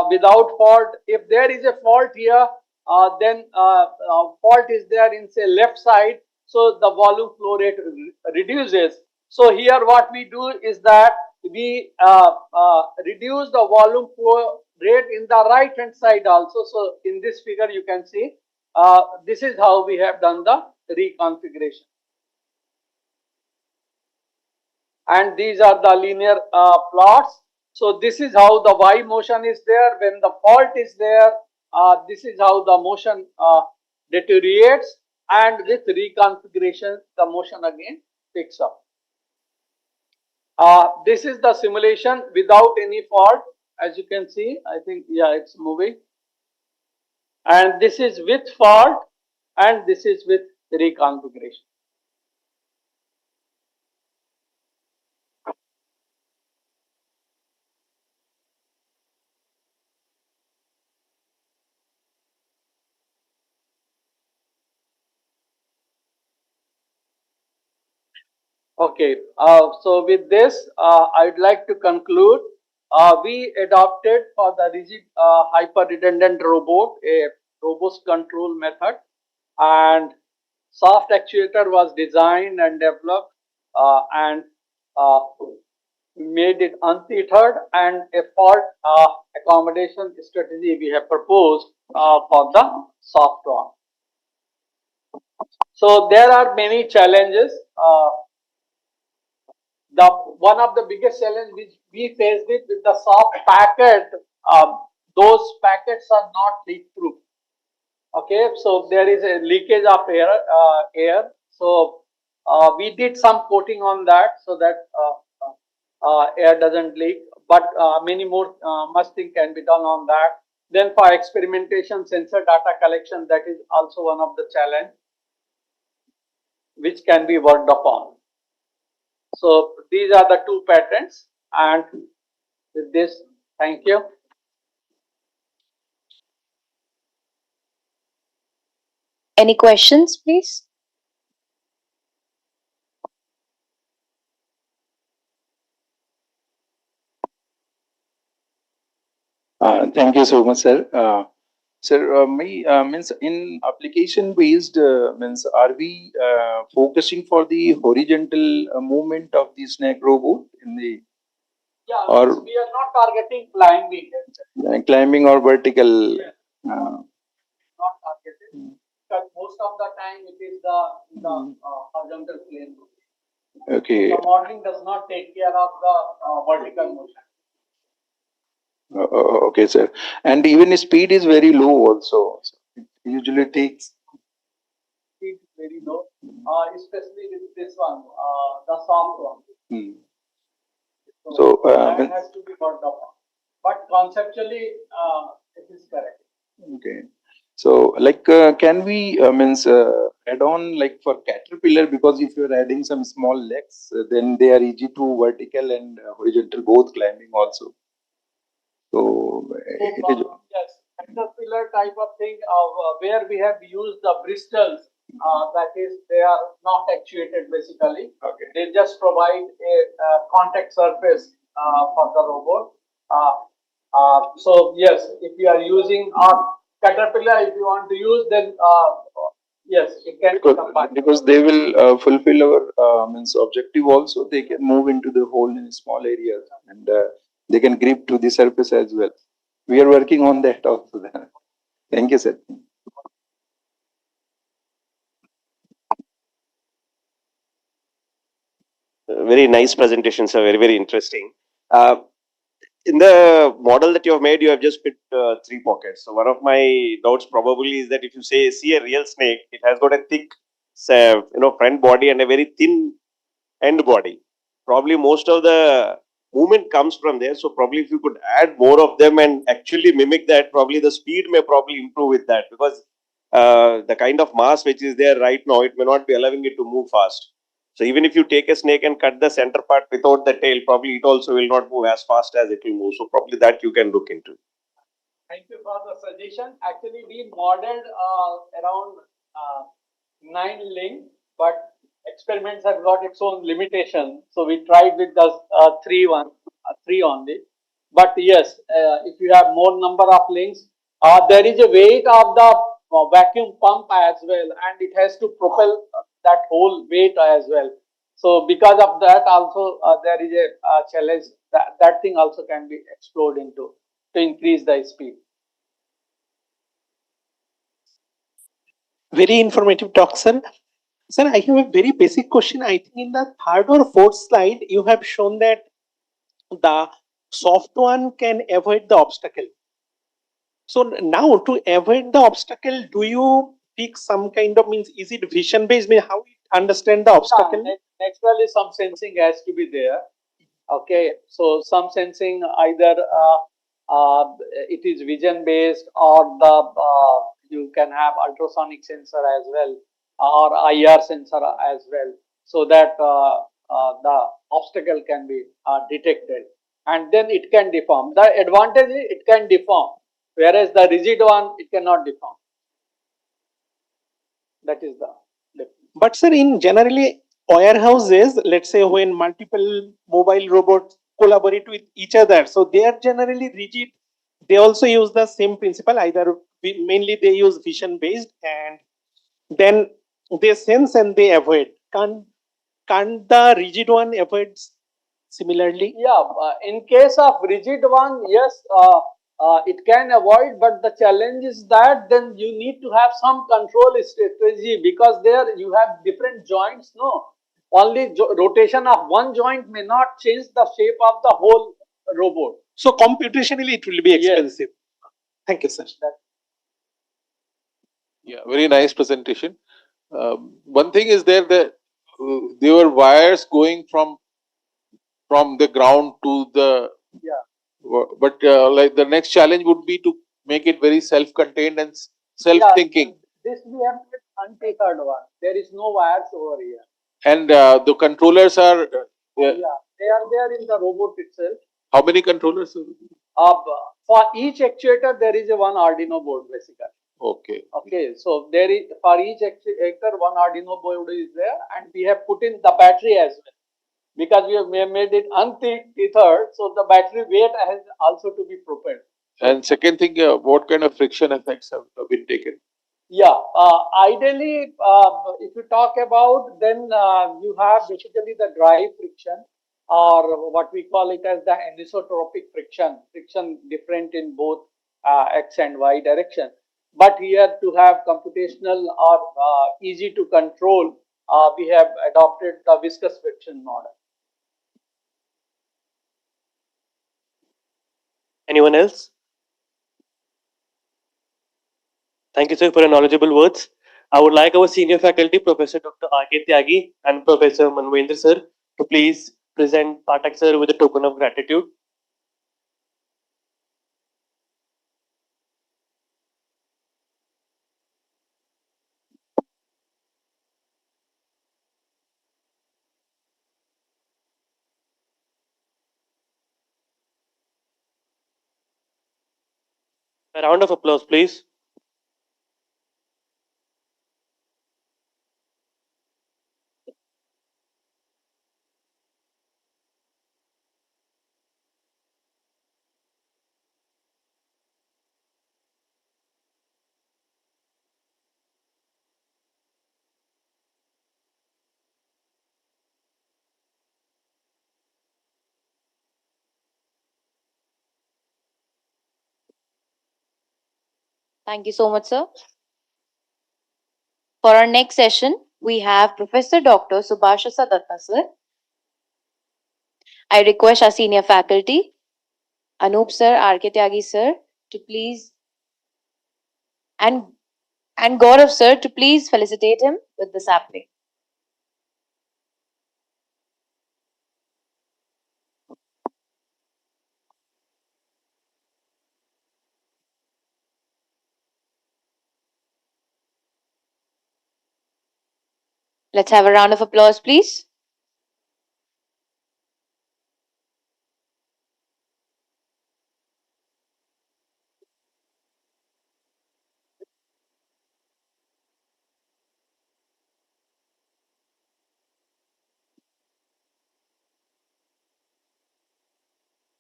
without fault. If there is a fault here, then fault is there in, say, left side, so the volume flow rate reduces. So here what we do is that we reduce the volume flow rate in the right hand side also. So in this figure you can see this is how we have done the reconfiguration. And these are the linear plots. So this is how the Y motion is there when the fault is there. This is how the motion deteriorates, and with reconfiguration the motion again picks up. This is the simulation without any fault. As you can see, I think, yeah, it's moving. And this is with fault, and this is with reconfiguration. Okay, so with this, I'd like to conclude. We adopted for the rigid hyper-redundant robot a robust control method, and soft actuator was designed and developed and made it untethered, and a fault accommodation strategy we have proposed for the soft one. So there are many challenges. The one of the biggest challenge which we faced it with the soft packet, those packets are not leak proof. Okay, so there is a leakage of air. So we did some coating on that so that air doesn't leak. But many more much thing can be done on that. Then for experimentation, sensor data collection, that is also one of the challenge which can be worked upon. So these are the two patents, and with this, thank you.
Any questions, please?
Thank you so much, sir. Sir, means in application based means are we focusing for the horizontal movement of the snake robot in the
Yeah,
or
we are not targeting climbing.
climbing or vertical?
Yes. Not targeted, because most of the time it is the horizontal plane.
Okay.
The modeling does not take care of the vertical motion.
Okay, sir. And even speed is very low also. It usually takes.
Speed is very low, especially with this one, the soft one.
Hmm.
So that
when-
has to be worked upon. But conceptually, it is correct.
Okay. So, like, can we means add on like for caterpillar, because if you're adding some small legs, then they are easy to vertical and horizontal both climbing also. So it is.
Yes, caterpillar type of thing where we have used the bristles. That is, they are not actuated basically.
Okay.
They just provide a contact surface for the robot. So yes, if you are using caterpillar, if you want to use, then yes, it can be combined.
Because they will fulfill our means objective also. They can move into the hole in small areas and they can grip to the surface as well. We are working on that also. Thank you, sir.
Very nice presentation, sir. Very, very interesting. In the model that you have made, you have just picked 3 pockets. So one of my doubts probably is that if you see a real snake, it has got a thick, front body and a very thin end body. Probably most of the movement comes from there. So probably if you could add more of them and actually mimic that, probably the speed may probably improve with that, because the kind of mass which is there right now, it may not be allowing it to move fast. So even if you take a snake and cut the center part without the tail, probably it also will not move as fast as it will move. So probably that you can look into.
Thank you for the suggestion. Actually, we modeled around 9 links, but experiments have got its own limitation. So we tried with the 3 only. But yes, if you have more number of links, there is a weight of the vacuum pump as well, and it has to propel that whole weight as well. So because of that, also there is a challenge that thing also can be explored into. to increase the speed.
Very informative talk, sir. Sir, I have a very basic question. I think in the third or fourth slide, you have shown that the soft one can avoid the obstacle. So now to avoid the obstacle, do you pick some kind of means? Is it vision based? Mean how it understand the obstacle?
Naturally, some sensing has to be there. Okay, so some sensing either it is vision based, or you can have ultrasonic sensor as well, or IR sensor as well, so that the obstacle can be detected, and then it can deform. The advantage is it can deform, whereas the rigid one it cannot deform. That is the difference.
But sir, in generally warehouses, let's say when multiple mobile robots collaborate with each other, so they are generally rigid. They also use the same principle. Either mainly they use vision based, and then they sense and they avoid. Can't the rigid one avoid similarly?
Yeah, in case of rigid one, yes, it can avoid, but the challenge is that then you need to have some control strategy, because there you have different joints. No, only rotation of one joint may not change the shape of the whole robot.
So computationally it will be expensive. Thank you, sir.
Yeah, very nice presentation. One thing is there that there were wires going from the ground to the, but like the next challenge would be to make it very self-contained and self-thinking.
This we have untakered one. There is no wires over here.
And the controllers are
Yeah, they are there in the robot itself.
how many controllers?
For each actuator, there is a one Arduino board basically.
Okay.
Okay, so there is for each actuator one Arduino board is there, and we have put in the battery as well, because we have made it untethered, so the battery weight has also to be propelled.
And second thing, what kind of friction effects have been taken?
Yeah, ideally, if you talk about, then you have basically the dry friction, or what we call it as the anisotropic friction different in both x and y direction. But here, to have computational or easy to control, we have adopted the viscous friction model.
Anyone else? Thank you, sir, for your knowledgeable words. I would like our senior faculty, Professor Dr. R.K. Tyagi and Professor Manvendra sir, to please present Patak sir with a token of gratitude. A round of applause, please.
Thank you so much, sir. For our next session, we have Professor Dr. Subhashisa Datta, sir. I request our senior faculty, Anup sir, R.K. Tyagi sir, to please, and Gaurav sir, to please felicitate him with the sapling. Let's have a round of applause, please.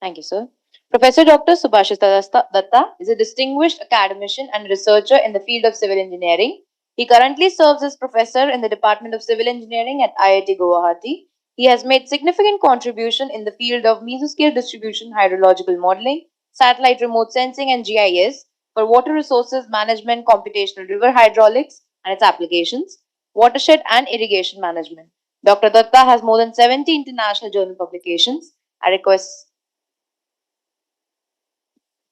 Thank you, sir. Professor Dr. Subhashisa Datta is a distinguished academician and researcher in the field of civil engineering. He currently serves as professor in the Department of Civil Engineering at IIT Guwahati. He has made significant contribution in the field of mesoscale distribution hydrological modeling, satellite remote sensing and GIS, for water resources management, computational river hydraulics and its applications, watershed and irrigation management. Dr. Datta has more than 70 international journal publications. I request.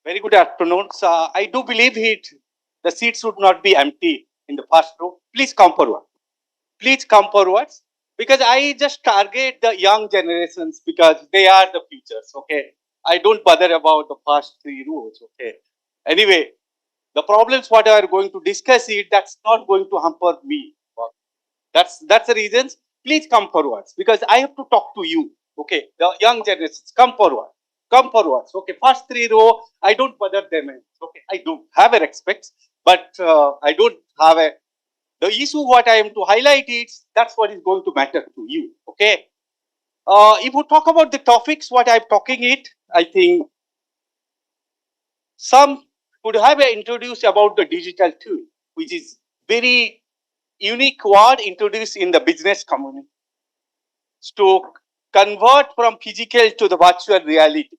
Very good afternoon. I do believe the seats would not be empty in the first row. Please come forward. Please come forwards, because I just target the young generations because they are the futures. Okay, I don't bother about the first 3 rows. Okay. Anyway, the problems what I are going to discuss that's not going to hamper me. That's the reasons. Please come forwards because I have to talk to you. Okay, the young generations, come forward. Come forwards. Okay, first 3 row, I don't bother them. Okay, I do have a respect, but I don't have a. The issue what I am to highlight that's what is going to matter to you. Okay. If we talk about the topics what I'm talking I think some could have introduced about the digital tool, which is very unique word introduced in the business community to convert from physical to the virtual reality.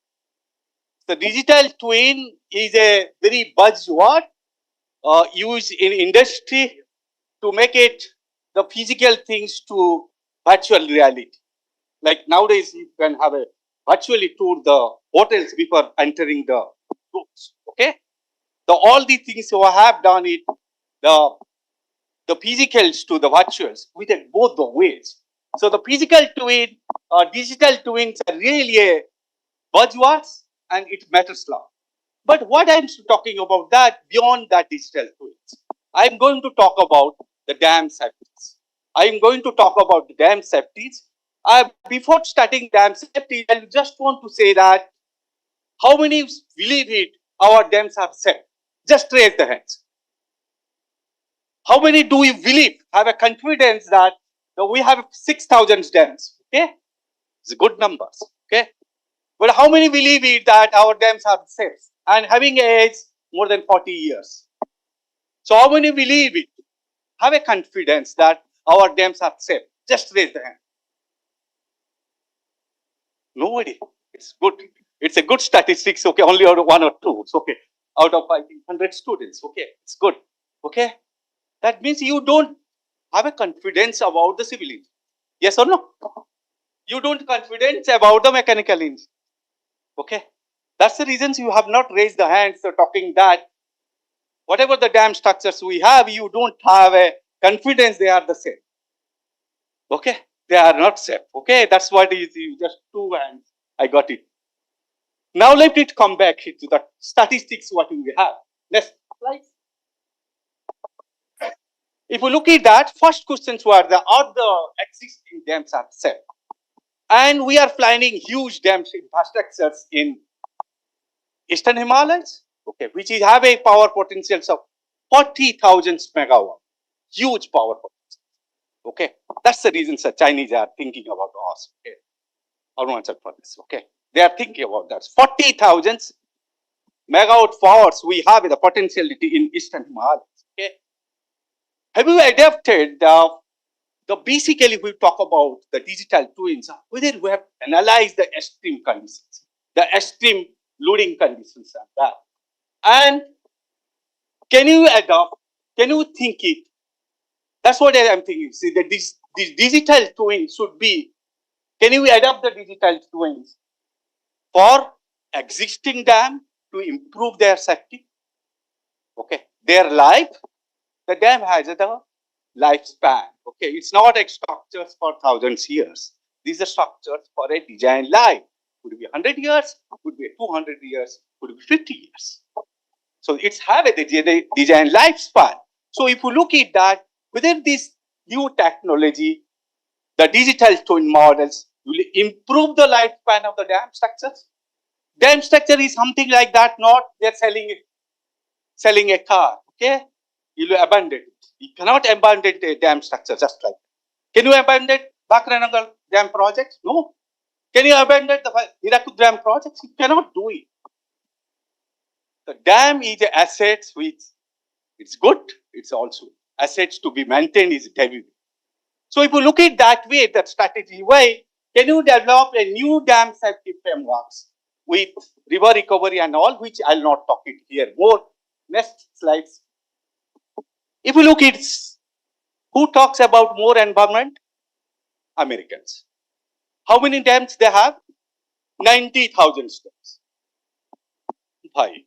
The digital twin is a very buzzword used in industry to make it the physical things to virtual reality. Like nowadays, you can have a virtually tour the hotels before entering the rooms. Okay, all these things you have done the physicals to the virtuals with both the ways. So the physical twin, digital twins are really a buzzwords and it matters a lot. But what I'm talking about that beyond that digital twins, I'm going to talk about the dam safeties. I'm going to talk about the dam safeties. Before starting dam safety, I just want to say that how many believe it our dams are safe? Just raise the hands. How many do we believe, have a confidence that we have 6,000 dams? Okay, it's good numbers. Okay, but how many believe it that our dams are safe and having age more than 40 years? So how many believe it? Have a confidence that our dams are safe? Just raise the hand. Nobody. It's good. It's a good statistics. Okay, only out of 1 or 2. It's okay. Out of 100 students. Okay, it's good. Okay, that means you don't have a confidence about the civil engineer. Yes or no? You don't confidence about the mechanical engineer. Okay, that's the reasons you have not raised the hands. So talking that whatever the dam structures we have, you don't have a confidence they are the same. Okay, they are not safe. Okay, that's what is just 2 hands. I got it. Now let it come back to the statistics what we have. Next slide. If we look at that, first questions were are the existing dams are safe? And we are planning huge dams infrastructures in Eastern Himalayas, okay, which is have a power potential of 40,000 megawatt, huge power potential. Okay, that's the reason the Chinese are thinking about us. Okay, Arunachal Pradesh. Okay, they are thinking about that. 40,000 megawatt powers we have the potentiality in Eastern Himalayas. Okay, have you adapted the basically we talk about the digital twins, whether we have analyzed the extreme conditions, the extreme loading conditions and that. And can you adopt, can you think it? That's what I am thinking. See, that this digital twin should be, can you adopt the digital twins for existing dam to improve their safety? Okay, their life, the dam has a lifespan. Okay, it's not a structures for thousands of years. These are structures for a design life. Could be 100 years, could be 200 years, could be 50 years. So it's have a design lifespan. So if you look at that, within this new technology, the digital twin models will improve the lifespan of the dam structures. Dam structure is something like that, not they're selling a car. Okay, you will abandon it. You cannot abandon a dam structure just like. Can you abandon Bakranangal dam project? No. Can you abandon the Hirakud dam projects? You cannot do it. The dam is an asset which it's good. It's also assets to be maintained is heavy. So if you look at that way, that strategy way, can you develop a new dam safety frameworks with river recovery and all, which I'll not talk it here more. Next slides. If you look at who talks about more environment? Americans. How many dams they have? 90,000 dams. भाई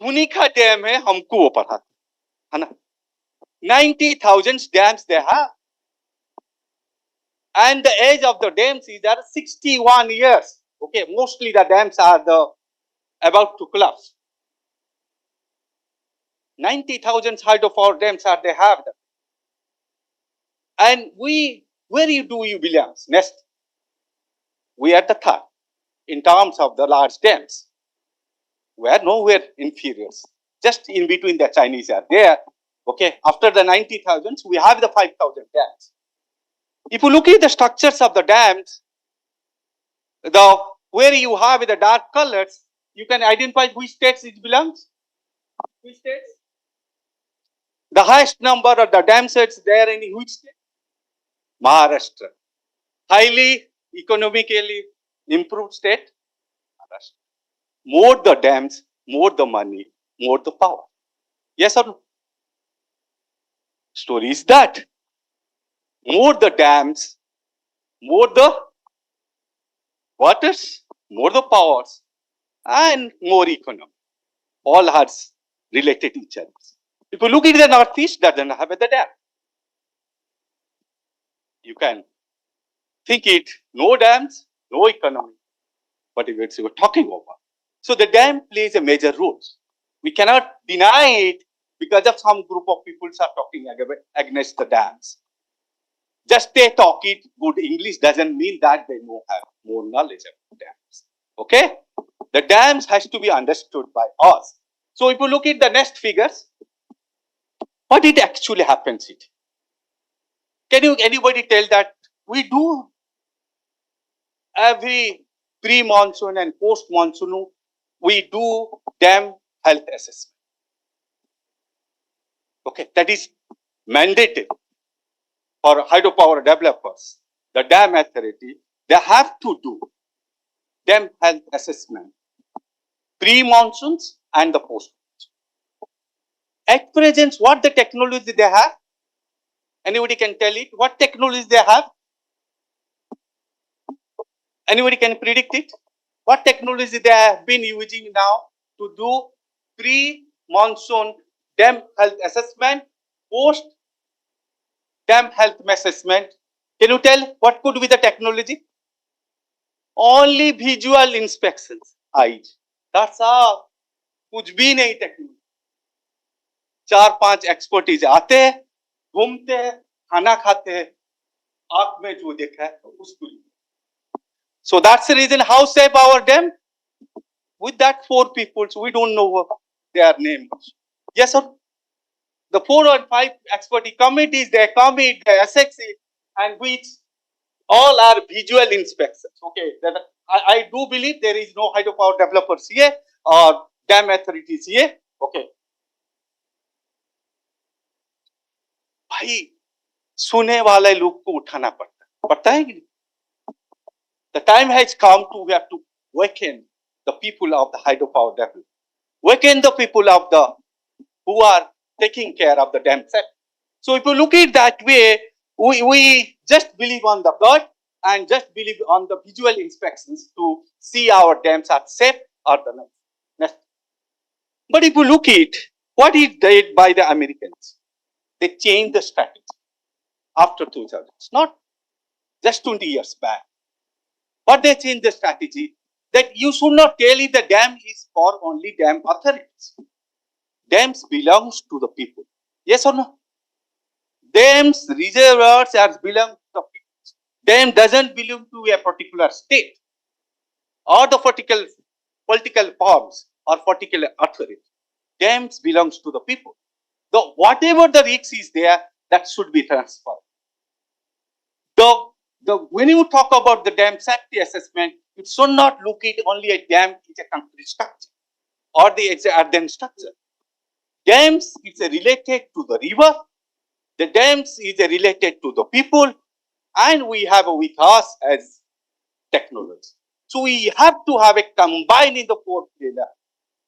उन्हीं का dam है, हमको वो पढ़ा है ना. 90,000 dams they have, and the age of the dams is at 61 years. Okay, mostly the dams are about to collapse. 90,000 hydropower dams are they have them. And where do you belong? Next, we are the third in terms of the large dams. We are nowhere inferiors. Just in between the Chinese are there. Okay, after the 90,000, we have the 5,000 dams. If you look at the structures of the dams, where you have the dark colors, you can identify which states it belongs. Which states? The highest number of the dam sets there in which state? Maharashtra. Highly economically improved state? Maharashtra. More the dams, more the money, more the power. Yes or no? Story is that. More the dams, more the waters, more the powers, and more economy. All are related to each other. If you look at the Northeast, doesn't have the dam. You can think it, no dams, no economy. But if it's we're talking over. So the dam plays a major role. We cannot deny it because of some group of people are talking against the dams. Just they talk it good English doesn't mean that they have more knowledge about dams. Okay? The dams has to be understood by us. So if you look at the next figures, what it actually happens it? Can anybody tell that we do every pre-monsoon and post-monsoon, we do dam health assessment. Okay, that is mandated for hydropower developers. The dam authority, they have to do dam health assessment pre-monsoons and the post-monsoon. At present, what the technology they have? Anybody can tell it? What technology they have? Anybody can predict it? What technology they have been using now to do pre-monsoon dam health assessment, post-dam health assessment? Can you tell what could be the technology? Only visual inspections, eyes. That's all. कुछ भी नहीं technology. 4-5 expertise आते हैं, घूमते हैं, खाना खाते हैं, आंख में जो देखा है उसको. So that's the reason how safe our dam. With that 4 people, so we don't know what their names. Yes sir. The 4 or 5 expert committees, they come it, they assess it, and which all are visual inspections. Okay, I do believe there is no hydropower developers here or dam authorities here. Okay. भाई सुने वाले लोग को उठाना पड़ता है कि नहीं? The time has come to we have to awaken the people of the hydropower development, awaken the people of the who are taking care of the dam sector. So if you look at that way, we just believe on the blood and just believe on the visual inspections to see our dams are safe or the next. But if you look at what is did by the Americans, they changed the strategy after 2000. It's not just 20 years back. But they changed the strategy that you should not tell it the dam is for only dam authorities. Dams belongs to the people. Yes or no? Dams, reservoirs are belong to the people. Dam doesn't belong to a particular state or the political forms or particular authority. Dams belongs to the people. So whatever the risk is there, that should be transferred. When you talk about the dam safety assessment, it should not look at only a dam is a concrete structure or the earthen structure. Dams is related to the river, the dams is related to the people, and we have with us as technology. So we have to have a combine in the four pillar,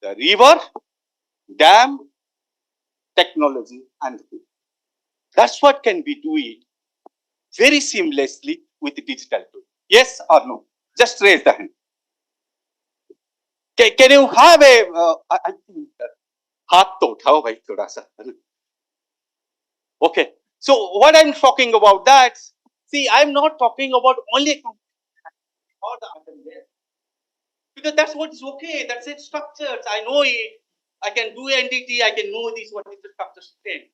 the river, dam, technology, and people. That's what can we do it very seamlessly with the digital tool. Yes or no? Just raise the hand. Can you have a? I think हाथ तो उठाओ भाई थोड़ा सा. Okay. So what I'm talking about that? See, I'm not talking about only or the other way. Because that's what is okay. That's it. Structures. I know it. I can do entity. I can know this. What is the structure state?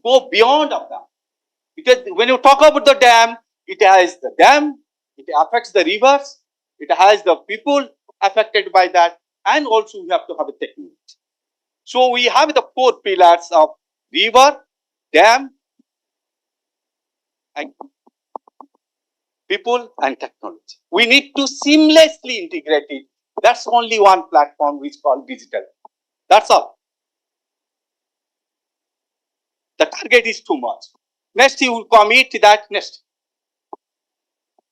Go beyond of that. Because when you talk about the dam, it has the dam. It affects the rivers. It has the people affected by that, and also we have to have a technique. So we have the four pillars of river, dam, and people and technology. We need to seamlessly integrate it. That's only one platform which is called digital. That's all. The target is too much. Next, you will commit that next.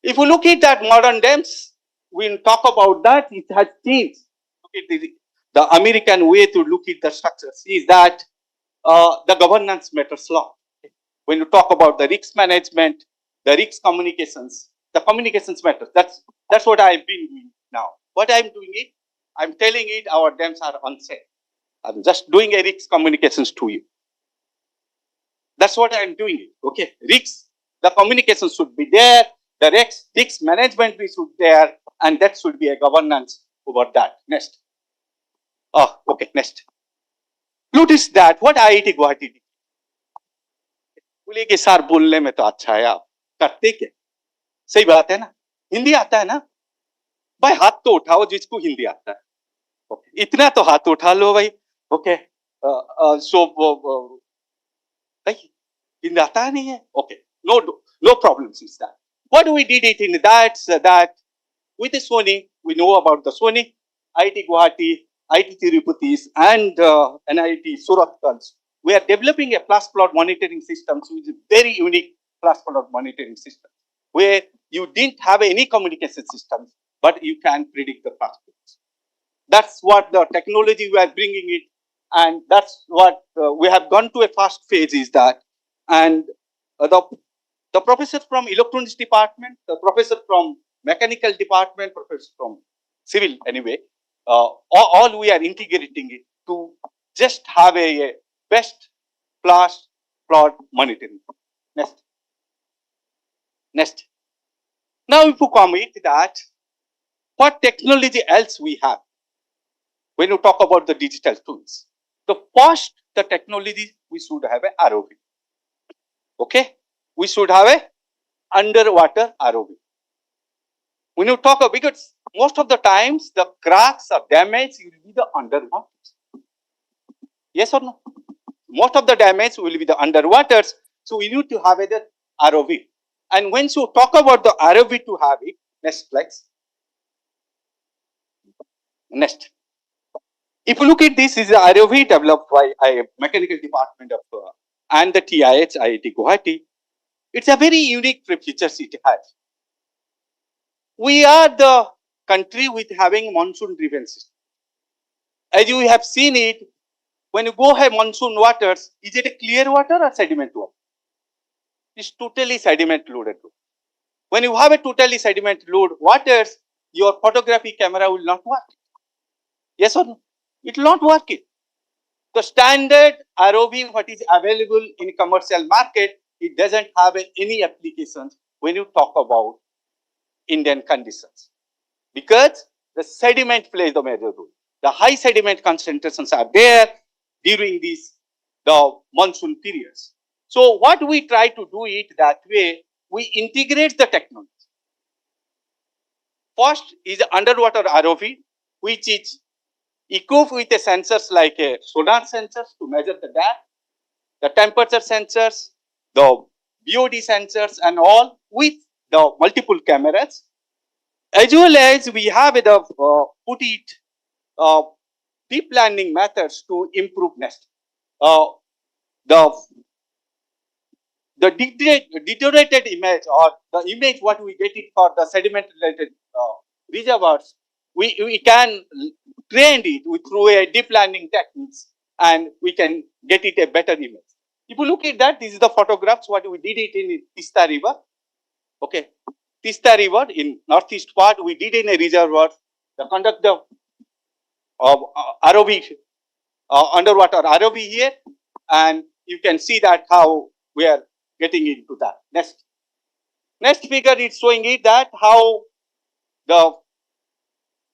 If you look at that modern dams, we talk about that, it has changed. Look at the American way to look at the structures is that the governance matters a lot. When you talk about the risk management, the risk communications, the communications matters. That's what I've been doing now. What I'm doing it, I'm telling it our dams are unsafe. I'm just doing a risk communications to you. That's what I'm doing it. Okay, risk, the communication should be there, the risk management should be there, and that should be a governance over that. Next. Oh, okay, next. Notice that what IIT Guwahati did. बोले कि sir बोलने में तो अच्छा है आप करते क्या सही बात है ना हिंदी आता है ना भाई हाथ तो उठाओ जिसको हिंदी आता है ओके इतना तो हाथ उठा लो भाई ओके सो भाई हिंदी आता नहीं है okay no problems is that what we did it in that with the Sony we know about the Sony IIT Guwahati IIT Tirupati's and NIT Surat's. We are developing a flash flood monitoring system, which is a very unique flash flood monitoring system, where you didn't have any communication systems, but you can predict the flash floods. That's what the technology we are bringing it, and that's what we have gone to a first phase is that, and the professors from electronics department, the professor from mechanical department, professor from civil anyway, all we are integrating it to just have a best flash flood monitoring. Next. Now if you commit that, what technology else we have when you talk about the digital tools? The first, the technology we should have a ROV. Okay, we should have a underwater ROV. When you talk about, because most of the times the cracks or damage will be the underwater. Yes or no? Most of the damage will be the underwaters. So we need to have the ROV. And when you talk about the ROV to have it, next slide. Next. If you look at this, is the ROV developed by a mechanical department of and the TIH IIT Guwahati. It's a very unique features it has. We are the country with having monsoon driven system. As you have seen it, when you go have monsoon waters, is it a clear water or sediment water? It's totally sediment loaded. When you have a totally sediment load waters, your photography camera will not work. Yes or no? It will not work it. The standard ROV what is available in commercial market, it doesn't have any applications when you talk about Indian conditions. Because the sediment plays the major role. The high sediment concentrations are there during the monsoon periods. So what we try to do it that way, we integrate the technology. First is underwater ROV, which is equipped with the sensors like a sonar sensors to measure the depth, the temperature sensors, the BOD sensors and all with the multiple cameras. As well as we have the put it deep learning methods to improve nesting. The deteriorated image or the image what we get it for the sediment related reservoirs, we can train it through a deep learning techniques, and we can get it a better image. If you look at that, this is the photographs what we did it in Tista River. Okay, Tista River in northeast part, we did in a reservoir. The conductor of ROV, underwater ROV here, and you can see that how we are getting into that. Next figure is showing it that how the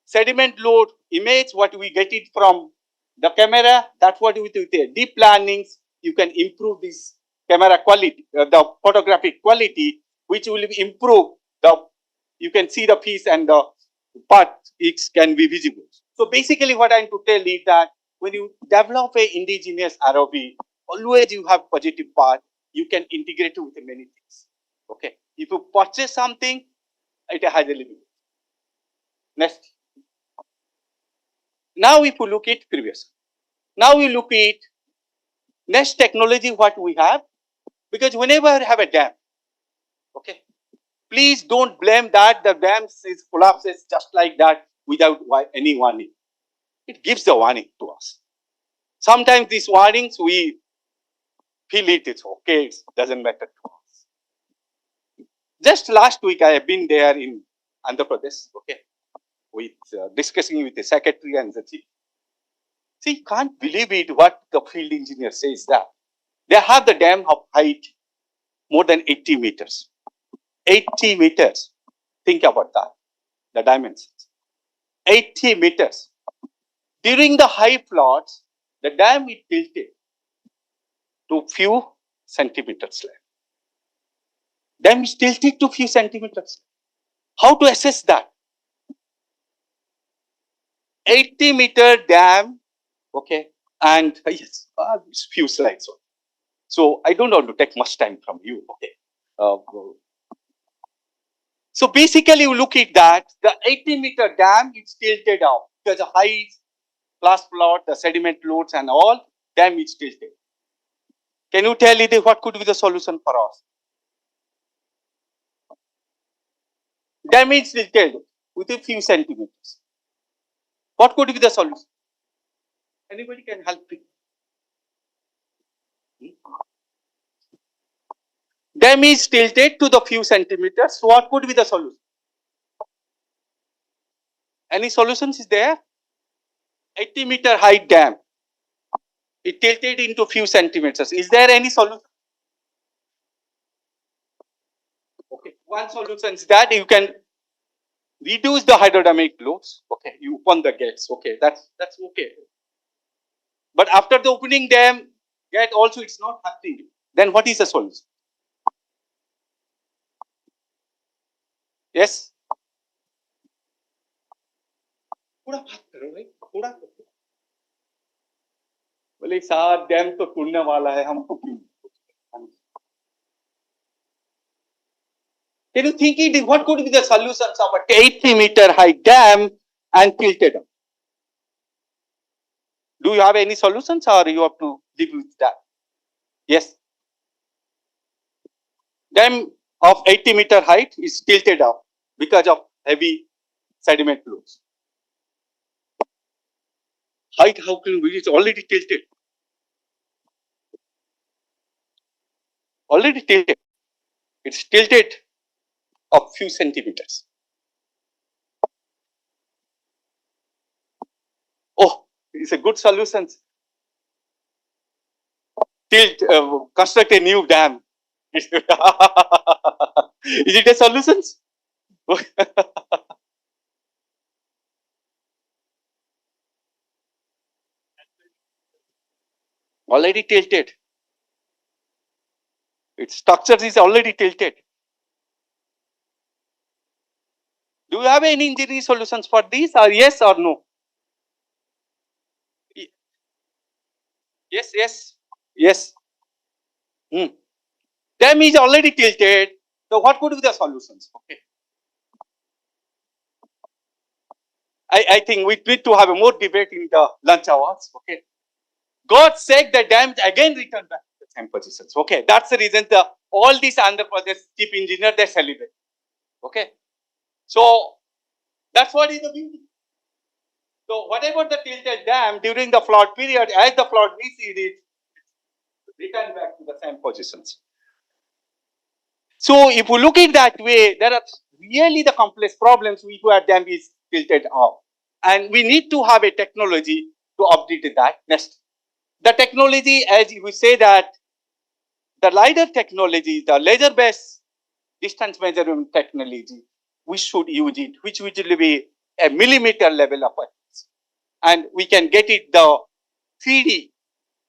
sediment load image what we get it from the camera. That's what with the deep learnings you can improve this camera quality, the photographic quality, which will improve the, you can see the piece and the part X can be visible. So basically what I'm to tell is that when you develop a indigenous ROV, always you have positive part, you can integrate it with many things. Okay, if you purchase something, it has a limit. Next. Now if you look at previous, now we look at next technology what we have, because whenever I have a dam, okay, please don't blame that the dam is collapses just like that without any warning. It gives the warning to us. Sometimes these warnings we feel it's okay, it doesn't matter to us. Just last week I have been there in Andhra Pradesh, okay, with discussing with the secretary and the chief. See, you can't believe it what the field engineer says that. They have the dam of height more than 80 meters. 80 meters. Think about that, the dimensions. 80 meters. During the high floods, the dam is tilted to few centimeters left. Dam is tilted to few centimeters. How to assess that? 80-meter dam, okay, and yes, few slides. So I don't want to take much time from you, okay. So basically, you look at that, the 80-meter dam is tilted down because the high flash flood, the sediment loads and all, dam is tilted. Can you tell me what could be the solution for us? Dam is tilted with a few centimeters. What could be the solution? Anybody can help me? Dam is tilted to the few centimeters. What could be the solution? Any solutions is there? 80-meter high dam. It tilted into few centimeters. Is there any solution? Okay. One solution is that you can reduce the hydrodynamic loads. Okay. You open the gates. Okay. That's okay. But after the opening dam gate also it's not happening. Then what is the solution? Yes. बोले सार dam तो टूटने वाला है हमको क्यों? Can you think it? What could be the solutions of a 80-meter high dam and tilted up? Do you have any solutions or you have to live with that? Yes. Dam of 80-meter height is tilted up because of heavy sediment flows. Height, how can we? It's already tilted. Already tilted. It's tilted a few centimeters. Oh, it's a good solution. Construct a new dam. Is it a solution? Already tilted. Its structure is already tilted. Do you have any engineering solutions for this, or yes or no? Yes, yes, yes. Dam is already tilted. So what could be the solutions? Okay. I think we need to have a more debate in the lunch hours. Okay. God's sake, the dam again returned back to the same positions. Okay. That's the reason all these Andhra Pradesh chief engineer they celebrate. Okay. So That's what is the beauty. So whatever the tilted dam during the flood period, as the flood recedes, return back to the same positions. So if we look at that way, there are really the complex problems we where dam is tilted up. And we need to have a technology to update that. Next. The technology, as we say that the LiDAR technology, the laser-based distance measurement technology, we should use it, which will be a millimeter level of accuracy. And we can get it the 3D,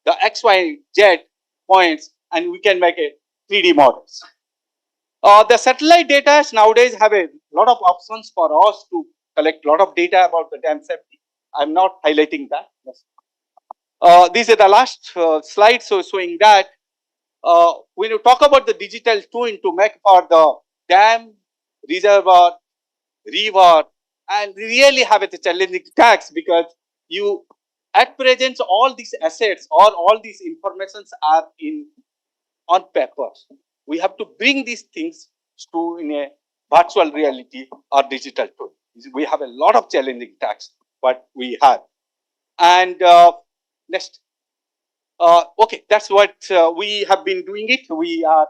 the X, Y, Z points, and we can make a 3D models. The satellite data nowadays have a lot of options for us to collect a lot of data about the dam safety. I'm not highlighting that. These are the last slides showing that when you talk about the digital twin to make for the dam, reservoir, river, and really have a challenging task because you at present all these assets or all these informations are on paper. We have to bring these things to in a virtual reality or digital twin. We have a lot of challenging tasks, but we have. And next. Okay, that's what we have been doing it. We are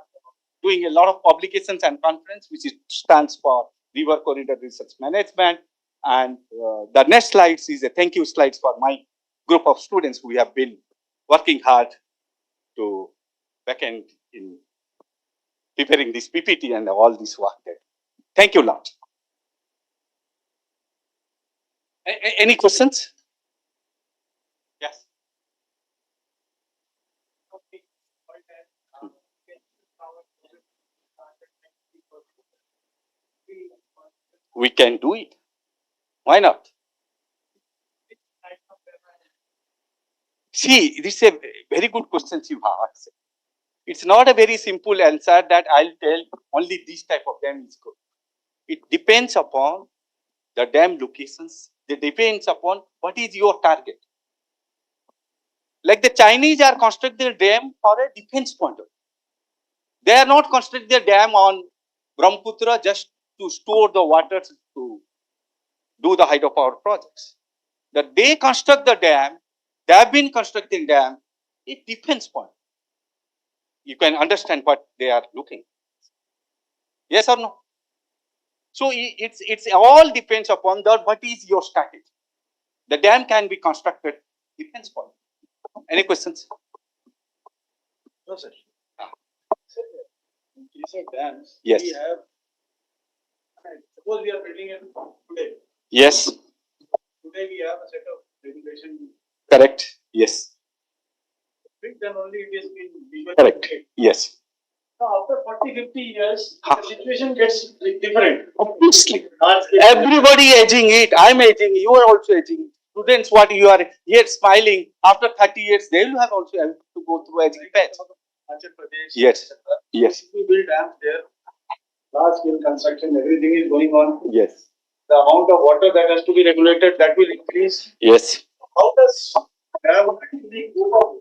doing a lot of publications and conference, which stands for River Corridor Research Management. And the next slides is a thank you slides for my group of students who have been working hard to backend in preparing this PPT and all this work there. Thank you a lot. Any questions? Yes. We can do it. Why not? See, this is a very good question you have asked. It's not a very simple answer that I'll tell only this type of dam is good. It depends upon the dam locations. It depends upon what is your target. Like the Chinese are constructing a dam for a defense point of view. They are not constructing a dam on Brahmaputra just to store the water to do the hydropower projects. That they construct the dam, they have been constructing dam, it defense point. You can understand what they are looking. Yes or no? So it's all depends upon the what is your strategy. The dam can be constructed defense point. Any questions?
No, sir. In case of dams,
Yes.
we have, suppose we are building it today.
Yes.
Today we have a set of regulation.
Correct. Yes.
Then only it is been visually
Correct.
okay.
Yes.
Now after 40-50 years, the situation gets different.
Obviously. Everybody aging it. I'm aging. You are also aging. Students, what you are here smiling after 30 years, they will have also have to go through aging phase. Yes. Yes.
We build dams there. Large scale construction, everything is going on.
Yes.
The amount of water that has to be regulated, that will increase.
Yes.
How does dam actually go about?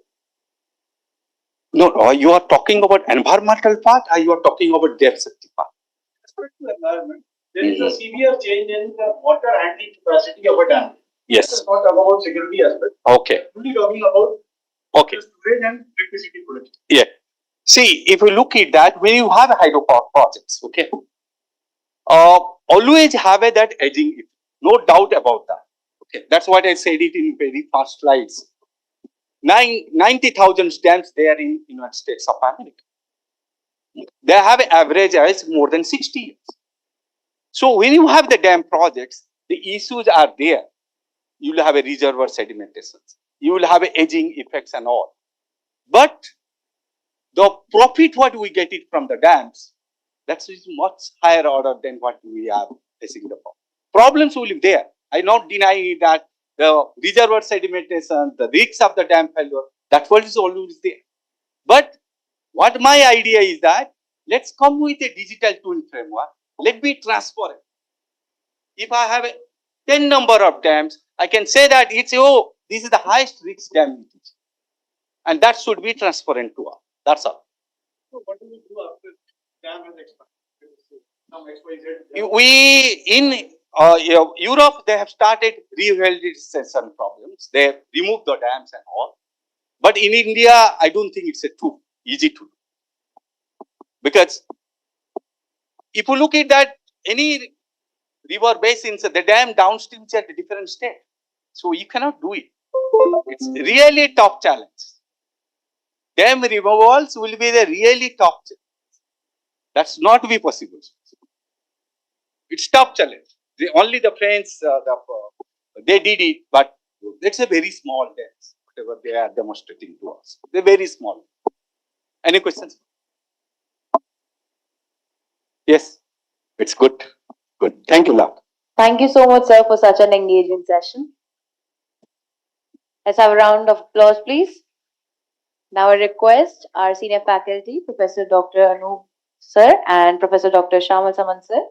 No, you are talking about environmental part or you are talking about dam safety part?
Respect to environment, there is a severe change in the water handling capacity of a dam.
Yes.
This is not about security aspect.
Okay.
Only talking about
Okay.
storage and electricity production.
Yeah. See, if you look at that, when you have hydropower projects, okay, always have a that edging, no doubt about that. Okay, that's what I said it in very fast slides. 90,000 dams there in United States of America. They have an average age more than 60 years. So when you have the dam projects, the issues are there. You will have a reservoir sedimentation. You will have a aging effects and all. But the profit what we get it from the dams, that is much higher order than what we are facing the problem. Problems will be there. I not deny that the reservoir sedimentation, the risks of the dam failure, that what is always there. But what my idea is that let's come with a digital twin framework. Let me transparent. If I have a 10 number of dams, I can say that it's this is the highest risk dam, and that should be transparent to all. That's all.
So what do we do after dam has expanded? Some XYZ.
We in Europe, they have started rehabilitation problems. They have removed the dams and all. But in India, I don't think it's too easy to do. Because if you look at that, any river basins, the dam downstream is at a different state. So you cannot do it. It's really a tough challenge. Dam removals will be the really tough challenge. That's not to be possible. It's tough challenge. Only the French, they did it, but it's a very small dams, whatever they are demonstrating to us. They're very small. Any questions? Yes, it's good. Good. Thank you, Lal.
Thank you so much, sir, for such an engaging session. Let's have a round of applause, please. Now I request our senior faculty, Professor Dr. Anup sir and Professor Dr. Shamal Saman sir,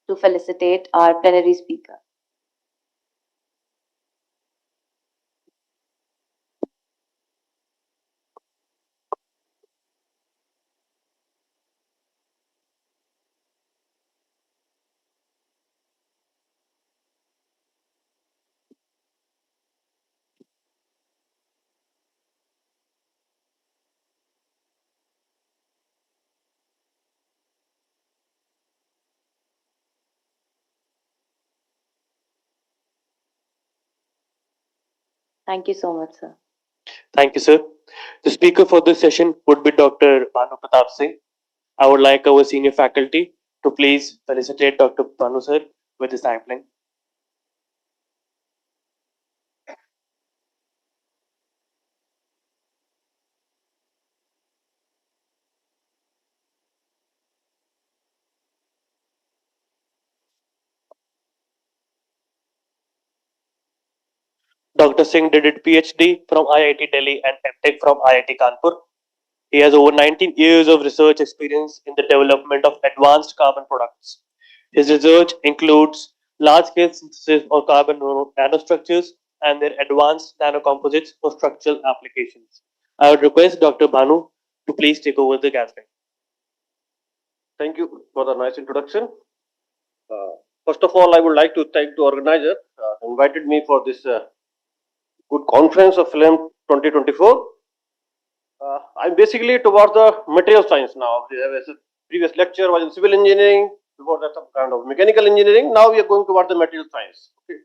to felicitate our plenary speaker. Thank you so much, sir.
Thank you, sir. The speaker for this session would be Dr. Bhanu Pratap Singh. I would like our senior faculty to please felicitate Dr. Bhanu sir with his sampling. Dr. Singh did his PhD from IIT Delhi and MTech from IIT Kanpur. He has over 19 years of research experience in the development of advanced carbon products. His research includes large-scale synthesis of carbon nanostructures and their advanced nanocomposites for structural applications. I would request Dr. Bhanu to please take over the gathering.
Thank you for the nice introduction. First of all, I would like to thank the organizer who invited me for this good conference of film 2024. I'm basically towards the material science now. The previous lecture was in civil engineering, before that some kind of mechanical engineering. Now we are going towards the material science. Okay.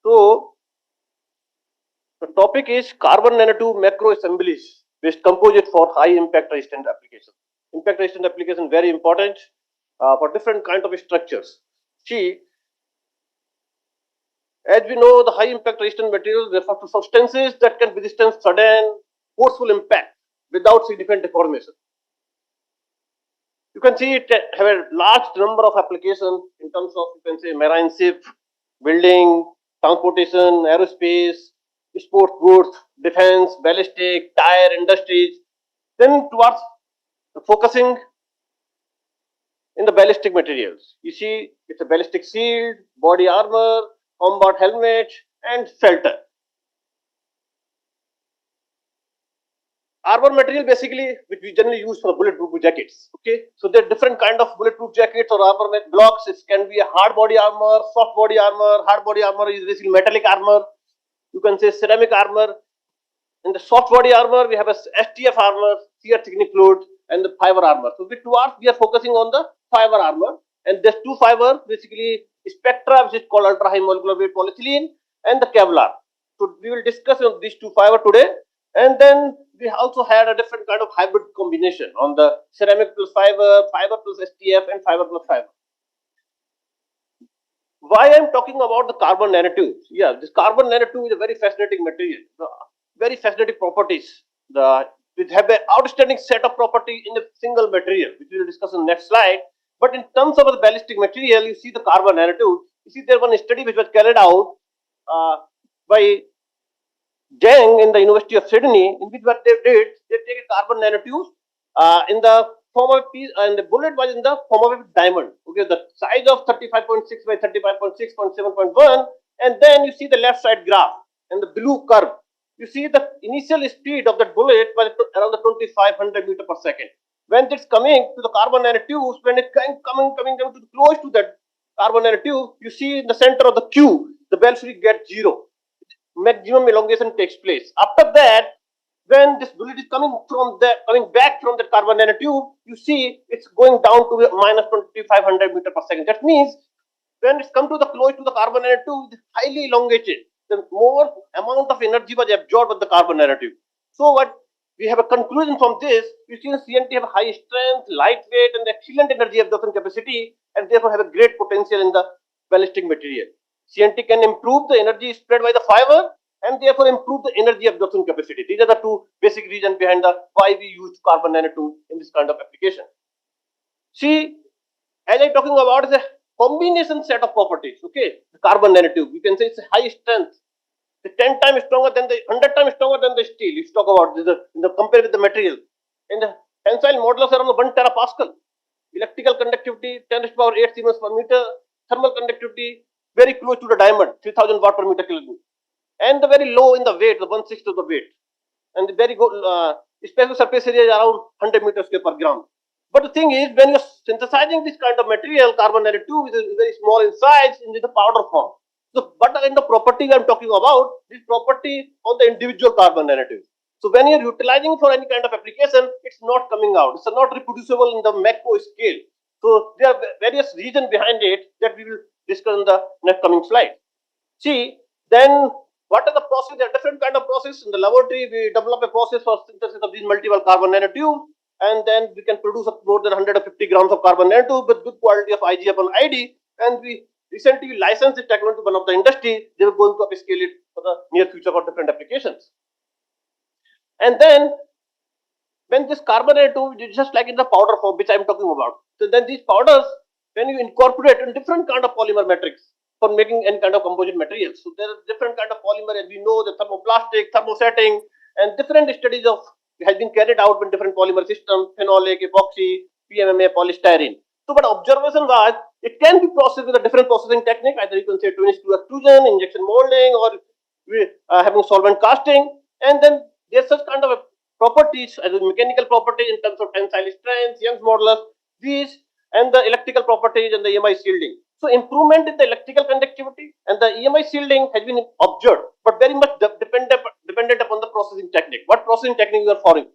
So the topic is carbon nanotube macro assemblies based composite for high impact resistant application. Impact resistant application very important for different kind of structures. See, as we know, the high impact resistant materials refer to substances that can withstand sudden forceful impact without significant deformation. You can see it have a large number of applications in terms of, you can say, marine ship, building, transportation, aerospace, sport goods, defense, ballistic, tire industries. Then towards focusing in the ballistic materials. You see, it's a ballistic shield, body armor, combat helmet, and shelter. Armor material basically, which we generally use for bulletproof jackets. Okay, so there are different kind of bulletproof jackets or armor blocks. It can be a hard body armor, soft body armor. Hard body armor is basically metallic armor. You can say ceramic armor. In the soft body armor, we have a STF armor, shear thickening fluid, and the fiber armor. So with towards we are focusing on the fiber armor, and there's two fiber basically spectra, which is called ultra high molecular weight polyethylene, and the Kevlar. So we will discuss on these two fiber today, and then we also had a different kind of hybrid combination on the ceramic plus fiber, fiber plus STF, and fiber plus fiber. Why I'm talking about the carbon nanotubes? Yeah, this carbon nanotube is a very fascinating material. Very fascinating properties. It have an outstanding set of property in a single material, which we will discuss in the next slide. But in terms of the ballistic material, you see the carbon nanotube. You see there one study which was carried out by Zhang in the University of Sydney, in which what they did, they take a carbon nanotube in the form of a piece, and the bullet was in the form of a diamond. Okay, the size of 35.6 by 35.6.7.1, and then you see the left side graph and the blue curve. You see the initial speed of that bullet was around the 2500 meter per second. When it's coming to the carbon nanotubes, when it's coming to close to that carbon nanotube, you see in the center of the Q, the belfry gets 0. Maximum elongation takes place. After that, when this bullet is coming back from the carbon nanotube, you see it's going down to minus 2500 meter per second. That means when it's come to the close to the carbon nanotube, it's highly elongated. The more amount of energy was absorbed by the carbon nanotube. So what we have a conclusion from this, you see the CNT have a high strength, lightweight, and excellent energy absorption capacity, and therefore have a great potential in the ballistic material. CNT can improve the energy spread by the fiber and therefore improve the energy absorption capacity. These are the two basic reasons behind the why we use carbon nanotube in this kind of application. See, as I'm talking about, is a combination set of properties. Okay, the carbon nanotube, you can say it's a high strength. The 10 times stronger than the 100 times stronger than the steel. If you talk about the compare with the material, and the tensile modulus around 1 terapascal. Electrical conductivity 10 to the power 8 Siemens per meter. Thermal conductivity very close to the diamond, 3000 watt per meter kilojoule, and the very low in the weight, the 1/6 of the weight, and the very good special surface area is around 100 meters per gram. But the thing is, when you're synthesizing this kind of material, carbon nanotube is very small in size in the powder form. So, what kind of property I'm talking about? This property on the individual carbon nanotube. So, when you're utilizing for any kind of application, it's not coming out. It's not reproducible in the macro scale. So, there are various reasons behind it that we will discuss in the next coming slide. See, then what are the process? There are different kind of process in the laboratory. We develop a process for synthesis of these multiple carbon nanotubes, and then we can produce more than 150 grams of carbon nanotube with good quality of IG upon ID. And we recently licensed this technology to one of the industry. They were going to upscale it for the near future for different applications. And then when this carbon nanotube is just like in the powder form, which I'm talking about. So then these powders, when you incorporate in different kind of polymer matrix for making any kind of composite materials. So there are different kind of polymer, as we know, the thermoplastic, thermosetting, and different studies of has been carried out with different polymer systems, phenolic, epoxy, PMMA, polystyrene. So, but observation was it can be processed with a different processing technique. Either you can say twin screw extrusion, injection molding, or having solvent casting, and then there's such kind of properties as a mechanical properties in terms of tensile strength, Young's modulus, these, and the electrical properties and the EMI shielding. So improvement in the electrical conductivity and the EMI shielding has been observed, but very much dependent upon the processing technique. What processing technique you are following?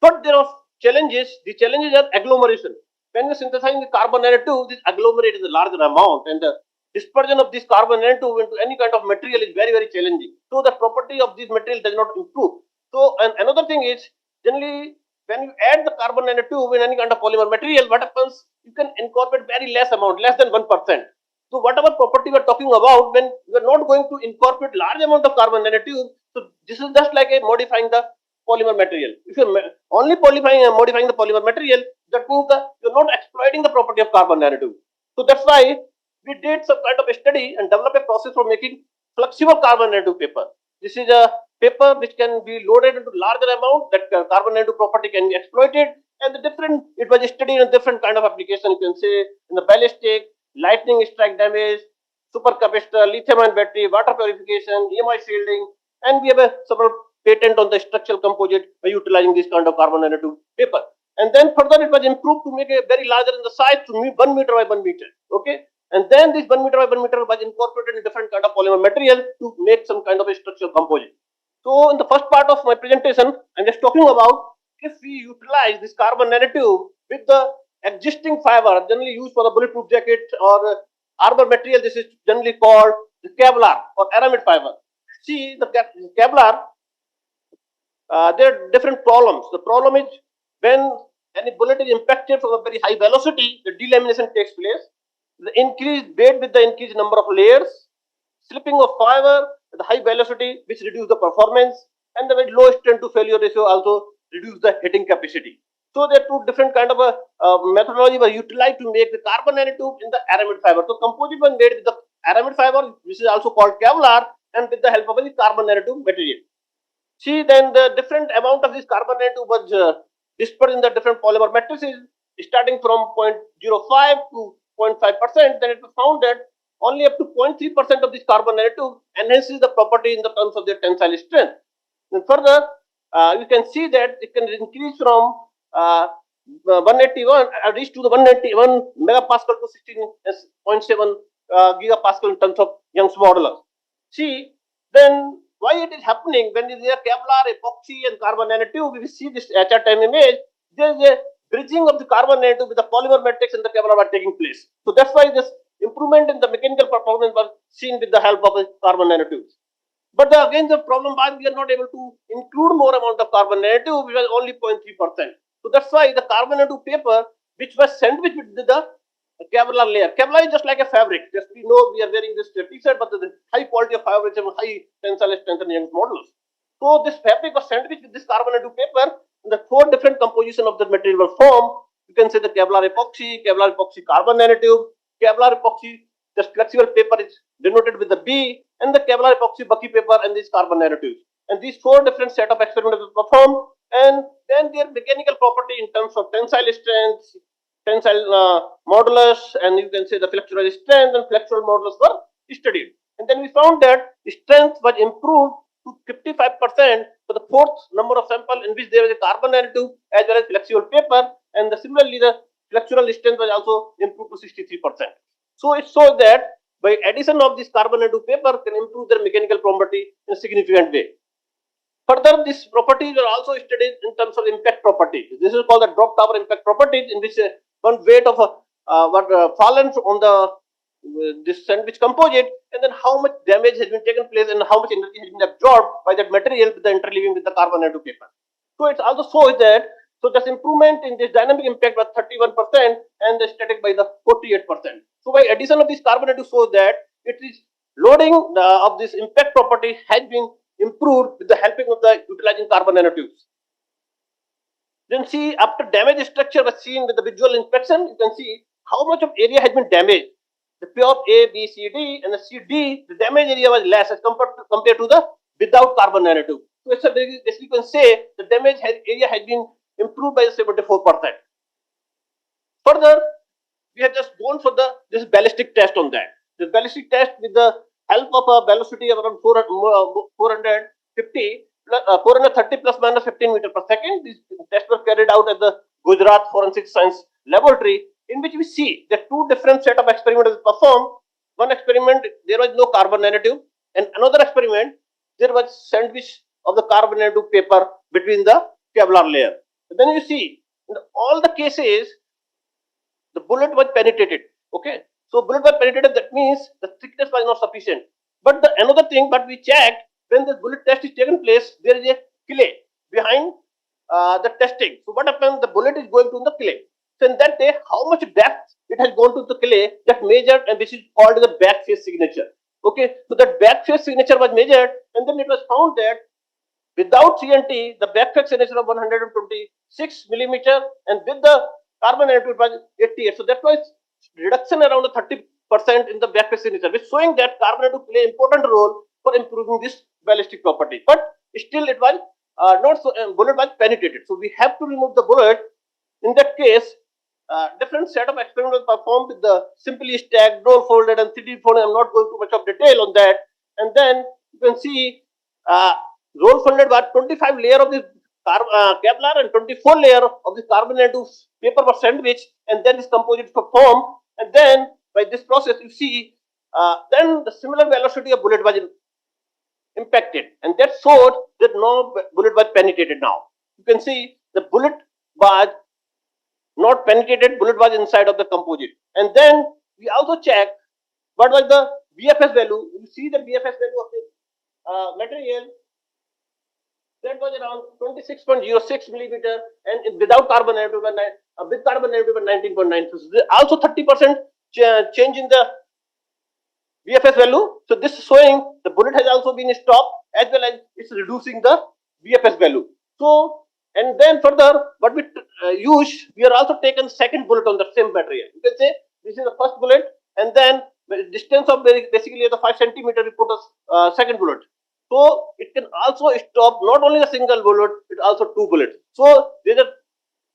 But there are challenges. The challenges are agglomeration. When you synthesize the carbon nanotube, this agglomerate is a larger amount, and the dispersion of this carbon nanotube into any kind of material is very, very challenging. So the property of this material does not improve. So, and another thing is, generally, when you add the carbon nanotube in any kind of polymer material, what happens? You can incorporate very less amount, less than 1%. So, whatever property we are talking about, when you are not going to incorporate large amount of carbon nanotube, so this is just like a modifying the polymer material. If you're only modifying the polymer material, that means that you're not exploiting the property of carbon nanotube. So, that's why we did some kind of a study and develop a process for making flexible carbon nanotube paper. This is a paper which can be loaded into larger amount, that carbon nanotube property can be exploited, and it was studied in different kind of application. You can say in the ballistic, lightning strike damage, supercapacitor, lithium-ion battery, water purification, EMI shielding, and we have several patent on the structural composite by utilizing this kind of carbon nanotube paper. And then further it was improved to make a very larger in the size to 1 meter by 1 meter. Okay. And then this 1 meter by 1 meter was incorporated in different kind of polymer material to make some kind of a structural composite. So in the first part of my presentation, I'm just talking about if we utilize this carbon nanotube with the existing fiber generally used for the bulletproof jacket or armor material, this is generally called the Kevlar or aramid fiber. See the Kevlar, there are different problems. The problem is when any bullet is impacted from a very high velocity, the delamination takes place. The increased weight with the increased number of layers, slipping of fiber at the high velocity, which reduce the performance, and the very low strength to failure ratio also reduce the hitting capacity. So there are two different kind of a methodology were utilized to make the carbon nanotube in the aramid fiber. So composite was made with the aramid fiber, which is also called Kevlar, and with the help of the carbon nanotube material. See, then the different amount of this carbon nanotube was dispersed in the different polymer matrices, starting from 0.05 to 0.5%. Then it was found that only up to 0.3% of this carbon nanotube enhances the property in the terms of their tensile strength. And further, you can see that it can increase from 181 reached to the 191 megapascal to 16.7 gigapascal in terms of Young's modulus. See, then why it is happening when there is a Kevlar, epoxy, and carbon nanotube? We see this HR10 image. There is a bridging of the carbon nanotube with the polymer matrix and the Kevlar are taking place. So that's why this improvement in the mechanical performance was seen with the help of the carbon nanotubes. But again, the problem was we are not able to include more amount of carbon nanotube, which was only 0.3%. So that's why the carbon nanotube paper, which was sandwiched with the Kevlar layer. Kevlar is just like a fabric. Just we know we are wearing this t-shirt, but the high quality of fabric and high tensile strength and Young's modulus. So this fabric was sandwiched with this carbon nanotube paper. And the four different composition of the material were formed. You can say the Kevlar epoxy carbon nanotube, Kevlar epoxy. This flexible paper is denoted with the B, and the Kevlar epoxy bucky paper and these carbon nanotubes. And these four different set of experiments were performed, and then their mechanical property in terms of tensile strength, tensile modulus, and you can say the flexural strength and flexural modulus were studied. And then we found that the strength was improved to 55% for the fourth number of sample in which there was a carbon nanotube as well as flexible paper, and similarly the flexural strength was also improved to 63%. So it shows that by addition of this carbon nanotube paper can improve their mechanical property in a significant way. Further, these properties are also studied in terms of impact properties. This is called the drop tower impact properties, in which one weight of fallen on the this sandwich composite, and then how much damage has been taken place and how much energy has been absorbed by that material with the interleaving with the carbon nanotube paper. So it also shows that this improvement in this dynamic impact was 31% and the static by the 48%. So by addition of this carbon nanotube shows that it is loading of this impact property has been improved with the helping of the utilizing carbon nanotubes. Then see, after damage structure was seen with the visual inspection, you can see how much of area has been damaged. The P of A, B, C, D, and the C, D, the damage area was less as compared to the without carbon nanotube. So it's a basically you can say the damage area has been improved by 74%. Further, we have just gone for this ballistic test on that. This ballistic test with the help of a velocity of around 430 plus minus 15 meter per second. These tests were carried out at the Gujarat Forensic Science Laboratory, in which we see that two different set of experiments were performed. One experiment, there was no carbon nanotube, and another experiment, there was sandwich of the carbon nanotube paper between the Kevlar layer. And then you see, in all the cases, the bullet was penetrated. Okay, so bullet was penetrated. That means the thickness was not sufficient. But the another thing, but we checked when the bullet test is taken place, there is a clay behind the testing. So what happens? The bullet is going to the clay. So in that day, how much depth it has gone to the clay that measured, and this is called the back phase signature. Okay, so that back phase signature was measured, and then it was found that without CNT, the back phase signature of 126 millimeter, and with the carbon nanotube was 88. So that was reduction around the 30% in the back phase signature, which showing that carbon nanotube play important role for improving this ballistic property. But still, it was not so. Bullet was penetrated, so we have to remove the bullet. In that case, different set of experiments were performed with the simply stacked, roll folded, and 3D folded. I'm not going too much of detail on that. And then you can see roll folded was 25 layer of this Kevlar and 24 layer of this carbon nanotube paper was sandwiched, and then this composite was formed. And then by this process, you see, then the similar velocity of bullet was impacted, and that showed that no bullet was penetrated. Now you can see the bullet was not penetrated, bullet was inside of the composite. And then we also checked what was the BFS value. You see the BFS value of the material, that was around 26.06 millimeter, and without carbon nanotube, with carbon nanotube 19.9. So also 30% change in the BFS value. So this is showing the bullet has also been stopped, as well as it's reducing the BFS value. So, and then further, what we use, we are also taken second bullet on the same material. You can say this is the first bullet, and then the distance of basically the 5 centimeter, we put a second bullet. So it can also stop not only a single bullet, it also two bullets. So there is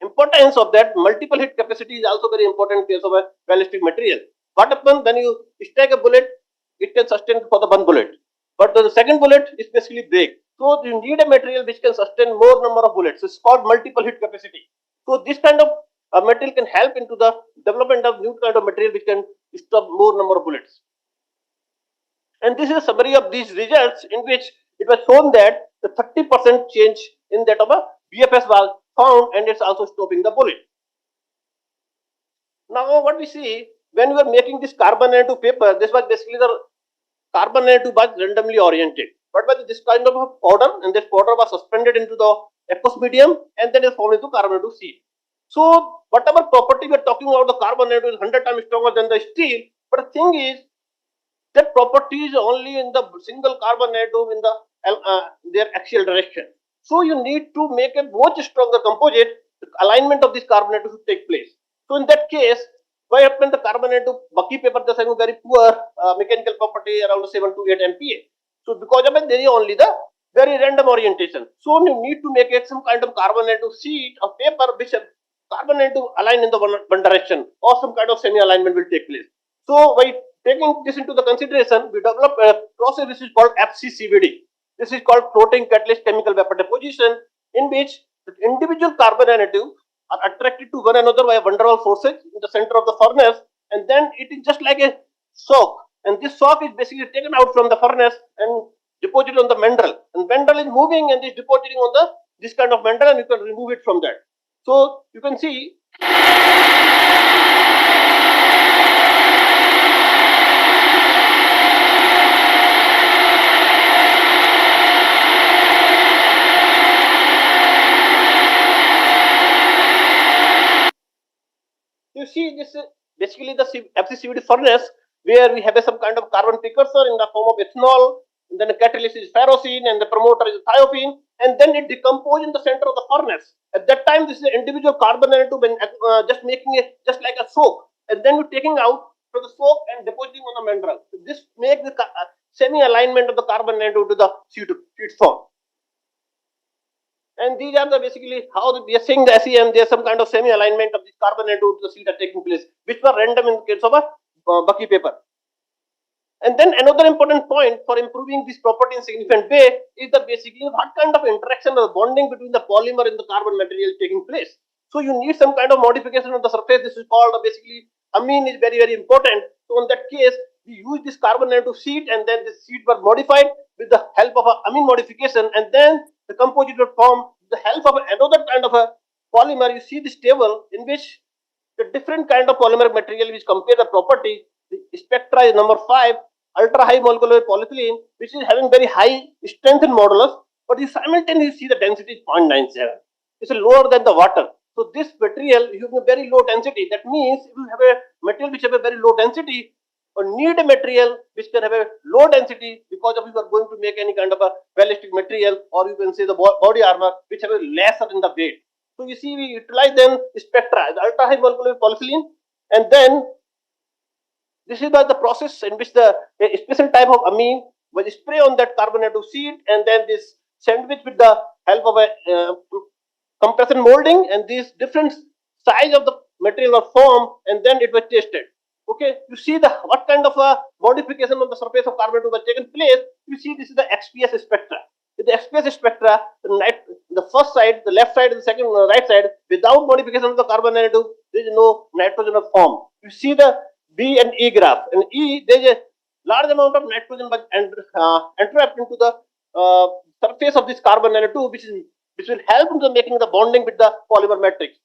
importance of that multiple hit capacity is also very important in case of a ballistic material. What happens when you strike a bullet, it can sustain for the one bullet, but the second bullet is basically break. So you need a material which can sustain more number of bullets. It's called multiple hit capacity. So this kind of material can help into the development of new kind of material which can stop more number of bullets. And this is a summary of these results in which it was shown that the 30% change in that of a BFS was found, and it's also stopping the bullet. Now what we see, when we were making this carbon nanotube paper, this was basically the carbon nanotube was randomly oriented. What was this kind of a powder, and this powder was suspended into the aqueous medium and then is formed into carbon nanotube seed. So whatever property we are talking about, the carbon nanotube is 100 times stronger than the steel, but the thing is that property is only in the single carbon nanotube in the their axial direction. So you need to make a much stronger composite. The alignment of this carbon nanotube should take place. So in that case, why happen the carbon nanotube bucky paper just having very poor mechanical property around 7 to 8 MPa. So because of it, there is only the very random orientation. So you need to make it some kind of carbon nanotube sheet of paper which carbon nanotube align in the one direction, or some kind of semi alignment will take place. So by taking this into the consideration, we develop a process which is called F3-CVD. This is called floating catalyst chemical vapor deposition, in which the individual carbon nanotubes are attracted to one another by van der Waals forces in the center of the furnace, and then it is just like a soak, and this soak is basically taken out from the furnace and deposited on the mandrel, and mandrel is moving and is depositing on the this kind of mandrel, and you can remove it from that. So you can see this is basically the FCCVD furnace, where we have some kind of carbon precursor in the form of ethanol, and then the catalyst is ferrocene, and the promoter is thiophene, and then it decomposes in the center of the furnace. At that time, this is an individual carbon nanotube and just making it just like a soak, and then you're taking out from the soak and depositing on the mandrel. So this makes the semi alignment of the carbon nanotube to the sheet form. And these are the basically how we are seeing the SEM. There's some kind of semi alignment of this carbon nanotube to the sheet are taking place, which were random in case of a bucky paper. And then another important point for improving this property in significant way is the basically what kind of interaction or bonding between the polymer and the carbon material taking place. So you need some kind of modification of the surface. This is called basically amine is very important. So in that case, we use this carbon nanotube sheet, and then this sheet were modified with the help of a amine modification, and then the composite will form with the help of another kind of a polymer. You see this table in which the different kind of polymer material which compare the property. The spectra is number 5, ultra high molecular polyethylene, which is having very high strength in modulus, but you simultaneously see the density is 0.97. It's lower than the water. So this material you have a very low density. That means if you have a material which have a very low density, or need a material which can have a low density, because of you are going to make any kind of a ballistic material, or you can say the body armor which have a lesser in the weight. So you see we utilize then spectra, the ultra high molecular polyethylene, and then this is the process in which the special type of amine was spray on that carbon nanotube sheet, and then this sandwich with the help of a compression molding, and these different size of the material were formed, and then it was tested. Okay, you see the what kind of a modification on the surface of carbon nanotube has taken place. You see this is the XPS spectra. With the XPS spectra, the first side, the left side, and the second right side, without modification of the carbon nanotube, there is no nitrogen formed. You see the B and E graph. And E, there is a large amount of nitrogen but entrapped into the surface of this carbon nanotube, which will help in the making the bonding with the polymer matrix.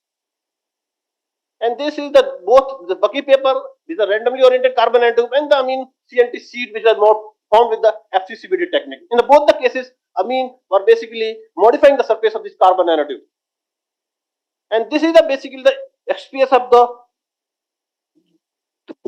And this is the both the bucky paper, these are randomly oriented carbon nanotube, and the amine CNT seed, which are more formed with the FCCVD technique. In both the cases, amine were basically modifying the surface of this carbon nanotube. And this is the basically the XPS of the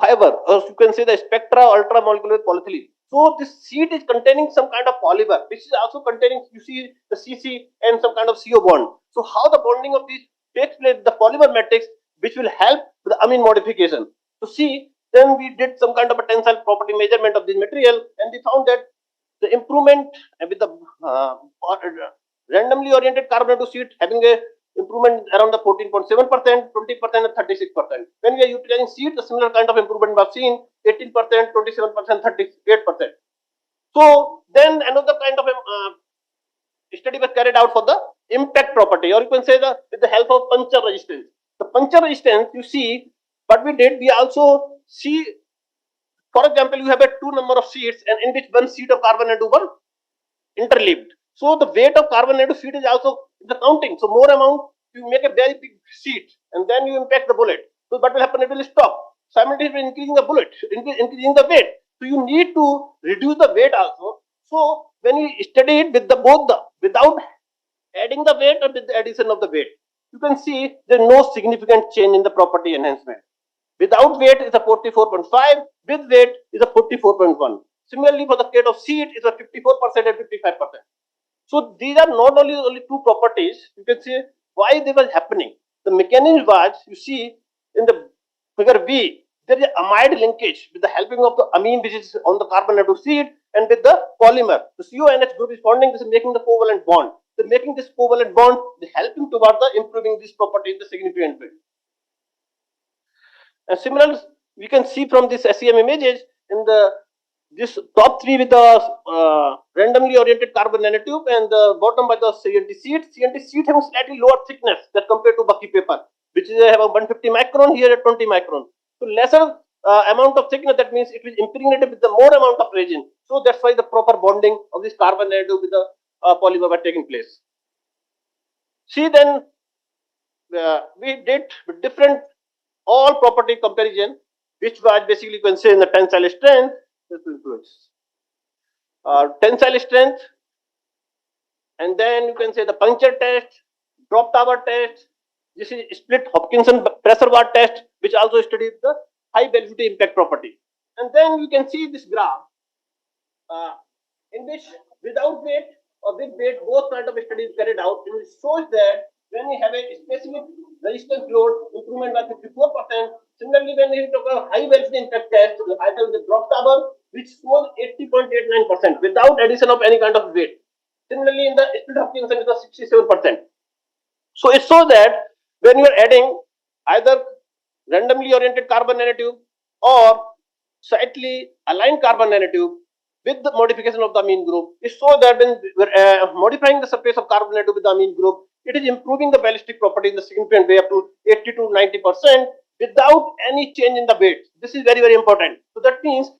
fiber, or you can say the spectra ultra molecular polyethylene. So this sheet is containing some kind of polymer, which is also containing, you see the CC and some kind of CO bond. So how the bonding of these takes place with the polymer matrix, which will help with the amine modification. So see, then we did some kind of a tensile property measurement of this material, and we found that the improvement with the randomly oriented carbon nanotube sheet having a improvement around the 14.7%, 20%, and 36%. When we are utilizing seed, the similar kind of improvement was seen 18%, 27%, 38%. So then another kind of study was carried out for the impact property, or you can say with the help of puncture resistance. The puncture resistance, you see, what we did, we also see, for example, you have a two number of sheets, and in which one sheet of carbon nanotube were interleaved. So the weight of carbon nanotube sheet is also the counting. So more amount, you make a very big sheet, and then you impact the bullet. So what will happen? It will stop. Simultaneously increasing the bullet, increasing the weight. So you need to reduce the weight also. So when you study it with the both the without adding the weight or with the addition of the weight, you can see there is no significant change in the property enhancement. Without weight is a 44.5, with weight is a 44.1. Similarly, for the case of seed is a 54% and 55%. So these are not only two properties. You can see why they were happening. The mechanism was, you see in the figure B, there is amide linkage with the helping of the amine which is on the carbon atom seed and with the polymer. The CONH group is bonding, this is making the covalent bond. So making this covalent bond is helping towards the improving this property in the significant way. And similarly, we can see from this SEM images in the this top three with the randomly oriented carbon nanotube and the bottom by the CNT sheet. CNT sheet having slightly lower thickness that compared to bucky paper, which is have a 150 micron, here at 20 micron. So lesser amount of thickness, that means it is impregnated with the more amount of resin. So that's why the proper bonding of this carbon nanotube with the polymer were taking place. See then, we did different all property comparison, which was basically you can say in the tensile strength. Tensile strength, and then you can say the puncture test, drop tower test. This is split Hopkinson pressure bar test, which also studies the high velocity impact property. And then you can see this graph, in which without weight or with weight, both kind of studies carried out. It shows that when you have a specific resistance load, improvement by 54%. Similarly, when you talk about high velocity impact test, either the drop tower, which shows 80.89% without addition of any kind of weight. Similarly, in the split Hopkinson, it was 67%. So it shows that when you are adding either randomly oriented carbon nanotube or slightly aligned carbon nanotube with the modification of the amine group, it shows that when we're modifying the surface of carbon nanotube with the amine group, it is improving the ballistic property in the significant way up to 80 to 90% without any change in the weight. This is very, very important. So that means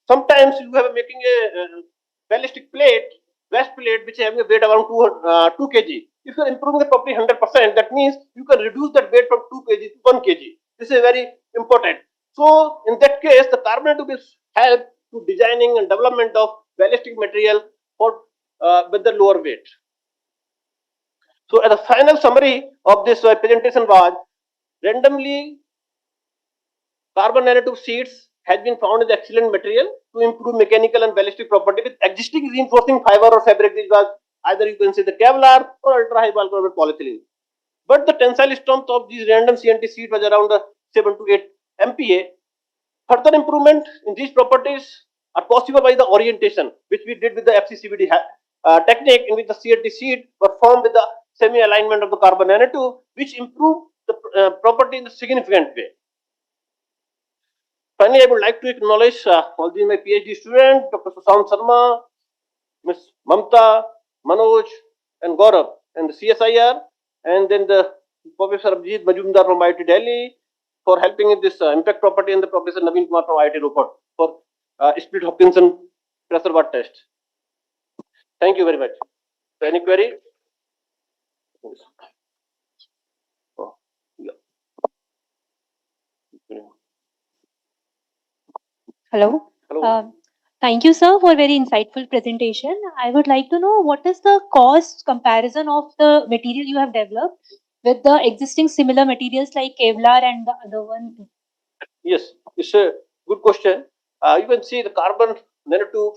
sometimes you have making a ballistic plate, vest plate, which is having a weight around 2 kg. If you are improving the property 100%, that means you can reduce that weight from 2 kg to 1 kg. This is very important. So in that case, the carbon nanotube will help to designing and development of ballistic material for with the lower weight. So as a final summary of this presentation was, randomly carbon nanotube sheets has been found as excellent material to improve mechanical and ballistic property with existing reinforcing fiber or fabric, which was either you can say the Kevlar or ultra high bulk polyethylene. But the tensile strength of these random CNT sheet was around 7 to 8 MPa. Further improvement in these properties are possible by the orientation, which we did with the FCCBD technique, in which the CNT sheet were formed with the semi-alignment of the carbon nanotube, which improve the property in a significant way. Finally, I would like to acknowledge all these my PhD students, Dr. Sushant Sharma, Ms. Mamta, Manoj, and Gaurav, and the CSIR, and then the Professor Abhijit Majumdar from IIT Delhi for helping in this impact property, and the Professor Naveen Kumar from IIT Roper for split Hopkinson pressure bar test. Thank you very much. So any query? Oh, yeah.
Hello.
Hello.
Thank you, sir, for a very insightful presentation. I would like to know what is the cost comparison of the material you have developed with the existing similar materials like Kevlar and the other one?
Yes, it's a good question. You can see the carbon nanotube.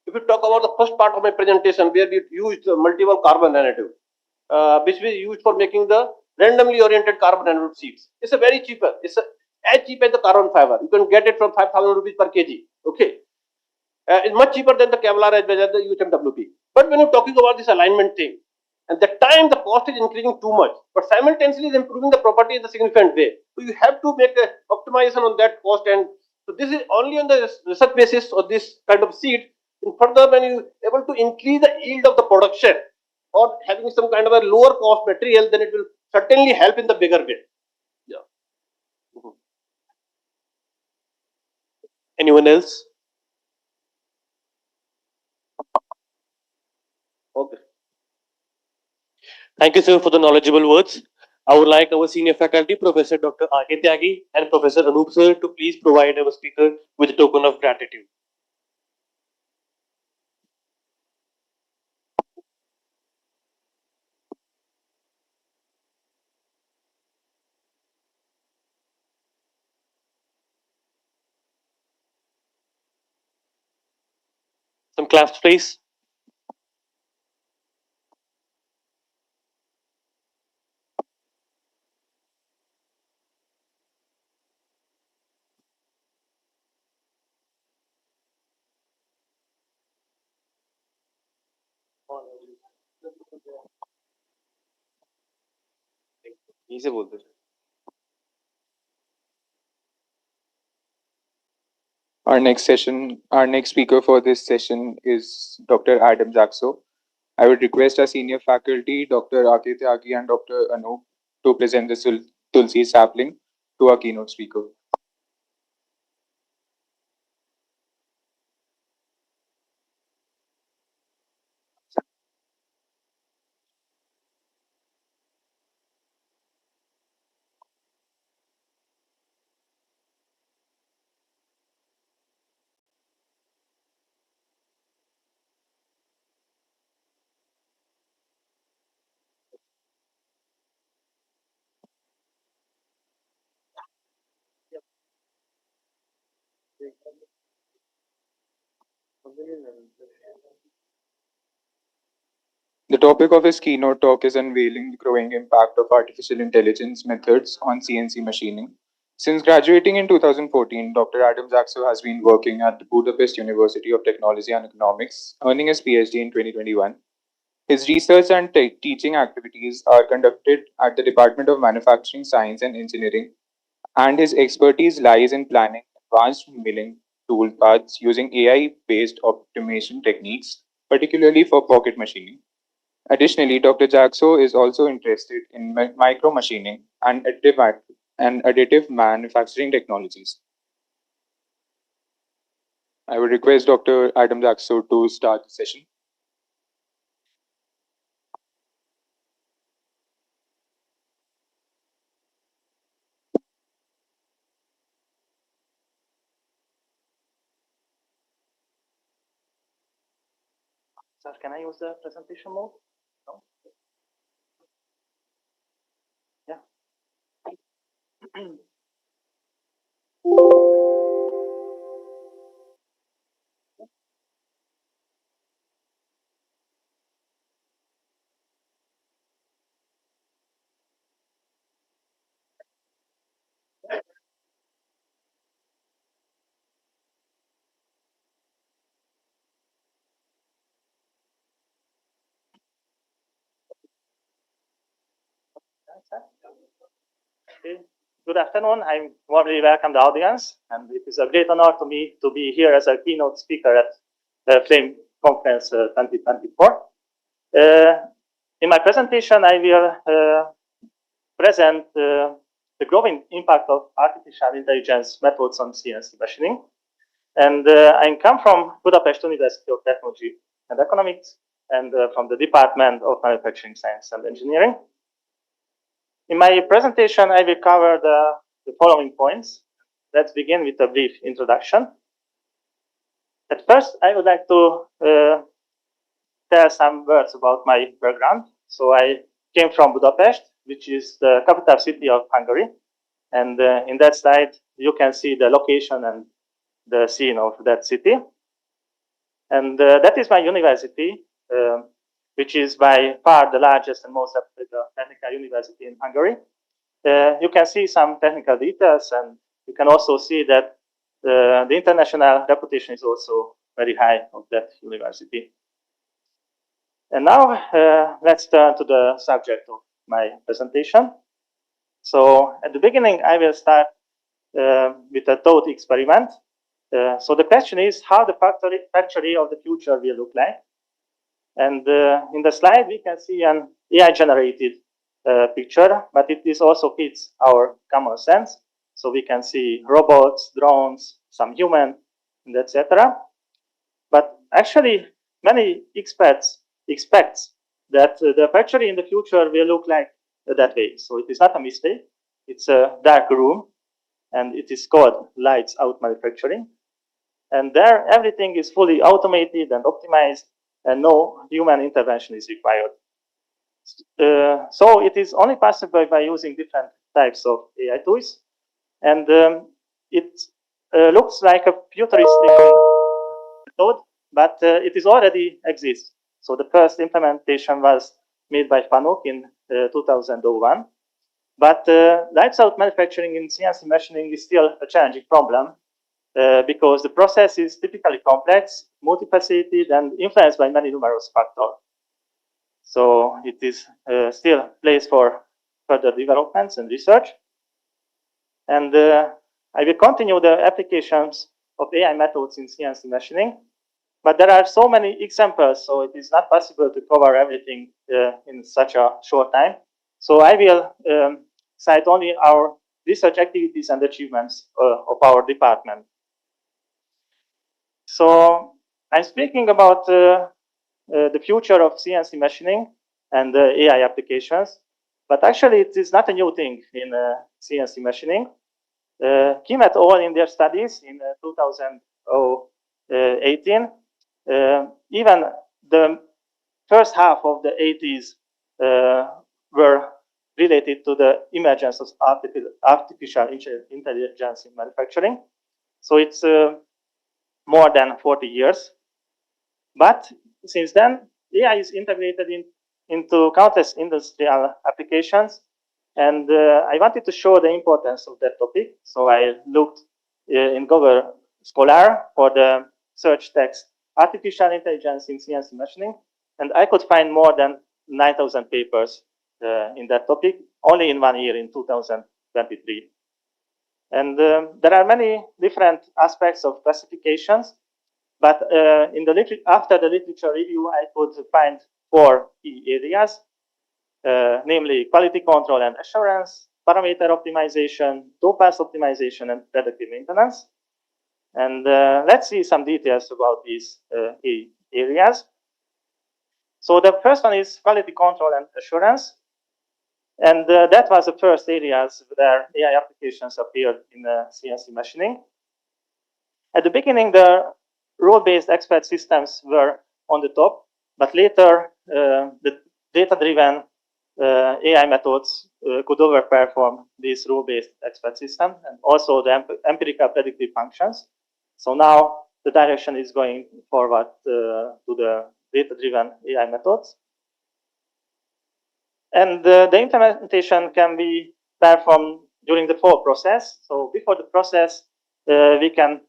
If you talk about the first part of my presentation, where we used multiple carbon nanotube, which we used for making the randomly oriented carbon nanotube sheets. It's a very cheaper. It's as cheap as the carbon fiber. You can get it from 5,000 rupees per kg. Okay. It's much cheaper than the Kevlar as well as the UHMWP. But when you're talking about this alignment thing, at that time the cost is increasing too much, but simultaneously is improving the property in a significant way. So you have to make a optimization on that cost, and so this is only on the research basis of this kind of seed. And further, when you able to increase the yield of the production, or having some kind of a lower cost material, then it will certainly help in the bigger way. Yeah.
Anyone else?
Okay.
Thank you, sir, for the knowledgeable words. I would like our senior faculty, Professor Dr. R.K. Tyagi and Professor Anup, sir, to please provide our speaker with a token of gratitude. Some claps, please.
Easy बोलते हैं. Our next speaker for this session is Dr. Adam Jaxo. I would request our senior faculty, Dr. R.K. Tyagi and Dr. Anup, to present the Tulsi sapling to our keynote speaker. The topic of his keynote talk is unveiling the growing impact of artificial intelligence methods on CNC machining. Since graduating in 2014, Dr. Adam Jaxo has been working at the Budapest University of Technology and Economics, earning his PhD in 2021. His research and teaching activities are conducted at the Department of Manufacturing Science and Engineering, and his expertise lies in planning advanced milling toolpaths using AI-based optimization techniques, particularly for pocket machining. Additionally, Dr. Jaxo is also interested in micro machining and additive manufacturing technologies. I would request Dr. Adam Jaxo to start the session.
Sir, can I use the presentation mode? No? Yeah. Okay. Good afternoon. I warmly welcome the audience, and it is a great honor to me to be here as a keynote speaker at the Flame Conference 2024. In my presentation, I will present the growing impact of artificial intelligence methods on CNC machining. And I come from Budapest University of Technology and Economics, and from the Department of Manufacturing Science and Engineering. In my presentation, I will cover the following points. Let's begin with a brief introduction. At first, I would like to tell some words about my background. So I came from Budapest, which is the capital city of Hungary. And in that slide, you can see the location and the scene of that city. And that is my university, which is by far the largest and most reputable technical university in Hungary. You can see some technical details, and you can also see that the international reputation is also very high of that university. And now let's turn to the subject of my presentation. So at the beginning, I will start with a thought experiment. So the question is how the factory of the future will look like.
And in the slide, we can see an AI-generated picture, but it is also fits our common sense. So we can see robots, drones, some human, and etc. But actually, many experts expect that the factory in the future will look like that way. So it is not a mistake. It's a dark room, and it is called lights out manufacturing. And there, everything is fully automated and optimized, and no human intervention is required. So it is only possible by using different types of AI tools, and it looks like a futuristic method, but it is already exists. So the first implementation was made by Fanuc in 2001. But lights out manufacturing in CNC machining is still a challenging problem because the process is typically complex, multifaceted, and influenced by many numerous factors. So it is still a place for further developments and research. And I will continue the applications of AI methods in CNC machining. But there are so many examples, so it is not possible to cover everything in such a short time. So I will cite only our research activities and achievements of our department. So I'm speaking about the future of CNC machining and AI applications, but actually it is not a new thing in CNC machining. Kim et al. In their studies in 2018, even the first half of the 80s were related to the emergence of artificial intelligence in manufacturing. So it's more than 40 years. But since then, AI is integrated into countless industrial applications. And I wanted to show the importance of that topic. So I looked in Google Scholar for the search text artificial intelligence in CNC machining. And I could find more than 9,000 papers in that topic only in 1 year, in 2023. And there are many different aspects of classifications. But after the literature review, I could find 4 key areas, namely quality control and assurance, parameter optimization, topaz optimization, and predictive maintenance. And let's see some details about these key areas. So the first one is quality control and assurance. And that was the first areas where AI applications appeared in CNC machining. At the beginning, the role-based expert systems were on the top, but later the data-driven AI methods could overperform these rule-based expert systems and also the empirical predictive functions. So now the direction is going forward to the data-driven AI methods. And the implementation can be performed during the whole process. So before the process, we can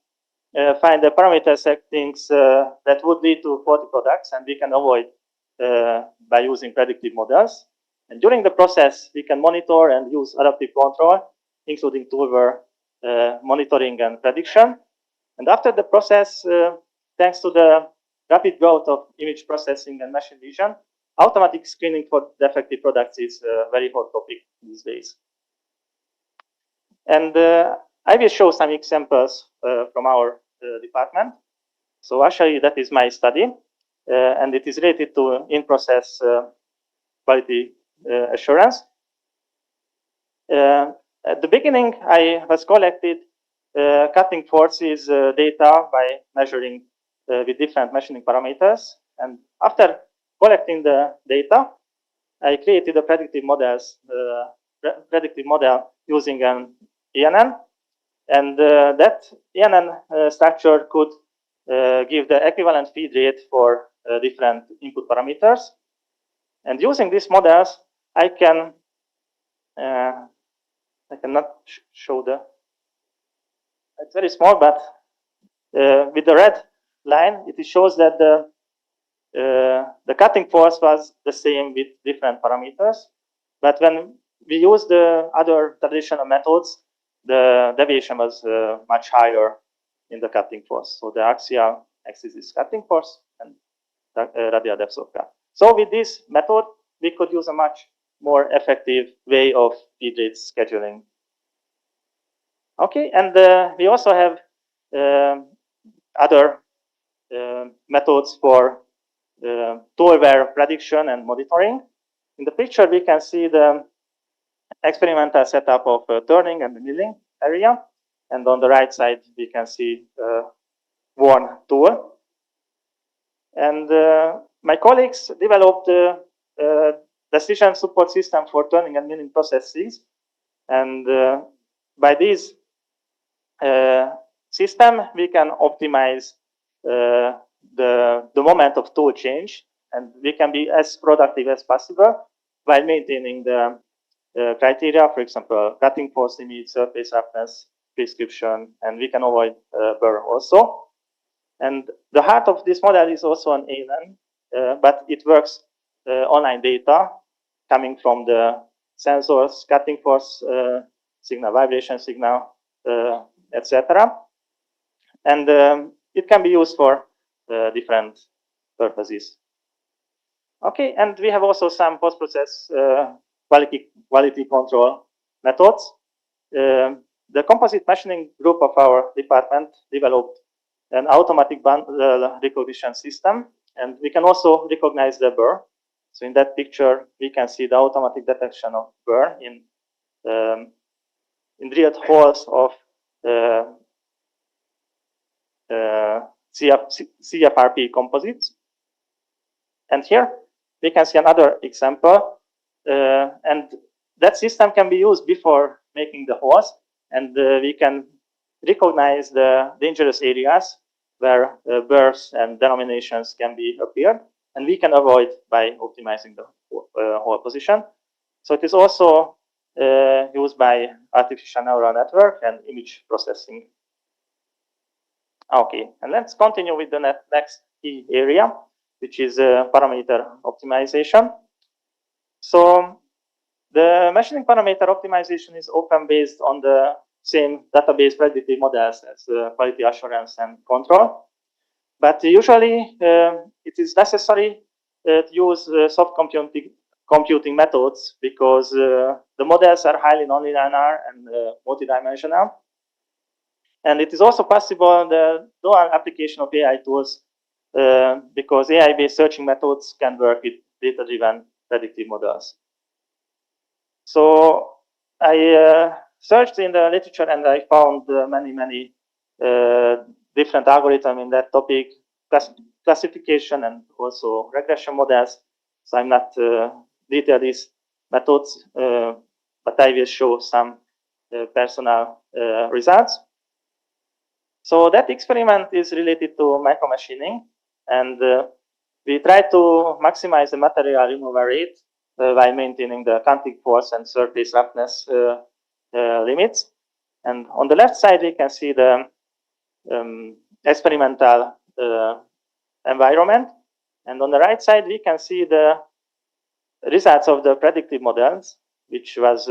find the parameter settings that would lead to faulty products, and we can avoid by using predictive models. And during the process, we can monitor and use adaptive control, including toolware monitoring and prediction. And after the process, thanks to the rapid growth of image processing and machine vision, automatic screening for defective products is a very hot topic these days. And I will show some examples from our department. So actually, that is my study, and it is related to in-process quality assurance. At the beginning, I was collected cutting forces data by measuring with different machining parameters. And after collecting the data, I created a predictive model using an ENN. And that ENN structure could give the equivalent feed rate for different input parameters. And using these models, I cannot show the, it's very small, but with the red line, it shows that the cutting force was the same with different parameters. But when we use the other traditional methods, the deviation was much higher in the cutting force. So the axial axis is cutting force, and radial depth of cut. So with this method, we could use a much more effective way of feed rate scheduling. Okay, and we also have other methods for tool wear prediction and monitoring. In the picture, we can see the experimental setup of turning and milling area. And on the right side, we can see one tool. And my colleagues developed a decision support system for turning and milling processes. And by this system, we can optimize the moment of tool change, and we can be as productive as possible while maintaining the criteria, for example, cutting force limit, surface roughness, prescription, and we can avoid burr also. And the heart of this model is also an ALAN, but it works online data coming from the sensors, cutting force signal, vibration signal, etc. And it can be used for different purposes. Okay, and we have also some post-process quality control methods. The composite machining group of our department developed an automatic bundle recognition system, and we can also recognize the burr. So in that picture, we can see the automatic detection of burr in drilled holes of CFRP composites. And here we can see another example, and that system can be used before making the holes, and we can recognize the dangerous areas where burrs and denominations can be appeared, and we can avoid by optimizing the hole position. So it is also used by artificial neural network and image processing. Okay, and let's continue with the next key area, which is parameter optimization. So the machining parameter optimization is often based on the same database predictive models as quality assurance and control. But usually it is necessary to use soft computing methods because the models are highly nonlinear and multidimensional. And it is also possible the dual application of AI tools because AI-based searching methods can work with data-driven predictive models. So I searched in the literature and I found many different algorithms in that topic, classification and also regression models. So I'm not detail these methods, but I will show some personal results. So that experiment is related to micromachining, and we try to maximize the material removal rate while maintaining the cutting force and surface roughness limits. And on the left side, we can see the experimental environment. And on the right side, we can see the results of the predictive models, which was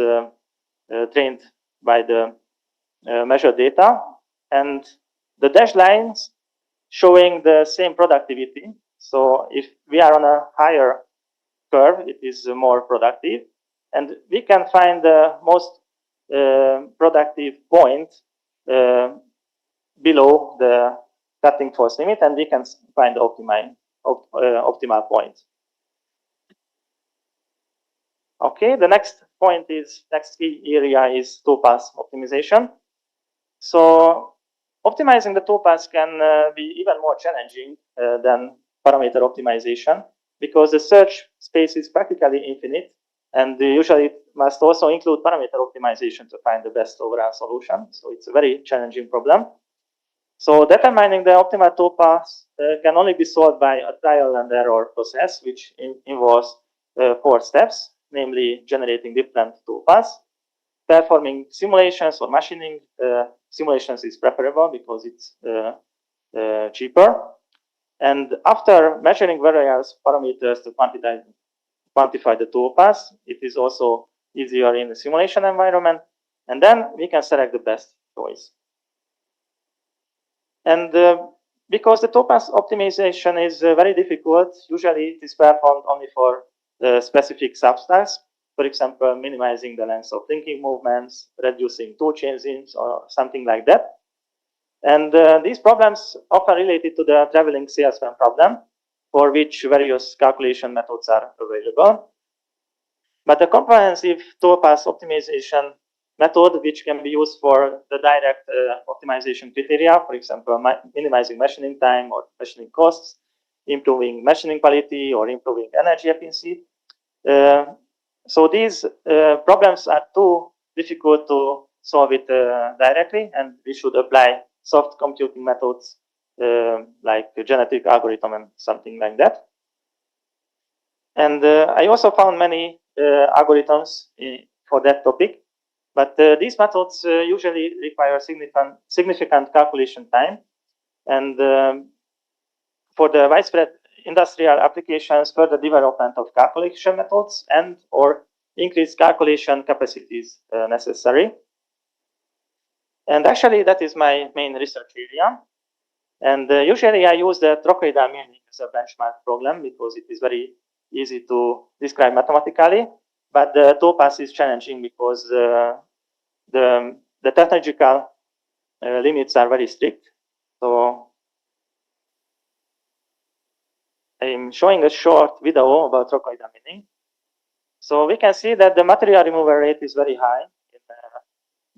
trained by the measured data. And the dashed lines showing the same productivity. So if we are on a higher curve, it is more productive. And we can find the most productive point below the cutting force limit, and we can find the optimal point. Okay, the next key area is toolpath optimization. So optimizing the toolpath can be even more challenging than parameter optimization because the search space is practically infinite, and usually it must also include parameter optimization to find the best overall solution. So it's a very challenging problem. So determining the optimal toolpath can only be solved by a trial and error process, which involves 4 steps, namely generating different toolpaths, performing simulations or machining. Simulations is preferable because it's cheaper. And after measuring various parameters to quantify the toolpath, it is also easier in the simulation environment. And then we can select the best choice. And because the topaz optimization is very difficult, usually it is performed only for specific substyles. For example, minimizing the length of linking movements, reducing tool changings, or something like that. And these problems often related to the traveling salesman problem, for which various calculation methods are available. But the comprehensive topaz optimization method, which can be used for the direct optimization criteria, for example, minimizing machining time or machining costs, improving machining quality, or improving energy efficiency. So these problems are too difficult to solve it directly, and we should apply soft computing methods like a genetic algorithm and something like that. And I also found many algorithms for that topic, but these methods usually require significant calculation time. And for the widespread industrial applications, further development of calculation methods and or increased calculation capacities necessary. And actually, that is my main research area. And usually I use the trochoidal milling as a benchmark problem because it is very easy to describe mathematically. But the topaz is challenging because the technological limits are very strict. So I'm showing a short video about trochoidal milling. So we can see that the material removal rate is very high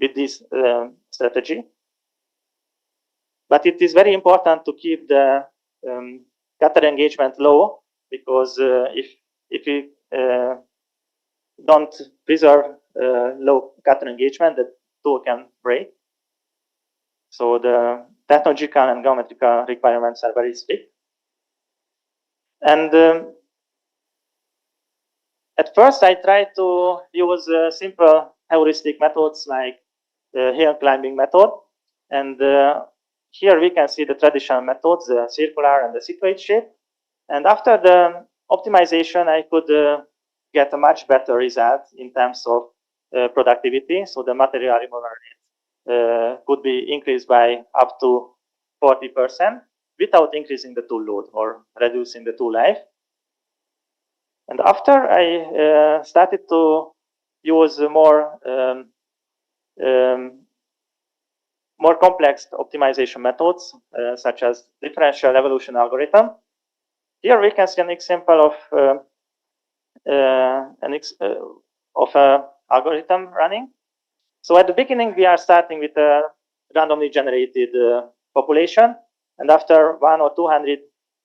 with this strategy. But it is very important to keep the cutter engagement low, because if we don't preserve low cutter engagement, the tool can break. So the technological and geometrical requirements are very strict. And at first I tried to use simple heuristic methods like hill climbing method. And here we can see the traditional methods, the circular and the situate shape. And after the optimization, I could get a much better result in terms of productivity. So the material removal rate could be increased by up to 40% without increasing the tool load or reducing the tool life. And after I started to use more complex optimization methods, such as differential evolution algorithm. Here we can see an example of an algorithm running. So at the beginning, we are starting with a randomly generated population, and after 100 or 200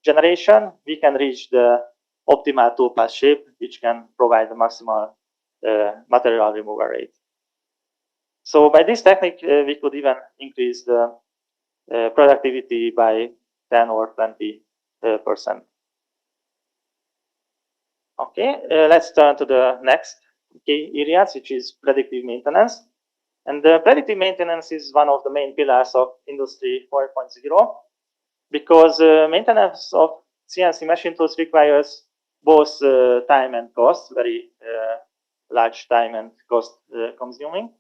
generation, we can reach the optimal topaz shape, which can provide the maximal material removal rate. So by this technique, we could even increase the productivity by 10 or 20%. Okay, let's turn to the next key areas, which is predictive maintenance. And predictive maintenance is one of the main pillars of Industry 4.0, because maintenance of CNC machine tools requires both time and cost, very large time and cost consuming.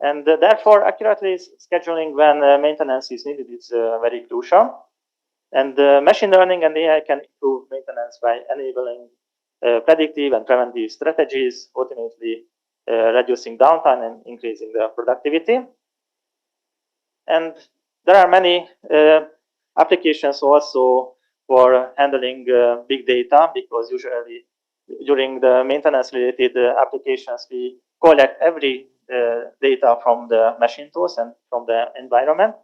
And therefore, accurately scheduling when maintenance is needed is very crucial. And machine learning and AI can improve maintenance by enabling predictive and preventive strategies, ultimately reducing downtime and increasing the productivity. And there are many applications also for handling big data, because usually during the maintenance-related applications, we collect every data from the machine tools and from the environment.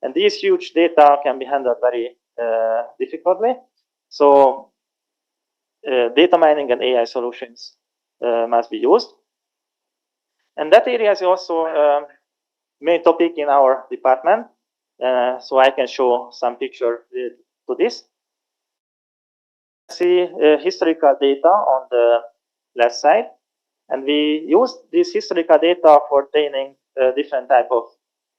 And these huge data can be handled very difficultly. So data mining and AI solutions must be used. And that area is also a main topic in our department. So I can show some picture to this. See historical data on the left side. And we use this historical data for training different type of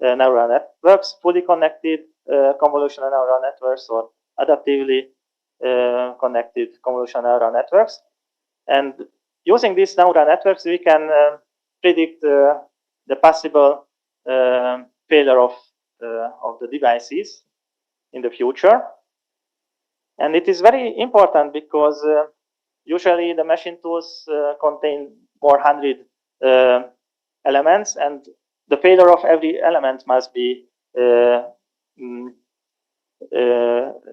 neural networks, fully connected convolutional neural networks, or adaptively connected convolutional neural networks. And using these neural networks, we can predict the possible failure of the devices in the future. And it is very important because usually the machine tools contain more 100 elements, and the failure of every element must be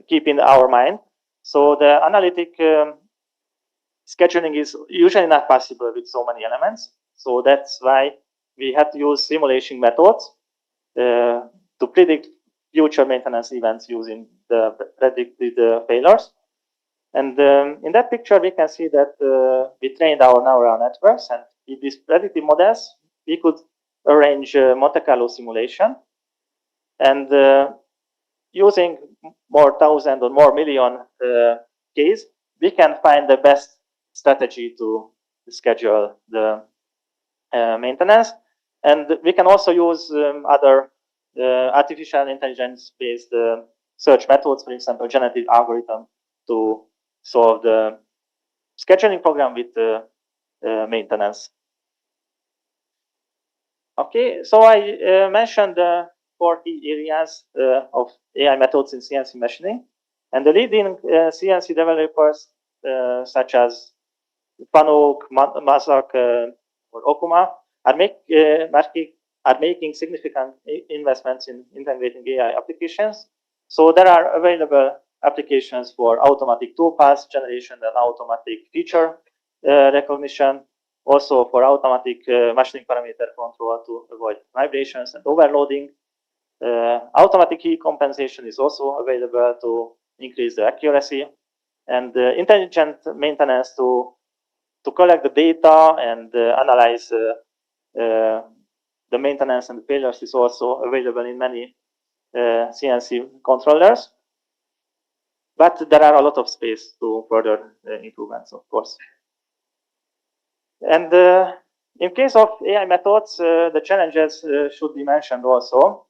keep in our mind. So the analytic scheduling is usually not possible with so many elements. So that's why we had to use simulation methods to predict future maintenance events using the predicted failures. And in that picture, we can see that we trained our neural networks, and with these predictive models, we could arrange Monte Carlo simulation. And using more thousand or more million cases, we can find the best strategy to schedule the maintenance. And we can also use other artificial intelligence-based search methods, for example, genetic algorithm, to solve the scheduling program with maintenance. Okay, so I mentioned the 4 key areas of AI methods in CNC machining, and the leading CNC developers such as Fanuc, Mazak, or Okuma are making significant investments in integrating AI applications. So there are available applications for automatic toolpath generation and automatic feature recognition, also for automatic machining parameter control to avoid vibrations and overloading. Automatic key compensation is also available to increase the accuracy, and intelligent maintenance to collect the data and analyze the maintenance and failures is also available in many CNC controllers. But there are a lot of space to further improvements, of course. And in case of AI methods, the challenges should be mentioned also.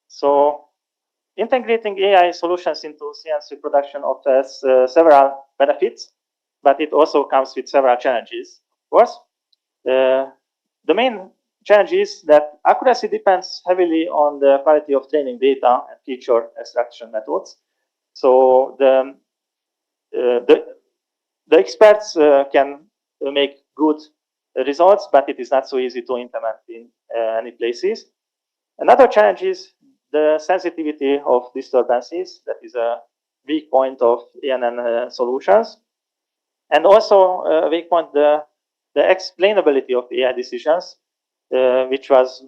So integrating AI solutions into CNC production offers several benefits, but it also comes with several challenges, of course. The main challenge is that accuracy depends heavily on the quality of training data and feature extraction methods. So the experts can make good results, but it is not so easy to implement in any places. Another challenge is the sensitivity of disturbances. That is a weak point of ANN solutions. And also a weak point, the explainability of AI decisions, which was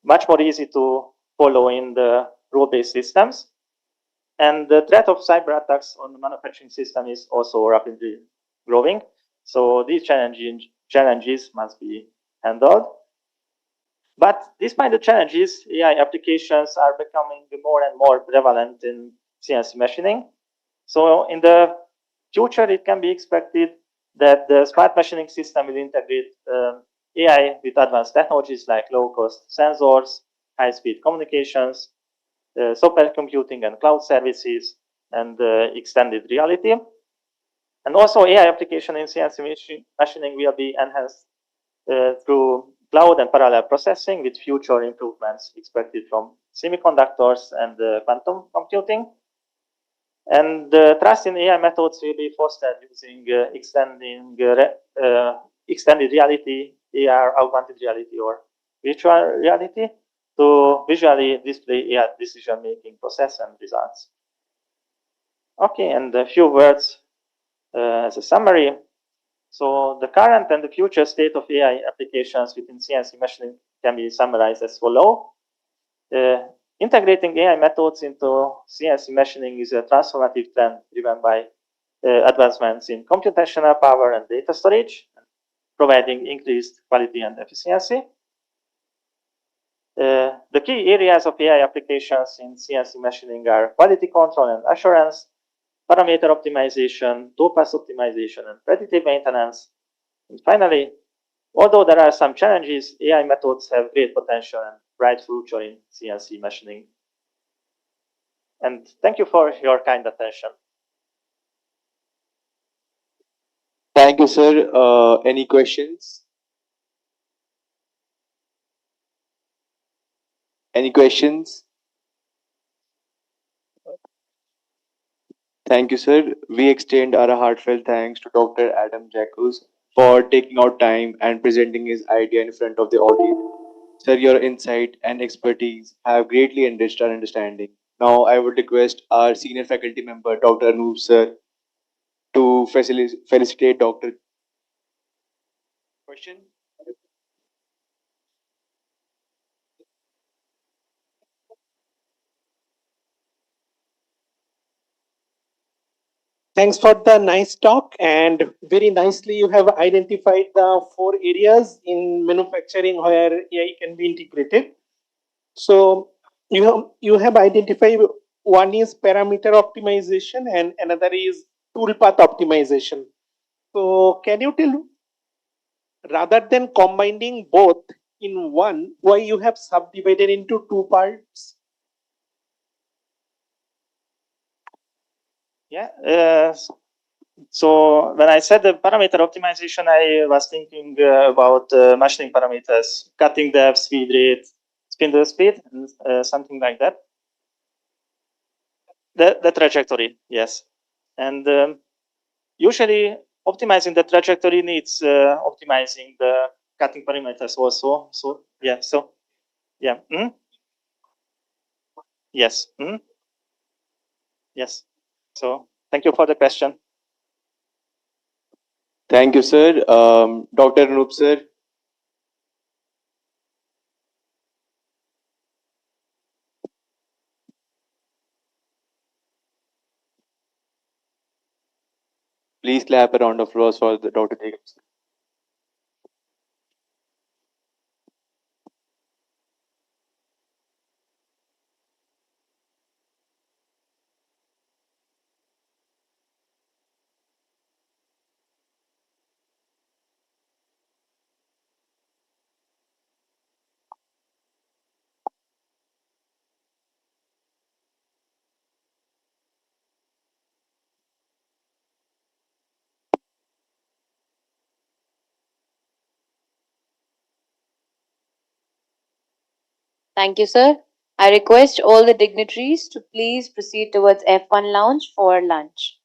much more easy to follow in the rule-based systems. And the threat of cyber attacks on the manufacturing system is also rapidly growing. So these challenges must be handled. But despite the challenges, AI applications are becoming more and more prevalent in CNC machining. So in the future, it can be expected that the smart machining system will integrate AI with advanced technologies like low-cost sensors, high-speed communications, supercomputing and cloud services, and extended reality. And also AI application in CNC machining will be enhanced through cloud and parallel processing, with future improvements expected from semiconductors and quantum computing. And trust in AI methods will be fostered using extended reality, AR, augmented reality, or virtual reality to visually display AI decision-making process and results. Okay, and a few words as a summary. So the current and the future state of AI applications within CNC machining can be summarized as follows. Integrating AI methods into CNC machining is a transformative trend driven by advancements in computational power and data storage, providing increased quality and efficiency. The key areas of AI applications in CNC machining are quality control and assurance, parameter optimization, toolpath optimization, and predictive maintenance. And finally, although there are some challenges, AI methods have great potential and bright future in CNC machining. And thank you for your kind attention.
Thank you, sir. Any questions? Any questions? Thank you, sir. We extend our heartfelt thanks to Dr. Adam Jacobs for taking out time and presenting his idea in front of the audience. Sir, your insight and expertise have greatly enriched our understanding. Now, I would request our senior faculty member, Dr. Anoop, sir, to felicitate Dr. Question.
Thanks for the nice talk, and very nicely you have identified the 4 areas in manufacturing where AI can be integrated. So you have identified one is parameter optimization and another is toolpath optimization. So can you tell, rather than combining both in one, why you have subdivided into 2 parts?
Yeah. So when I said the parameter optimization, I was thinking about machining parameters, cutting depth, feed rate, spindle speed, and something like that. The trajectory, yes. And usually optimizing the trajectory needs optimizing the cutting parameters also. So yeah, yeah. Yes. Yes. So thank you for the question.
Thank you, sir. Dr. Anoop, sir. Please clap a round of applause for the Dr. Jacobs.
Thank you, sir. I request all the dignitaries to please proceed towards F1 lounge for lunch.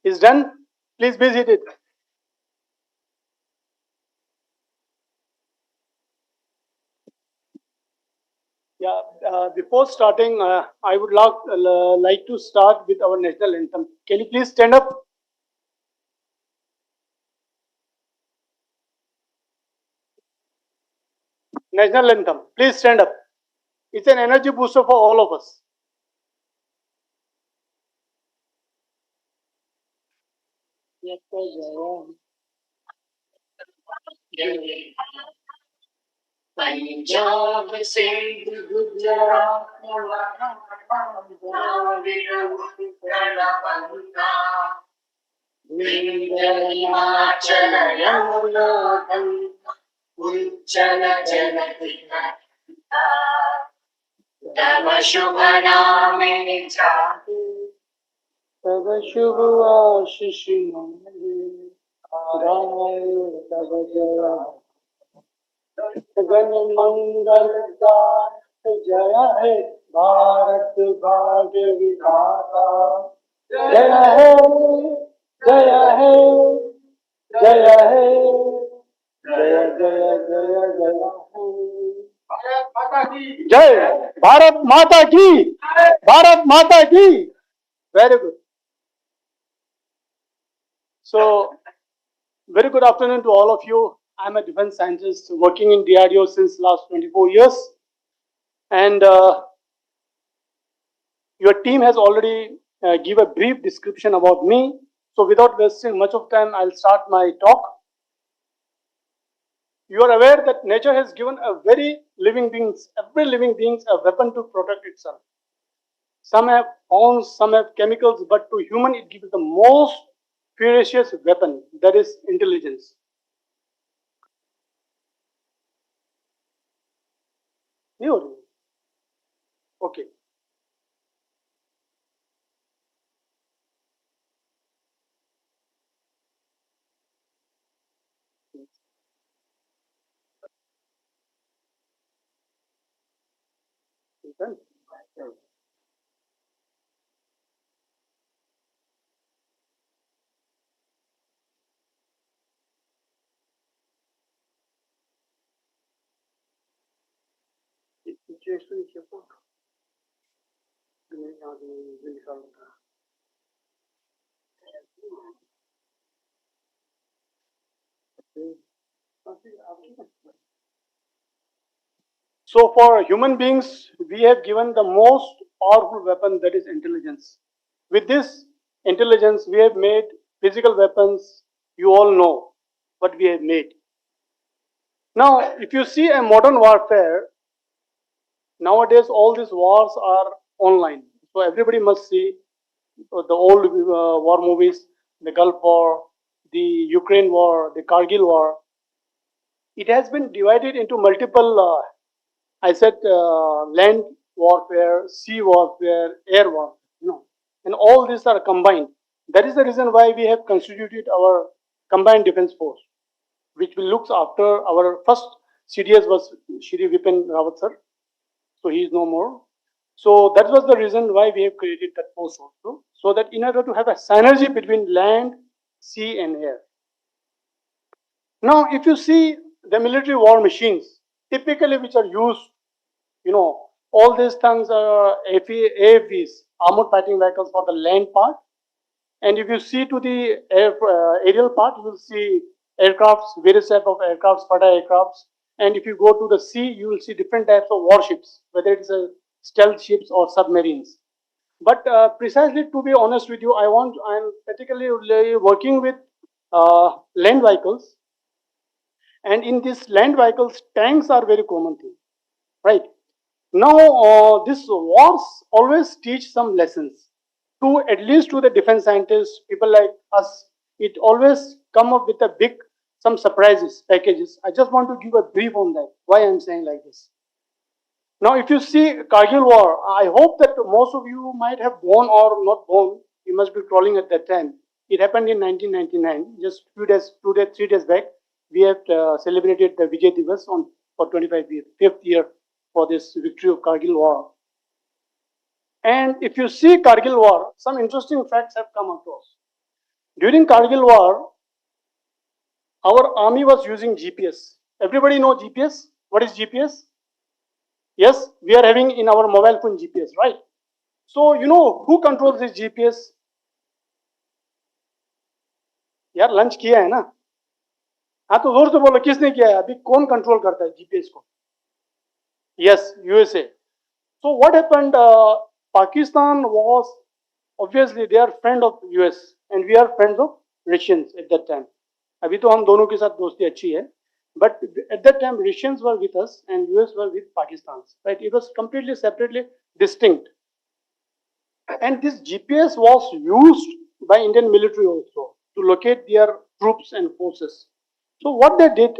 Is done. Please be seated. Yeah, before starting, I would like to start with our national anthem. Can you please stand up? National anthem. Please stand up. It's an energy booster for all of us.
Punjab Sindh Gujarat Dravid Utkal बंगा हिमाचल यमुना गंगा उच्चल जलधि तव शुभ नामे जागे
तब शुभ आशीष मांगे गाए तब जय गण मंगल गाय जय है भारत भाग्य विधाता जय है जय है जय है जय जय जय जय है जय भारत माता की भारत माता की very good so very good afternoon to all of you. I'm a defense scientist working in DRDO since last 24 years and your team has already give a brief description about me, so without wasting much of time I'll start my talk. You are aware that nature has given every living beings a weapon to protect itself. Some have horns, some have chemicals, but to human it gives the most ferocious weapon, that is intelligence. नहीं हो रही? Okay. Okay. So for human beings, we have given the most powerful weapon, that is intelligence. With this intelligence, we have made physical weapons. You all know what we have made. Now, if you see a modern warfare, nowadays all these wars are online. So everybody must see the old war movies, the Gulf War, the Ukraine War, the Kargil War. It has been divided into multiple, I said, land warfare, sea warfare, air warfare, and all these are combined. That is the reason why we have constituted our combined defense force, which will look after our first CDS was Shri Vipin Rawat sir. So he is no more. So that was the reason why we have created that post also, so that in order to have a synergy between land, sea, and air. Now, if you see the military war machines, typically which are used, all these things are AFVs, armored fighting vehicles for the land part. And if you see to the aerial part, you will see aircrafts, various types of aircrafts, fighter aircrafts. And if you go to the sea, you will see different types of warships, whether it's a stealth ships or submarines. But precisely to be honest with you, I'm particularly working with land vehicles. And in these land vehicles, tanks are very common thing, right? Now, this wars always teach some lessons to at least to the defense scientists, people like us. It always come up with a big some surprises packages. I just want to give a brief on that. Why I'm saying like this. Now, if you see Kargil War, I hope that most of you might have born or not born. You must be crawling at that time. It happened in 1999, just 3 days back. We have celebrated the Vijay Divas on for 25th year for this victory of Kargil War. And if you see Kargil War, some interesting facts have come across. During Kargil War, our army was using GPS. Everybody know GPS? What is GPS? Yes, we are having in our mobile phone GPS, right? So you know who controls this GPS? यार lunch किया है ना? हाँ तो जोर से बोलो किसने किया है? अभी कौन कंट्रोल करता है जीपीएस को? Yes, USA. So what happened? Pakistan was obviously they are friend of US and we are friends of Russians at that time. अभी तो हम दोनों के साथ दोस्ती अच्छी है. But at that time Russians were with us and US were with Pakistan. Right? It was completely separately distinct. And this GPS was used by Indian military also to locate their troops and forces. So what they did,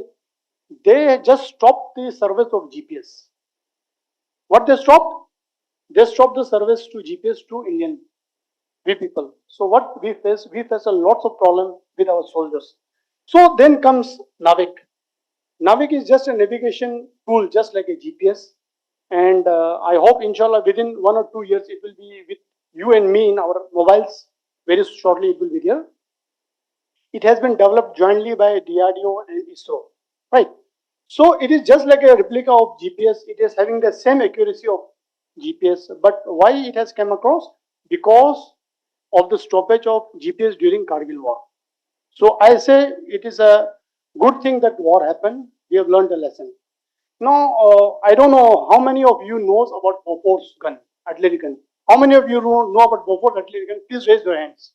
they just stopped the service of GPS.
What they stopped? They stopped the service to GPS to Indian we people. So what we face a lots of problem with our soldiers. So then comes Navik. Navik is just a navigation tool, just like a GPS. And I hope, inshallah, within 1 or 2 years, it will be with you and me in our mobiles. Very shortly, it will be there. It has been developed jointly by DRDO and ISRO, right? So it is just like a replica of GPS. It is having the same accuracy of GPS. But why it has come across? Because of the stoppage of GPS during Kargil war. So I say it is a good thing that war happened. We have learned a lesson. Now, I don't know how many of you knows about Bofors gun, artillery gun. How many of you know about Bofors artillery gun? Please raise your hands.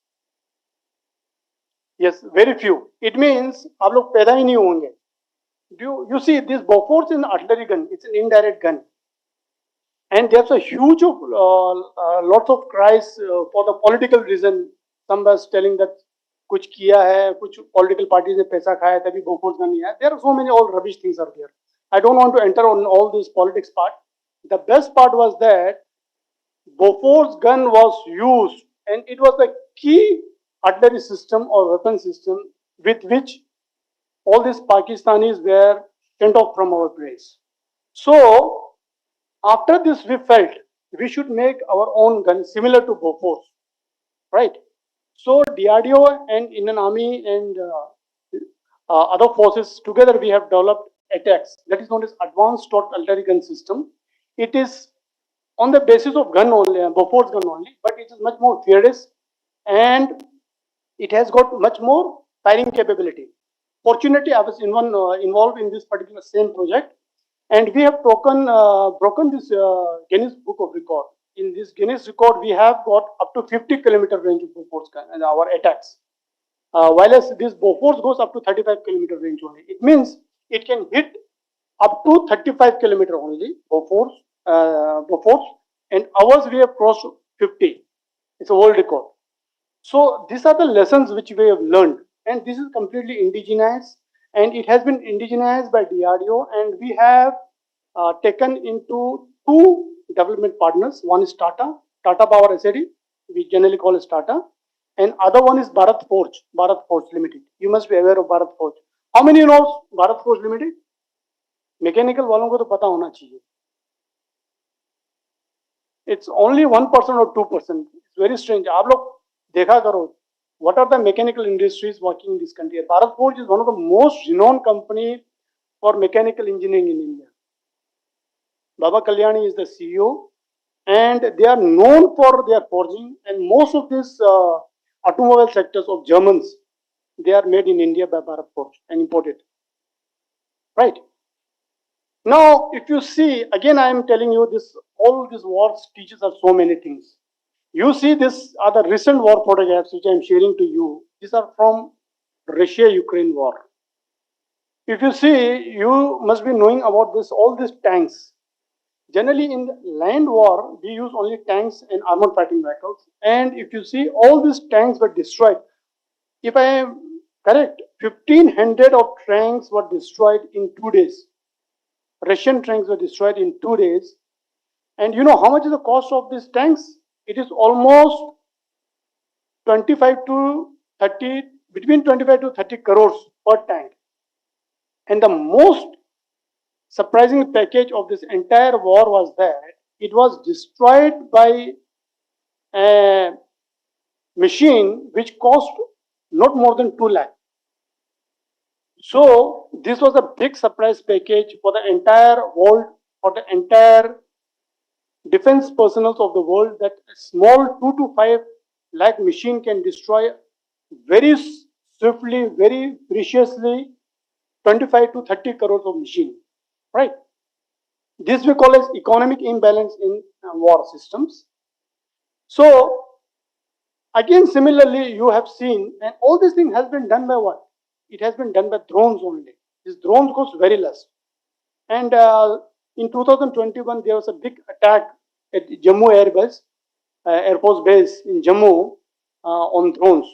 Yes, very few. It means आप लोग पैदा ही नहीं होंगे. You see this Bofors is an artillery gun. It's an indirect gun, and there's a huge lots of cries for the political reason. Some was telling that कुछ किया है, कुछ political parties ने पैसा खाया तभी Bofors gun नहीं आया. There are so many all rubbish things are there. I don't want to enter on all this politics part. The best part was that Bofors gun was used, and it was the key artillery system or weapon system with which all these Pakistanis were sent off from our place. So, after this, we felt we should make our own gun similar to Bofors, right? So, DRDO and Indian Army and other forces together we have developed ATACS, that is known as Advanced Taught Artillery Gun System. It is on the basis of gun only, Bofors gun only, but it is much more fearless and it has got much more firing capability. Fortunately, I was involved in this particular same project, and we have broken this Guinness Book of Record. In this Guinness record, we have got up to 50-kilometer range of Bofors gun and our attacks. While this Bofors goes up to 35-kilometer range only. It means it can hit up to 35-kilometer only, Bofors, and ours we have crossed 50. It's a world record. So these are the lessons which we have learned, and this is completely indigenous, and it has been indigenized by DRDO, and we have taken into two development partners. One is Tata Power SAD, we generally call it Tata, and other one is Bharat Forge Limited. You must be aware of Bharat Forge. How many knows Bharat Forge Limited? Mechanical वालों को तो पता होना चाहिए. It's only 1% or 2%. It's very strange. आप लोग देखा करो. What are the mechanical industries working in this country? Bharat Forge is one of the most renowned company for mechanical engineering in India. Baba Kalyani is the CEO, and they are known for their forging. And most of these automobile sectors of Germans, they are made in India by Bharat Forge and imported. Right. Now, if you see, again, I am telling you this, all these wars teaches us so many things. You see, these are the recent war photographs which I am sharing to you. These are from Russia-Ukraine war. If you see, you must be knowing about this, all these tanks. Generally, in land war, we use only tanks and armored fighting vehicles. And if you see, all these tanks were destroyed. If I am correct, 1,500 of tanks were destroyed in 2 days. Russian tanks were destroyed in 2 days. And you know how much is the cost of these tanks? It is almost 25 to 30, between 25 to 30 crores per tank. And the most surprising package of this entire war was that it was destroyed by a machine which cost not more than 2 lakh. So this was a big surprise package for the entire world, for the entire defense personnel of the world, that a small 2 to 5 lakh machine can destroy very swiftly, very preciously 25 to 30 crores of machine, right? This we call as economic imbalance in war systems. So again, similarly, you have seen, and all this thing has been done by what? It has been done by drones only. These drones cost very less. And in 2021, there was a big attack at Jammu Air Force Base in Jammu on drones.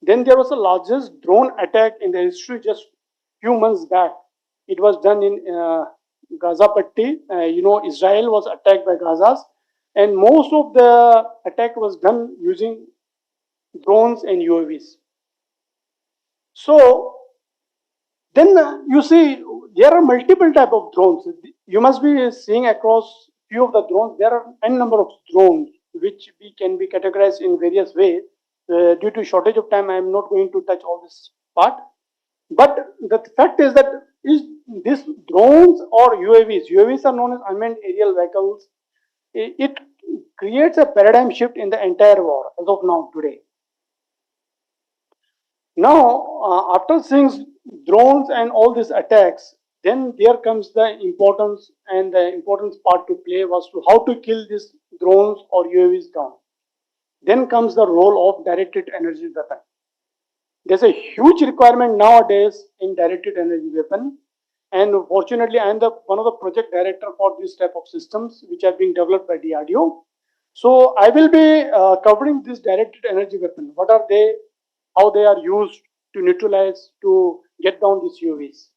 Then there was the largest drone attack in the history just few months back. It was done in Gaza Patti. Israel was attacked by Gazas, and most of the attack was done using drones and UAVs. So then you see there are multiple type of drones. You must be seeing across few of the drones. There are n number of drones which we can be categorized in various ways. Due to shortage of time, I am not going to touch all this part. But the fact is that is this drones or UAVs? UAVs are known as unmanned aerial vehicles. It creates a paradigm shift in the entire war as of now today. Now, after seeing drones and all these attacks, then there comes the importance, and the importance part to play was to how to kill these drones or UAVs down. Then comes the role of directed energy weapon. There's a huge requirement nowadays in directed energy weapon, and fortunately, I am one of the project director for this type of systems which are being developed by DRDO. So I will be covering this directed energy weapon. What are they? How they are used to neutralize, to get down these UAVs.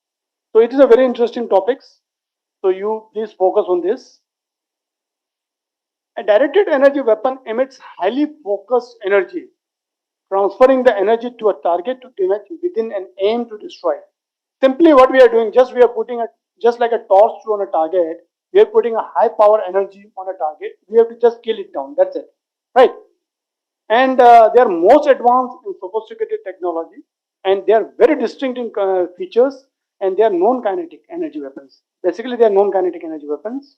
So it is a very interesting topics. So you please focus on this. A directed energy weapon emits highly focused energy, transferring the energy to a target to damage within an aim to destroy. Simply what we are doing, we are putting just like a torch on a target, we are putting a high power energy on a target. We have to just kill it down. That's it, right? And they are most advanced in sophisticated technology, and they are very distinct in features, and they are non-kinetic energy weapons. Basically, they are non-kinetic energy weapons.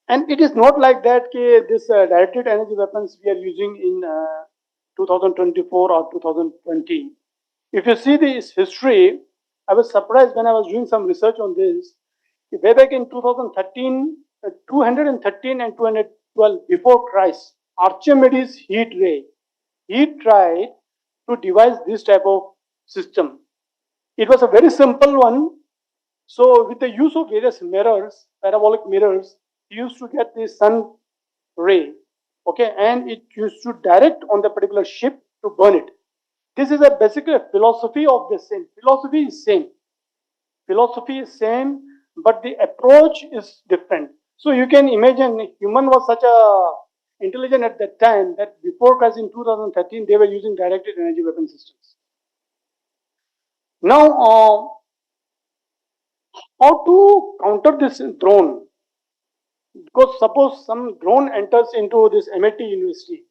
And it is not like that this directed energy weapons we are using in 2024 or 2020. If you see this history, I was surprised when I was doing some research on this. Way back in 2013, 213 and 212 before Christ, Archimedes heat ray, he tried to devise this type of system. It was a very simple one. So with the use of various mirrors, parabolic mirrors, he used to get the sun ray, okay, and it used to direct on the particular ship to burn it. This is basically a philosophy of the same. Philosophy is same. Philosophy is same, but the approach is different. So you can imagine human was such a intelligent at that time that before Christ in 2013 they were using directed energy weapon systems. Now, how to counter this drone? Because suppose some drone enters into this MIT university.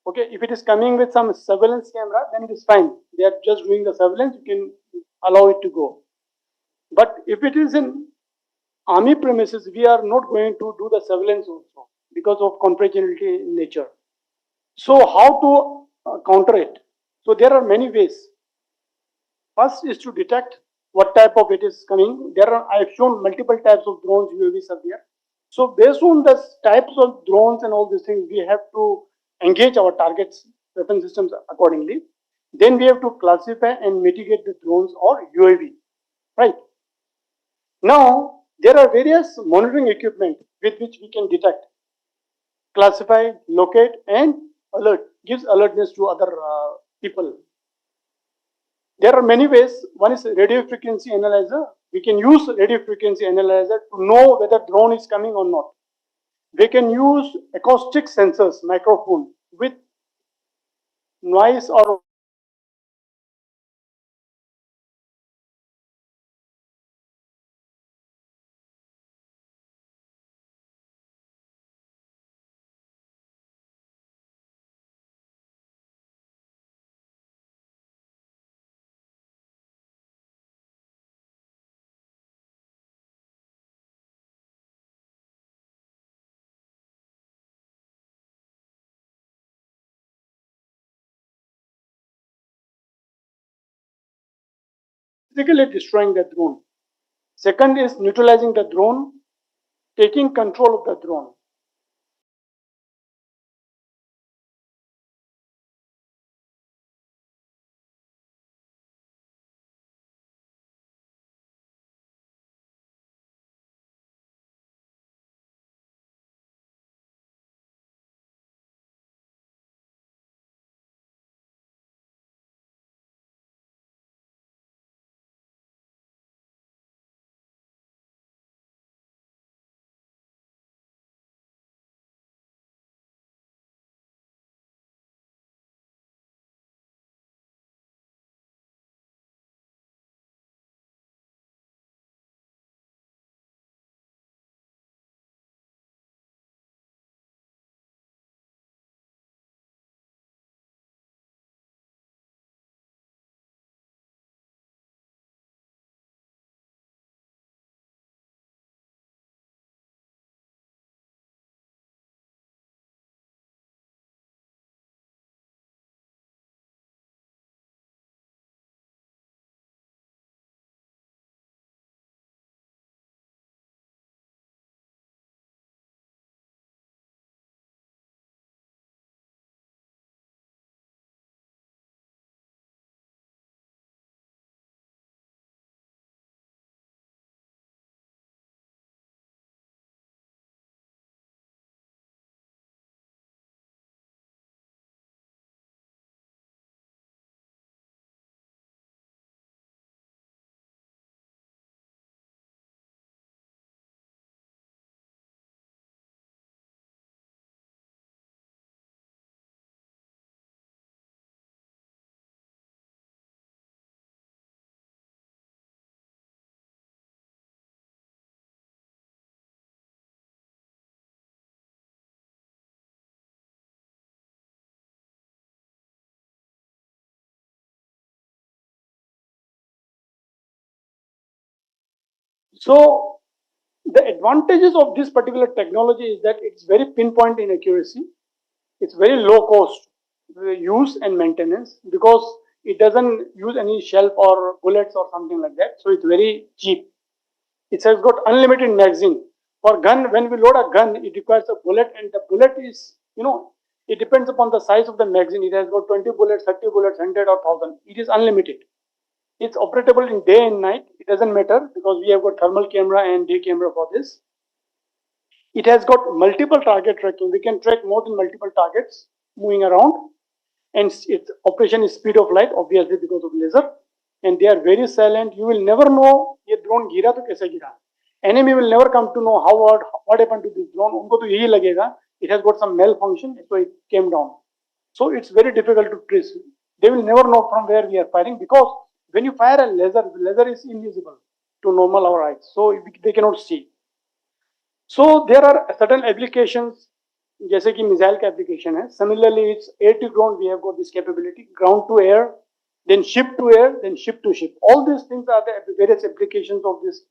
Okay, if it is coming with some surveillance camera, then it is fine. They are just doing the surveillance, you can allow it to go. But if it is in army premises, we are not going to do the surveillance also because of confidentiality in nature. So how to counter it? So there are many ways. First is to detect what type of it is coming. I have shown multiple types of drones, UAVs are there. So based on the types of drones and all these things, we have to engage our targets, weapon systems accordingly. Then we have to classify and mitigate the drones or UAV, right? Now, there are various monitoring equipment with which we can detect, classify, locate, and alert, gives alertness to other people. There are many ways. One is radio frequency analyzer. We can use radio frequency analyzer to know whether drone is coming or not. We can use acoustic sensors, microphone, with noise or physically destroying the drone. Second is neutralizing the drone, taking control of the drone. So the advantages of this particular technology is that it's very pinpoint in accuracy. It's very low cost use and maintenance because it doesn't use any shell or bullets or something like that. So it's very cheap. It has got unlimited magazine. For gun, when we load a gun, it requires a bullet, and the bullet is, it depends upon the size of the magazine. It has got 20 bullets, 30 bullets, 100 or 1000. It is unlimited. It's operable in day and night. It doesn't matter because we have got thermal camera and day camera for this. It has got multiple target tracking. We can track more than multiple targets moving around. And its operation is speed of light, obviously because of laser. And they are very silent. You will never know ये drone गिरा तो कैसे गिरा. Enemy will never come to know what happened to this drone. उनको तो यही लगेगा it has got some malfunction, so it came down. So it's very difficult to trace. They will never know from where we are firing because when you fire a laser, the laser is invisible to normal our eyes, so they cannot see. So there are certain applications, जैसे कि missile का application है. Similarly, it's air to ground. We have got this capability, ground to air, then ship to air, then ship to ship. All these things are the various applications of this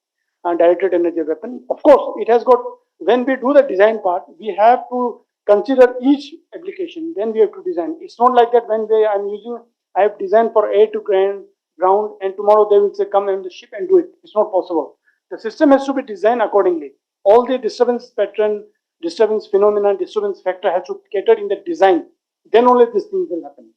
directed energy weapon. Of course, it has got. When we do the design part, we have to consider each application. Then we have to design. It's not like that when I have designed for air to ground, and tomorrow they will say come and the ship and do it. It's not possible. The system has to be designed accordingly. All the disturbance pattern, disturbance phenomena, disturbance factor has to cater in the design. Then only these things will happen.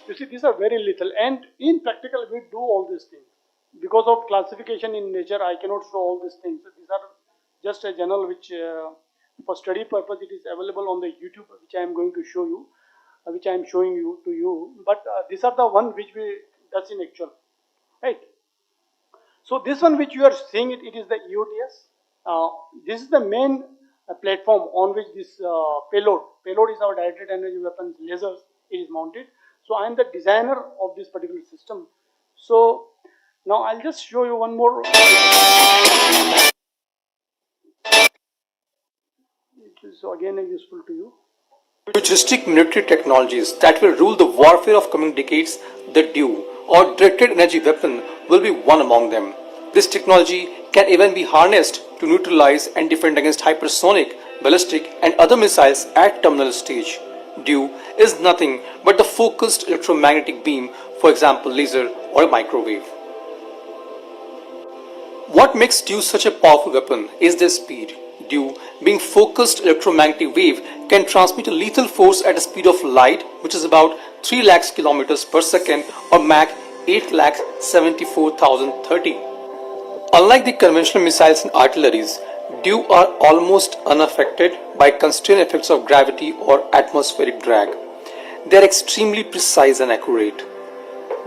You see, these are very little, and in practical, we do all these things. Because of classification in nature, I cannot show all these things. These are just a journal which, for study purpose, it is available on the YouTube, which I am going to show you, which I am showing you to you. But these are the one which we does in actual, right? So this one which you are seeing it is the EOTS. This is the main platform on which this payload is our directed energy weapons lasers. It is mounted. So I am the designer of this particular system. So now I'll just show you one more. It is again useful to you.
Futuristic military technologies that will rule the warfare of coming decades, the DEW or directed energy weapon will be one among them. This technology can even be harnessed to neutralize and defend against hypersonic, ballistic and other missiles at terminal stage. DEW is nothing but the focused electromagnetic beam, for example laser or a microwave. What makes DEW such a powerful weapon is their speed. DEW, being focused electromagnetic wave, can transmit a lethal force at a speed of light, which is about 3 lakhs kilometers per second or Mach 8,74,030. Unlike the conventional missiles and artilleries, DEW are almost unaffected by constraint effects of gravity or atmospheric drag. They are extremely precise and accurate.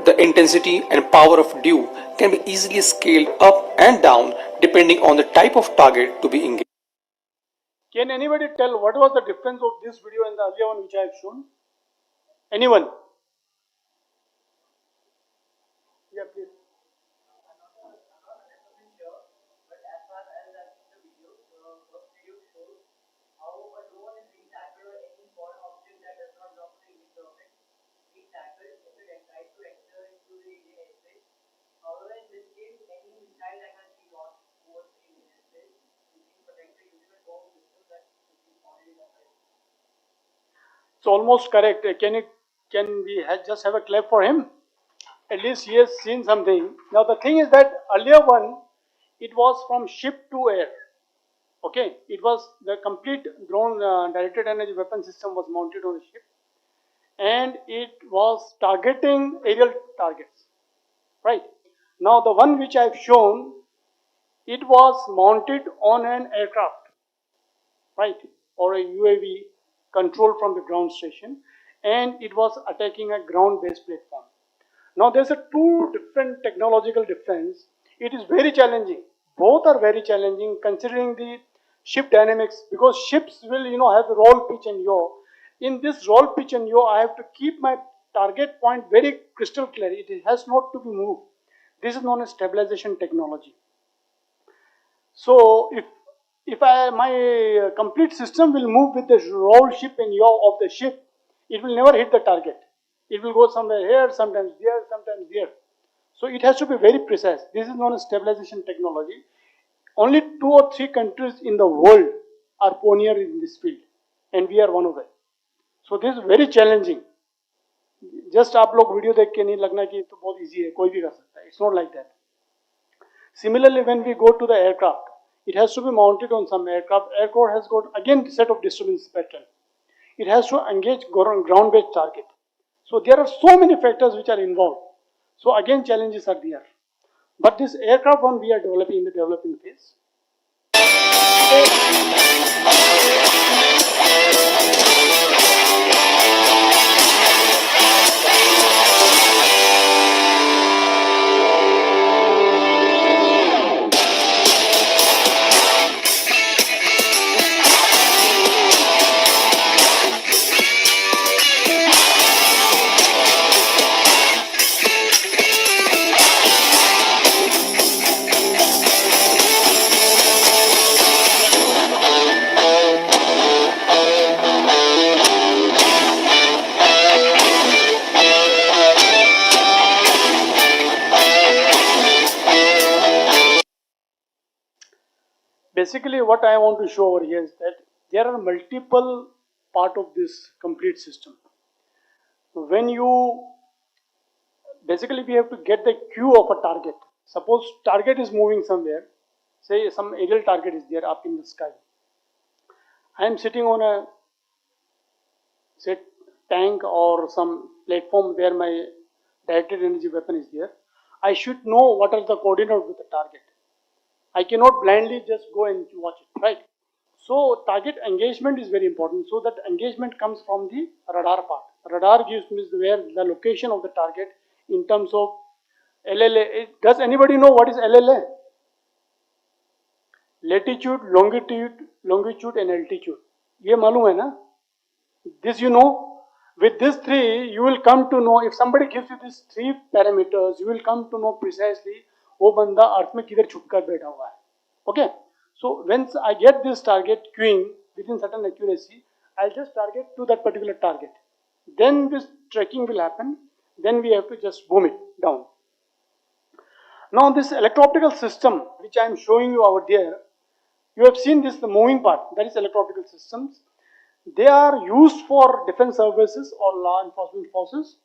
The intensity and power of DEW can be easily scaled up and down depending on the type of target to be engaged.
Can anybody tell what was the difference of this video and the earlier one which I have shown? Anyone? Yeah, please. It's almost correct. Can we just have a clap for him? At least he has seen something. Now the thing is that earlier one, it was from ship to air. Okay, it was the complete drone directed energy weapon system was mounted on a ship, and it was targeting aerial targets. Right. Now the one which I have shown, it was mounted on an aircraft, right, or a UAV controlled from the ground station, and it was attacking a ground-based platform. Now there's a two different technological difference. It is very challenging. Both are very challenging considering the ship dynamics, because ships will have roll, pitch and yaw. In this roll, pitch and yaw, I have to keep my target point very crystal clear. It has not to be moved. This is known as stabilization technology. So if my complete system will move with the roll, ship and yaw of the ship, it will never hit the target. It will go somewhere here, sometimes there, sometimes there. So it has to be very precise. This is known as stabilization technology. Only 2 or 3 countries in the world are pioneer in this field, and we are one of them. So this is very challenging. Just आप लोग video देख के नहीं लगना कि तो बहुत easy है, कोई भी कर सकता है. It's not like that. Similarly, when we go to the aircraft, it has to be mounted on some aircraft. Aircraft has got again set of disturbance pattern. It has to engage ground-based target. So there are so many factors which are involved. So again, challenges are there. But this aircraft one we are developing in the developing phase. Basically, what I want to show over here is that there are multiple parts of this complete system. When you basically we have to get the cue of a target. Suppose target is moving somewhere, say some aerial target is there up in the sky. I am sitting on a say tank or some platform where my directed energy weapon is there. I should know what are the coordinates with the target. I cannot blindly just go and watch it, right? So target engagement is very important. So that engagement comes from the radar part. Radar gives me where the location of the target in terms of LLA. Does anybody know what is LLA? Latitude, longitude and altitude. ये मालूम है ना? This you know. With these three, you will come to know, if somebody gives you these 3 parameters, you will come to know precisely वो बंदा अर्थ में किधर छुप कर बैठा हुआ है. Okay? So once I get this target queuing within certain accuracy, I'll just target to that particular target. Then this tracking will happen. Then we have to just boom it down. Now this electro-optical system, which I am showing you over there, you have seen this, the moving part, that is electro-optical systems. They are used for defense services or law enforcement forces,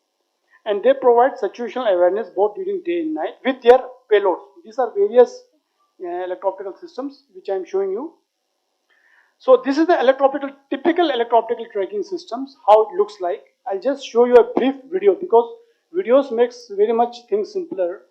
and they provide situational awareness both during day and night with their payloads. These are various electro-optical systems which I am showing you. So this is the typical electro-optical tracking systems, how it looks like. I'll just show you a brief video because videos makes very much things simpler.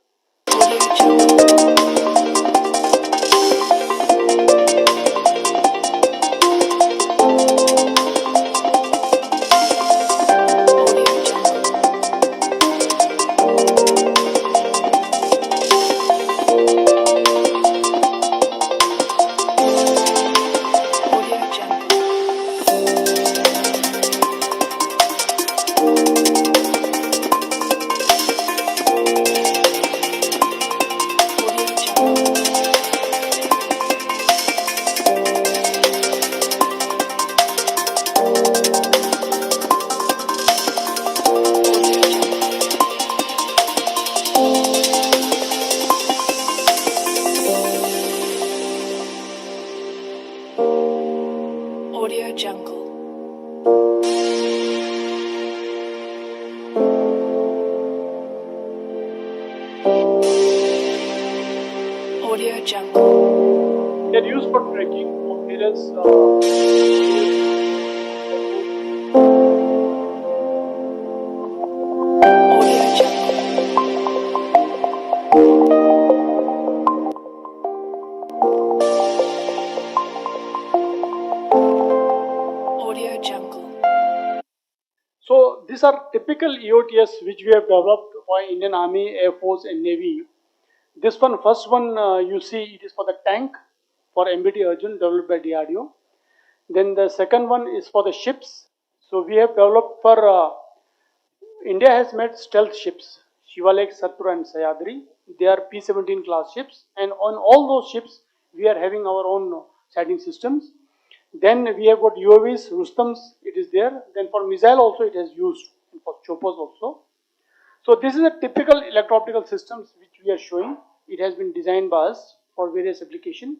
Audio Jungle.
They are used for tracking of various So these are typical EOTS which we have developed for Indian Army, Air Force and Navy. This one, first one you see it is for the tank for MBT Arjun developed by DRDO. Then the second one is for the ships. So we have developed for India has made stealth ships, Shivalek, Satru and Sayadri. They are P-17 class ships and on all those ships we are having our own sighting systems. Then we have got UAVs, Rustams, it is there. Then for missile also it has used, and for choppers also. So this is a typical electro-optical systems which we are showing. It has been designed by us for various applications.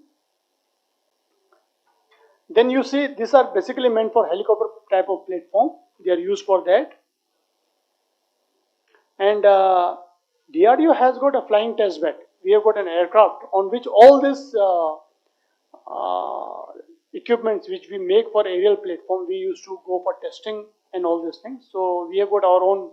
Then you see these are basically meant for helicopter type of platform. They are used for that. And DRDO has got a flying test bed. We have got an aircraft on which all this equipments which we make for aerial platform, we used to go for testing and all these things. So we have got our own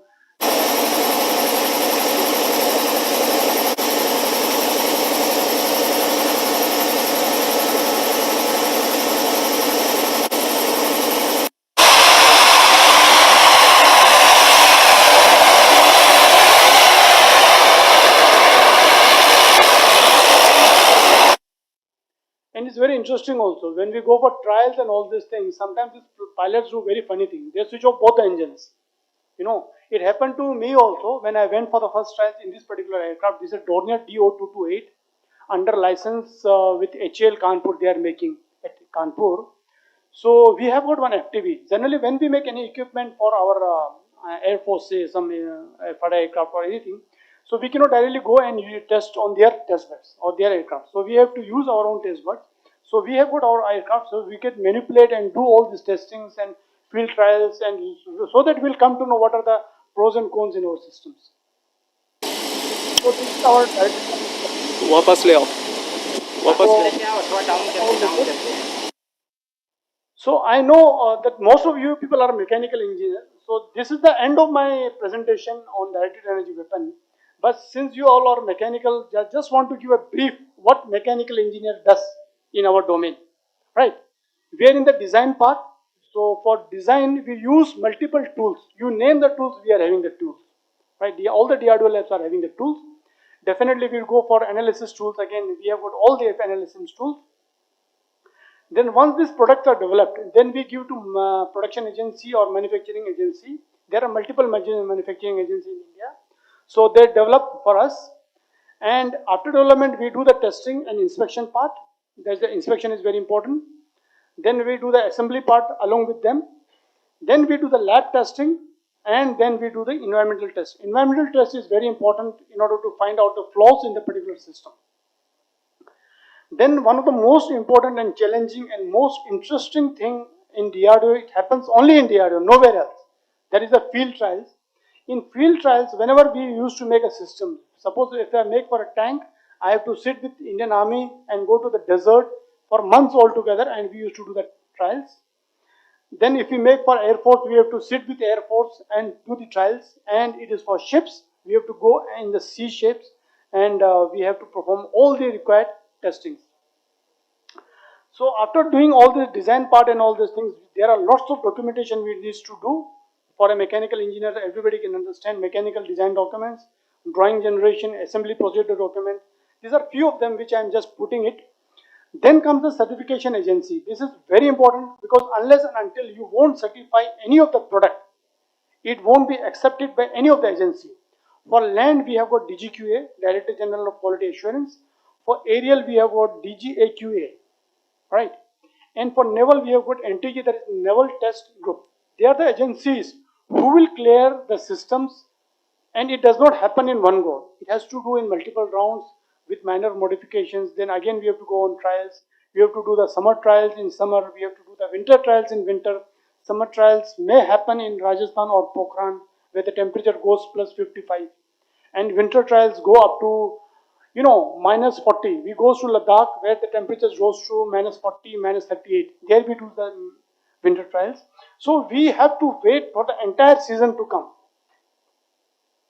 and it's very interesting also. When we go for trials and all these things, sometimes these pilots do very funny things. They switch off both the engines. You know, it happened to me also when I went for the first trials in this particular aircraft. This is a Dornier DO228 under license with HAL Kanpur they are making at Kanpur. So we have got one FTV. Generally, when we make any equipment for our Air Force, say some Fada aircraft or anything, so we cannot directly go and test on their test beds or their aircraft. So we have to use our own test beds. So we have got our aircraft, so we can manipulate and do all these testings and field trials, and so that we'll come to know what are the pros and cons in our systems. So this is our
वापस ले आओ
So I know that most of you people are mechanical engineers. So this is the end of my presentation on directed energy weapon. But since you all are mechanical, I just want to give a brief what mechanical engineer does in our domain, right? We are in the design part. So for design, we use multiple tools. You name the tools, we are having the tools, right? All the DRDO labs are having the tools. Definitely we'll go for analysis tools. Again, we have got all the analysis tools. Then once these products are developed, then we give to production agency or manufacturing agency. There are multiple manufacturing agencies in India. So they develop for us. And after development, we do the testing and inspection part. The inspection is very important. Then we do the assembly part along with them. Then we do the lab testing. And then we do the environmental test. Environmental test is very important in order to find out the flaws in the particular system. Then one of the most important and challenging and most interesting thing in DRDO, it happens only in DRDO, nowhere else. That is the field trials. In field trials, whenever we used to make a system, suppose if I make for a tank, I have to sit with Indian Army and go to the desert for months altogether, and we used to do the trials. Then if we make for Air Force, we have to sit with Air Force and do the trials. And it is for ships, we have to go in the sea ships, and we have to perform all the required testings. So after doing all the design part and all these things, there are lots of documentation we need to do. For a mechanical engineer, everybody can understand mechanical design documents, drawing generation, assembly procedure document. These are few of them which I am just putting it. Then comes the certification agency. This is very important because unless and until you won't certify any of the product, it won't be accepted by any of the agency. For land, we have got DGQA, Director General of Quality Assurance. For aerial, we have got DGAQA, right? And for naval, we have got NTG, that is Naval Test Group. They are the agencies who will clear the systems, and it does not happen in one go. It has to do in multiple rounds with minor modifications. Then again, we have to go on trials. We have to do the summer trials in summer. We have to do the winter trials in winter. Summer trials may happen in Rajasthan or Pokhran, where the temperature goes plus 55. And winter trials go up to you know, minus 40. We go to Ladakh where the temperatures rose to minus 40, minus 38. There we do the winter trials. So we have to wait for the entire season to come.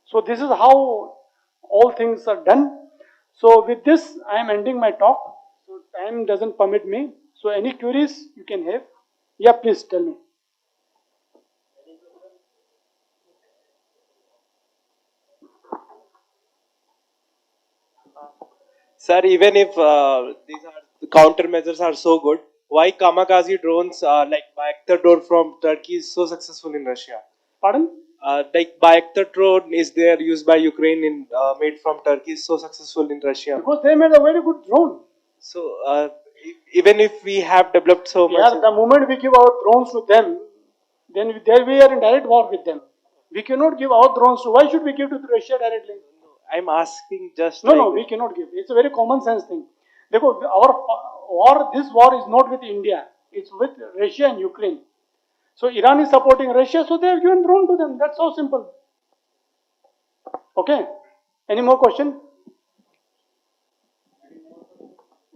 So this is how all things are done. So with this, I am ending my talk. So time doesn't permit me. So any queries you can have? Yeah, please tell me.
Sir, even if the countermeasures are so good, why kamikaze drones like Bayraktar drone from Turkey is so successful in Russia?
Pardon?
Like Bayraktar drone is there used by Ukraine in made from Turkey is so successful in Russia.
Because they made a very good drone.
So even if we have developed so
Yeah,
much,
the moment we give our drones to them, then there we are in direct war with them. We cannot give our drones to. Why should we give to Russia directly?
I'm asking just
No,
like
no, we cannot give. It's a very common sense thing. Because our war, this war is not with India. It's with Russia and Ukraine. So Iran is supporting Russia, so they have given drone to them. That's so simple. Okay. Any more question?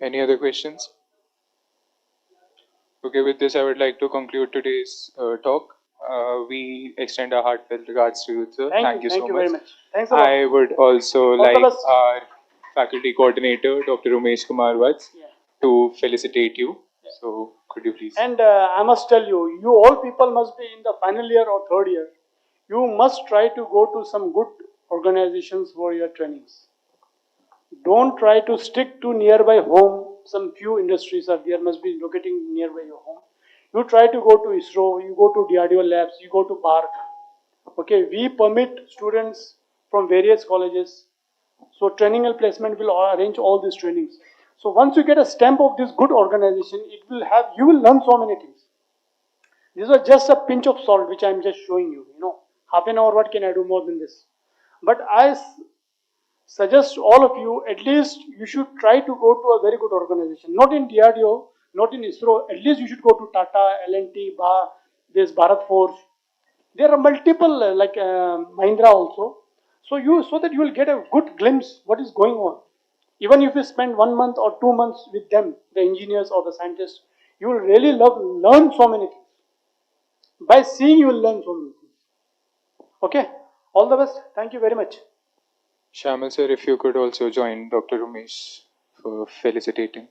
Any other questions? Okay, with this, I would like to conclude today's talk. We extend our heartfelt regards to you, sir. Thank you so much.
Very much. Thanks a lot.
I would also
the
like
best.
our faculty coordinator, Dr. Umesh Kumar Vats, to felicitate you. So, could you please?
And I must tell you, you all people must be in the final year or third year. You must try to go to some good organizations for your trainings. Don't try to stick to nearby home. Some few industries are there, must be locating nearby your home. You try to go to ISRO, you go to DRDO labs, you go to park. Okay, we permit students from various colleges. So training and placement will arrange all these trainings. So once you get a stamp of this good organization, it will have, you will learn so many things. This was just a pinch of salt which I am just showing you. You know, half an hour, what can I do more than this? But I suggest all of you, at least you should try to go to a very good organization. Not in DRDO, not in ISRO. At least you should go to Tata, L&T, this Bharat Forge. There are multiple like Mahindra also. So that you will get a good glimpse what is going on. Even if you spend 1 month or 2 months with them, the engineers or the scientists, you will really learn so many things. By seeing, you will learn so many things. Okay, all the best. Thank you very much.
Shamal sir, if you could also join Dr. Umesh for felicitating.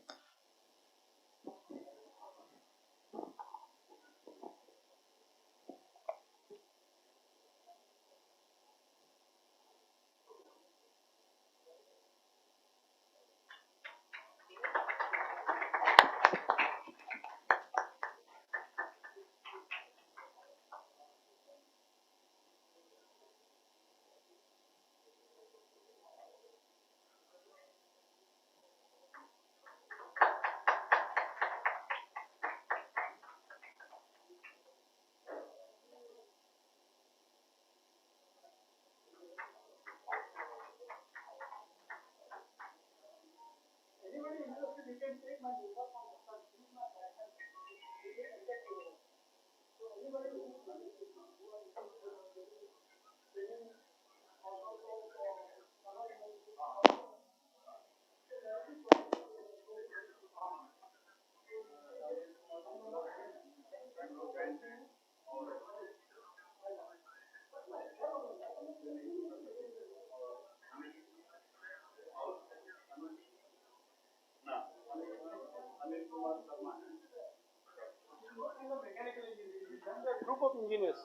Group of engineers.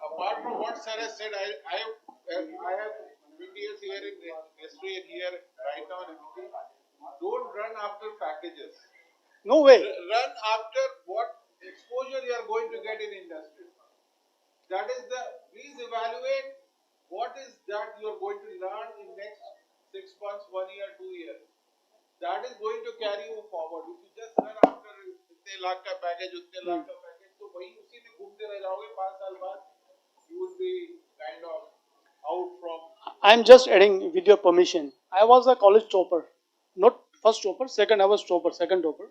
Apart from what sir has said, I have 20 years here in industry and here right now in MIT. Don't run after packages.
No way.
Run after what exposure you are going to get in industry. That is please evaluate what is that you are going to learn in next 6 months, 1 year, 2 years. That is going to carry you forward. If you just run after इतने लाख का package, उतने लाख का package, तो वही उसी में घूमते रह जाओगे 5 साल बाद, you will be kind of out from.
I am just adding with your permission. I was a college topper, not first topper, second. I was topper, second topper.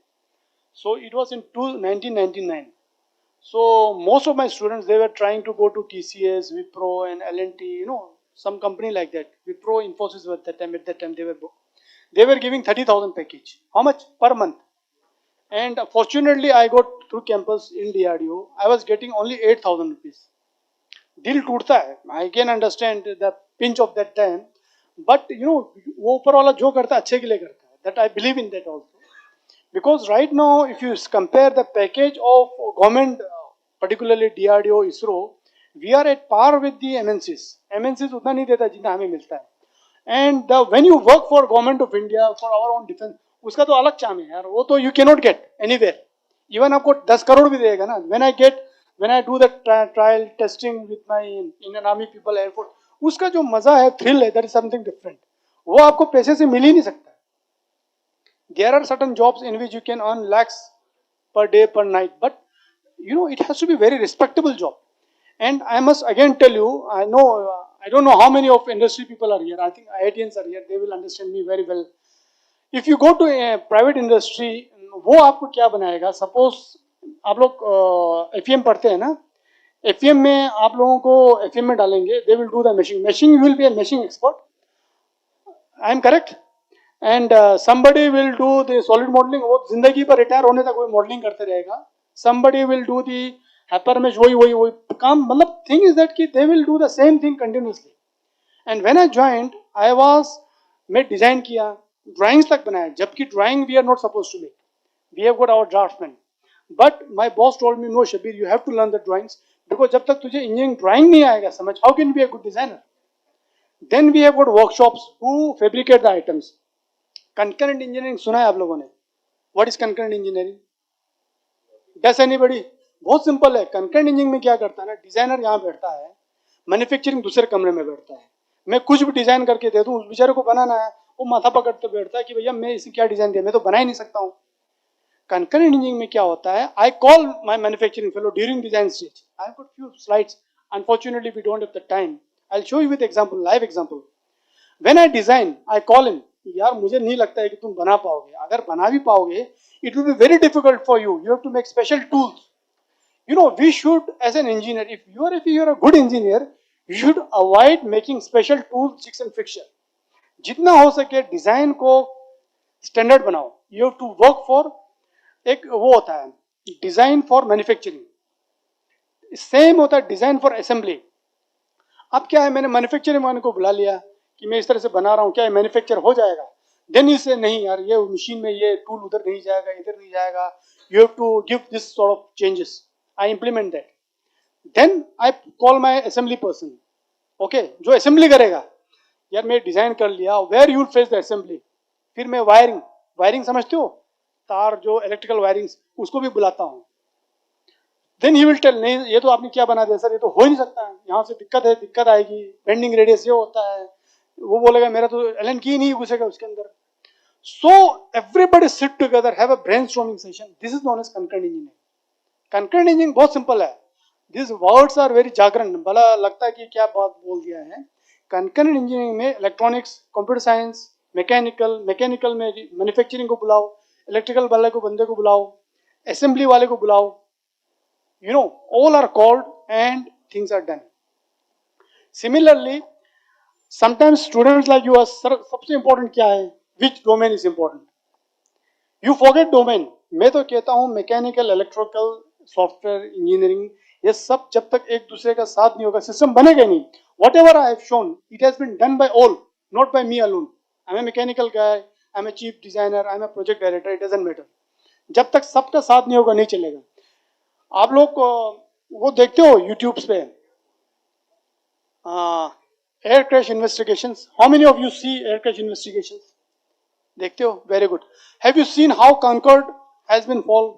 So it was in 1999. So most of my students, they were trying to go to TCS, Wipro, and L&T. You know, some company like that. Wipro, Infosys were at that time. At that time, they were. They were giving 30,000 package. How much per month? And fortunately, I got through campus in DRDO. I was getting only 8,000 rupees. दिल टूटता है. I can understand the pinch of that time, but you know वो ऊपर वाला जो करता है अच्छे के लिए करता है. That I believe in that also. Because right now, if you compare the package of government, particularly DRDO, ISRO, we are at par with the MNCs. MNCs उतना नहीं देता जितना हमें मिलता है. And when you work for government of India, for our own defense, उसका तो अलग चाम है यार. वो तो you cannot get anywhere. Even आपको 10 करोड़ भी देगा ना. When I do the trial testing with my Indian Army people, Air Force, उसका जो मजा है, thrill है, that is something different. वो आपको पैसे से मिल ही नहीं सकता. There are certain jobs in which you can earn lakhs per day, per night, but you know it has to be very respectable job. And I must again tell you, I know I don't know how many of industry people are here. I think IITians are here. They will understand me very well. If you go to a private industry, वो आपको क्या बनाएगा? Suppose आप लोग FEM पढ़ते हैं ना? FEM में आप लोगों को FEM में डालेंगे. They will do the meshing. Meshing will be a meshing expert. I am correct? And somebody will do the solid modeling. वो जिंदगी पर रिटायर होने तक वो modeling करते रहेगा. Somebody will do the hyper mesh. वही काम. मतलब thing is that कि they will do the same thing continuously. And when I joined, मैं डिजाइन किया, drawings तक बनाया. जबकि drawing we are not supposed to make. We have got our draftsmen. But my boss told me, no Shabir, you have to learn the drawings because जब तक तुझे engineering drawing नहीं आएगा समझ, how can you be a good designer? Then we have got workshops who fabricate the items. Concurrent engineering सुना है आप लोगों ने? What is concurrent engineering? Does anybody? बहुत सिंपल है. concurrent engineering में क्या करता है ना, डिजाइनर यहाँ बैठता है, मैन्युफैक्चरिंग दूसरे कमरे में बैठता है. मैं कुछ भी डिजाइन करके दे दूं, उस बेचारे को बनाना है, वो माथा पकड़ते बैठता है कि भैया मैं इसे क्या डिजाइन दिया, मैं तो बना ही नहीं सकता हूँ. concurrent engineering में क्या होता है? I call my manufacturing fellow during design stage. I've got few slides. Unfortunately, we don't have the time. I'll show you with example, live example. When I design, I call him. यार मुझे नहीं लगता है कि तुम बना पाओगे. अगर बना भी पाओगे, it will be very difficult for you. You have to make special tools. You know, we should, as an engineer, if you are a good engineer, you should avoid making special tools, jigs and fixture. जितना हो सके design को standard बनाओ. You have to work for एक वो होता है design for manufacturing. Same होता है डिजाइन फॉर असेंबली. अब क्या है, मैंने मैन्युफैक्चरिंग वाले को बुला लिया कि मैं इस तरह से बना रहा हूँ, क्या ये मैन्युफैक्चर हो जाएगा? देन इसे नहीं यार, ये मशीन में ये टूल उधर नहीं जाएगा, इधर नहीं जाएगा. You have to give this sort of changes. I implement that. Then I call my assembly person. Okay, जो असेंबली करेगा, यार मैं डिजाइन कर लिया, where you will face the assembly. फिर मैं वायरिंग समझते हो, तार जो इलेक्ट्रिकल वायरिंग, उसको भी बुलाता हूँ. देन ही विल टेल, नहीं ये तो आपने क्या बना दिया सर, ये तो हो ही नहीं सकता है, यहाँ से दिक्कत आएगी, बेंडिंग रेडियस ये होता है. वो बोलेगा मेरा तो एलन की नहीं घुसेगा उसके अंदर. So everybody sit together, have a brainstorming session. This is known as concurrent engineering. Concurrent engineering बहुत सिंपल है. This words are very jargon, भला लगता है कि क्या बात बोल दिया है. कंकरेंट इंजीनियरिंग में इलेक्ट्रॉनिक्स, कंप्यूटर साइंस, मैकेनिकल में मैन्युफैक्चरिंग को बुलाओ, इलेक्ट्रिकल वाले को बंदे को बुलाओ, असेंबली वाले को बुलाओ. You know, all are called and things are done. Similarly, sometimes students like you are, sir, सबसे important क्या है? Which domain is important? You forget domain. मैं तो कहता हूँ मैकेनिकल, इलेक्ट्रिकल, सॉफ्टवेयर इंजीनियरिंग, ये सब जब तक एक दूसरे का साथ नहीं होगा, सिस्टम बनेगा नहीं. Whatever I have shown, it has been done by all, not by me alone. I'm a mechanical guy, I'm a chief designer, I'm a project director, it doesn't matter. जब तक सबका साथ नहीं होगा नहीं चलेगा. आप लोग वो देखते हो यूट्यूब पे air crash investigations. How many of you see air crash investigations? देखते हो? Very good. Have you seen how Concorde has been fall?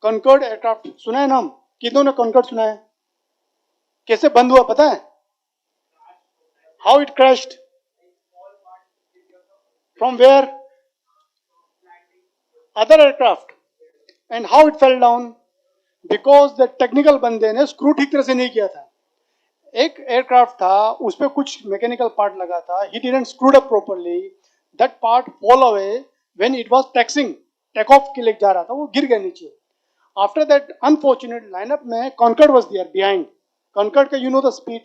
Concorde aircraft सुना है नाम? कितनों ने कंकर्ड सुना है? कैसे बंद हुआ पता है? How it crashed? From where? Other aircraft. And how it fell down? Because the technical बंदे ने स्क्रू ठीक तरह से नहीं किया था. एक एयरक्राफ्ट था, उस पर कुछ मैकेनिकल पार्ट लगा था, he didn't screwed up properly, that part fall away when it was taxiing, take off के लिए जा रहा था, वो गिर गया नीचे. आफ्टर दैट अनफॉर्चुनेट लाइनअप में Concorde was there behind. Concorde का यू नो द स्पीड,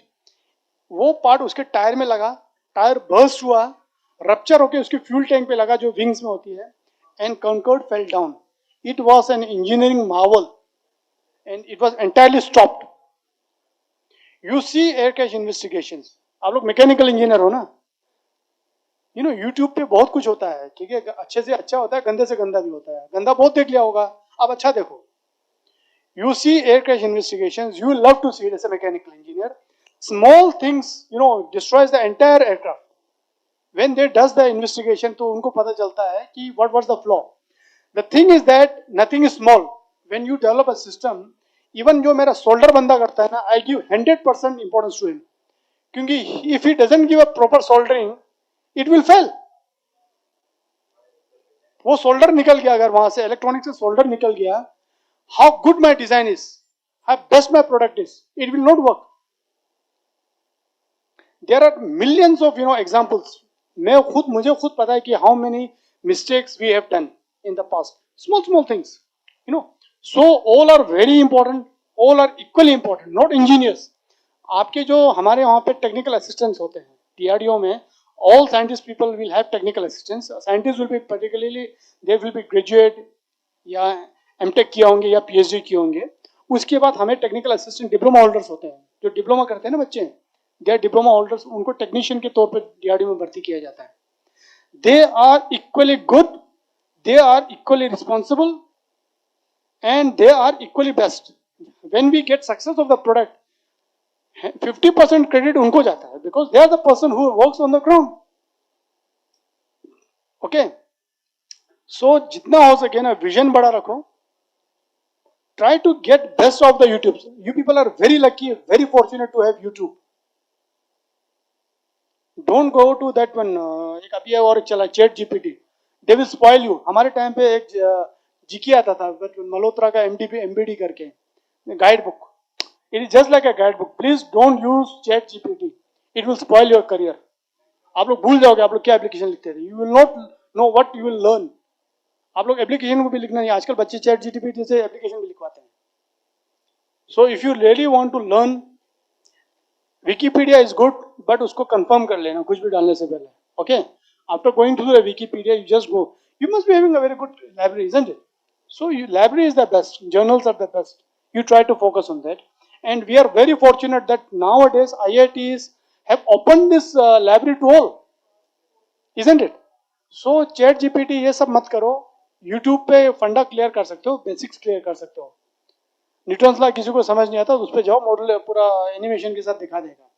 वो पार्ट उसके टायर में लगा, टायर बर्स्ट हुआ, रप्चर होके उसके फ्यूल टैंक पे लगा जो विंग्स में होती है, and Concorde fell down. It was an engineering marvel and it was entirely stopped. You see air crash investigation. आप लोग मैकेनिकल इंजीनियर हो ना, यू नो यूट्यूब पे बहुत कुछ होता है, ठीक है, अच्छे से अच्छा होता है, गंदे से गंदा भी होता है. गंदा बहुत देख लिया होगा, अब अच्छा देखो. You see air crash investigations, you will love to see it as a mechanical engineer. Small things, you know, destroys the entire aircraft. When they does the investigation, तो उनको पता चलता है कि what was the flaw. The thing is that nothing is small. When you develop a system, even जो मेरा solder बंदा करता है ना, I give 100% importance to him. क्योंकि if he doesn't give a proper soldering, it will fail. वो solder निकल गया, अगर वहां से इलेक्ट्रॉनिक से सोल्डर निकल गया, how good my design is, how best my product is, it will not work. There are millions of examples. मुझे खुद पता है कि how many mistakes we have done in the past. Small things, So all are very important, all are equally important, not engineers. आपके जो हमारे वहाँ पे टेक्निकल असिस्टेंट्स होते हैं DRDO में, all scientist people will have technical assistants. Scientists will be particularly, they will be graduate या MTech किया होंगे या PhD किए होंगे. उसके बाद हमें टेक्निकल असिस्टेंट डिप्लोमा होल्डर्स होते हैं, जो डिप्लोमा करते हैं ना बच्चे, दे आर डिप्लोमा होल्डर्स, उनको टेक्नीशियन के तौर पर DRDO में भर्ती किया जाता है. They are equally good, they are equally responsible and they are equally best. When we get success of the product, 50% credit उनको जाता है, because they are the person who works on the ground. Okay, so जितना हो सके ना vision बड़ा रखो. Try to get best of the YouTube. You people are very lucky, very fortunate to have YouTube. Don't go to that one. एक अभी और चला chat GPT. They will spoil you. हमारे टाइम पे एक जीके आता था, मल्होत्रा का MBD करके guide book. It is just like a guide book. Please don't use chat GPT. It will spoil your career. आप लोग भूल जाओगे आप लोग क्या एप्लीकेशन लिखते थे. You will not know what you will learn. आप लोग एप्लीकेशन को भी लिखना नहीं. आजकल बच्चे चैट GPT से एप्लीकेशन भी लिखवाते हैं. So if you really want to learn, Wikipedia is good, but उसको confirm कर लेना कुछ भी डालने से पहले. Okay? After going through the Wikipedia, you just go. You must be having a very good library, isn't it? So library is the best. Journals are the best. You try to focus on that. And we are very fortunate that nowadays IITs have opened this library to all, isn't it? So Chat GPT ये सब मत करो. YouTube पे फंडा clear कर सकते हो, basics clear कर सकते हो. न्यूटन्स लॉ किसी को समझ नहीं आता तो उस पर जाओ, मॉडल पूरा एनिमेशन के साथ दिखा देगा.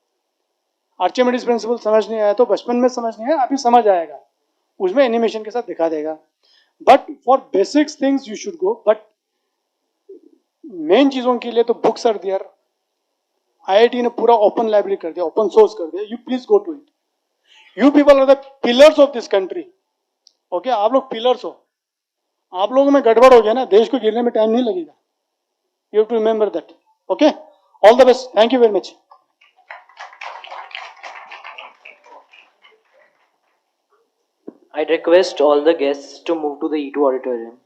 आर्चिमेडिस प्रिंसिपल समझ नहीं आया तो बचपन में समझ नहीं आया, अभी समझ आएगा, उसमें एनिमेशन के साथ दिखा देगा. But for basics things you should go. But main चीजों के लिए तो बुक्स आर देयर. IIT ने पूरा ओपन लाइब्रेरी कर दिया, ओपन सोर्स कर दिया. You please go to it. You people are the pillars of this country. Okay, आप लोग पिलर्स हो. आप लोगों में गड़बड़ हो गया ना, देश को गिरने में टाइम नहीं लगेगा. You have to remember that. Okay? All the best. Thank you very much.
I request all the guests to move to the E2 auditorium.